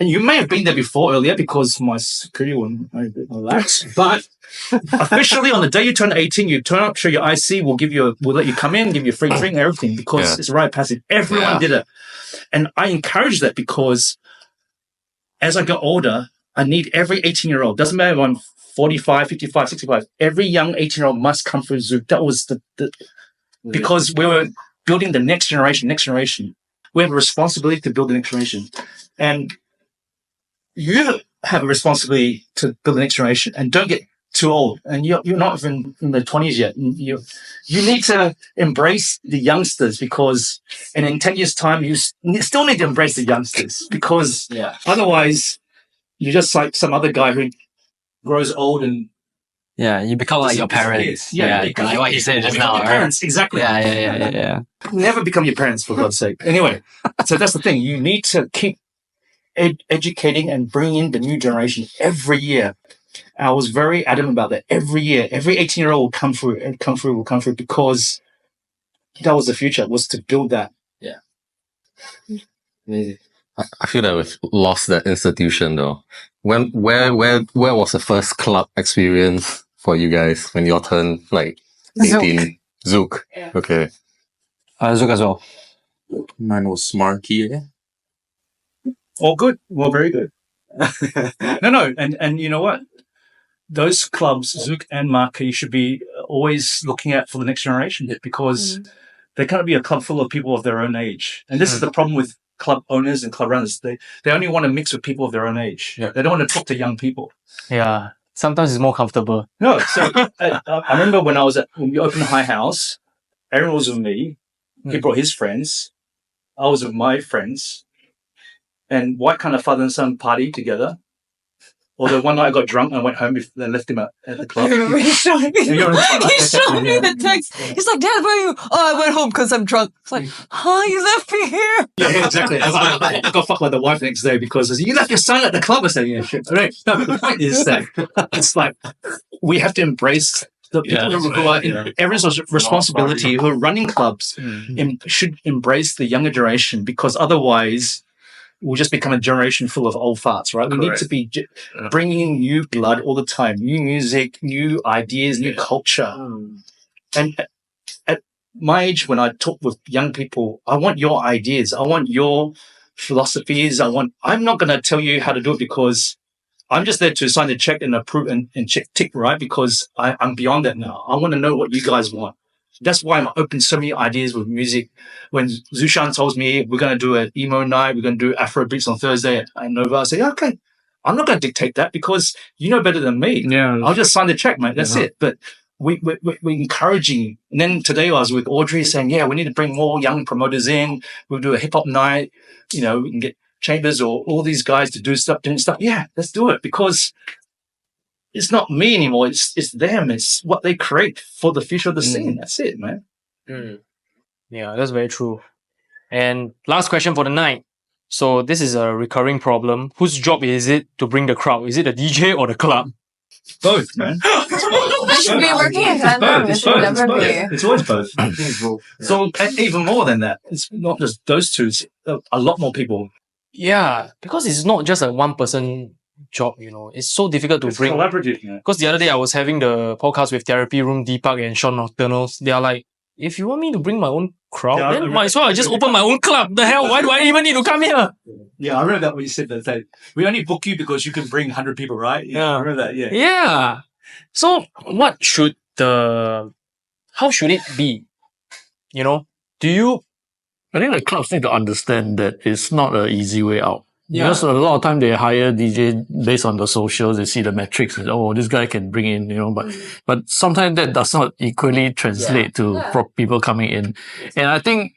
And you may have been there before earlier because my security went a bit relaxed, but officially on the day you turn 18, you turn up, show your IC, we'll let you come in, give you a free drink, everything, because it's a rite of passage. Everyone did it. And I encourage that because as I got older, I need every 18-year-old, doesn't matter if I'm 45, 55, 65, every young 18-year-old must come through Zouk. That was because we were building the next generation. We have a responsibility to build the next generation. And you have a responsibility to build the next generation, and don't get too old. And you're not even in the 20s yet. You need to embrace the youngsters and in 10 years' time, you still need to embrace the youngsters because otherwise you're just like some other guy who grows old and you become like your parents. Like what you said just now. Your parents, exactly. Yeah. Never become your parents, for God's sake. Anyway, so that's the thing. You need to keep educating and bringing in the new generation every year. I was very adamant about that. Every year, every 18-year-old will come through because that was the future, was to build that. Yeah. Amazing. I feel that we've lost that institution though. Where was the first club experience for you guys when you turned like 18? Zouk. Yeah. Okay. Zouk as well. Mine was Marquee. All good. Well, very good. No. And you know what? Those clubs, Zouk and Marquee, should be always looking out for the next generation because they can't be a club full of people of their own age. And this is the problem with club owners and club runners. They only want to mix with people of their own age. Yeah. They don't want to talk to young people. Yeah. Sometimes it's more comfortable. No. So I remember when we opened HighHouse, Aaron was with me. He brought his friends. I was with my friends. And what kind of father and son party together? Although one night I got drunk and I went home and left him at the club. I remember he showed me. He showed me the text. He's like, "Dad, where are you?" "Oh, I went home because I'm drunk." It's like, "Huh? You left me here?" Yeah, exactly. I got fucked by the wife the next day because I said, "You left your son at the club." I said, "Yeah, shit." Right. No, but the point is that it's like we have to embrace the people who are in everyone's responsibility who are running clubs should embrace the younger generation because otherwise we'll just become a generation full of old farts, right? Correct. We need to be bringing in new blood all the time, new music, new ideas, new culture. And at my age, when I talk with young people, I want your ideas. I want your philosophies. I'm not going to tell you how to do it because I'm just there to sign the check and approve and tick, right? Because I'm beyond that now. I want to know what you guys want. That's why I'm open so many ideas with music. When Zushan tells me we're going to do an emo night, we're going to do Afro beats on Thursday at Nova, I say, okay, I'm not going to dictate that because you know better than me. Yeah, I'll just sign the check, mate. That's it. But we're encouraging. And then today I was with Audrey saying, we need to bring more young promoters in. We'll do a hip hop night. We can get Chambers or all these guys to do stuff, doing stuff. Yeah, let's do it because it's not me anymore. It's them. It's what they create for the future of the scene. That's it, man. Yeah, that's very true. And last question for the night. So this is a recurring problem. Whose job is it to bring the crowd? Is it the DJ or the club? Both, man. They should be working in tandem. It should never be. It's always both. So and even more than that, it's not just those two. It's a lot more people. Yeah, because it's not just a one-person job, you know. It's so difficult to It's bring. collaborative. Yeah. Because the other day I was having the podcast with Therapy Room, Deepak and Sean Nocturnals. They are like, if you want me to bring my own crowd, Yeah, then might as well I just open my own club. The hell, why do I even need to come here? Yeah, I remember that when you said that. Like, we only book you because you can bring 100 people, right? Yeah. I remember that. Yeah. Yeah. So how should it be? You know, I think the clubs need to understand that it's not an easy way out. Yeah. Because a lot of time they hire DJ based on the socials, they see the metrics, and oh, this guy can bring in, you know, but sometimes that does not equally translate to people coming in. And I think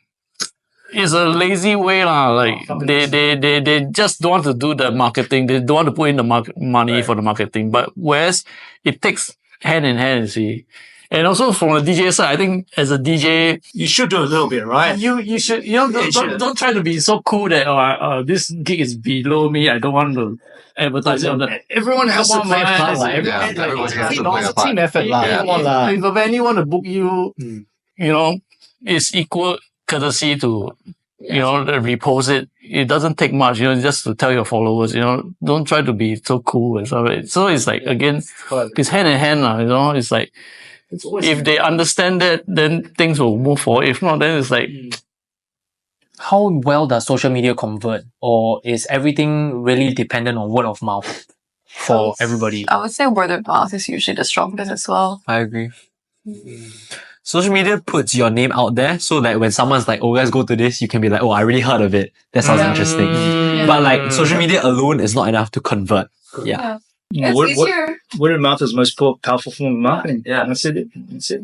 it's a lazy way, like they just don't want to do the marketing, they don't want to put in the money for the marketing. But whereas it takes hand in hand, you see. And also from the DJ side, I think as a DJ, You should do a little bit, right? you should, you know, don't try to be so cool that, this gig is below me. I don't want to advertise it on that. Everyone has to play a part. everyone has to play a part. Team effort. Yeah. Come on, lah. If a venue want to book you, you know, it's equal courtesy to, you know, repost it. It doesn't take much, you know, just to tell your followers, you know, don't try to be so cool and stuff. So it's like, again, it's hand in hand, you know, it's like, if they understand that, then things will move forward. If not, then it's like, how well does social media convert? Or is everything really dependent on word of mouth for everybody? I would say word of mouth is usually the strongest as well. I agree. Social media puts your name out there so that when someone's like, oh, let's go to this, you can be like, oh, I already heard of it. That sounds interesting. But like, social media alone is not enough to convert. Yeah. It's easier. Word of mouth is the most powerful form of marketing. Yeah. That's it. That's it.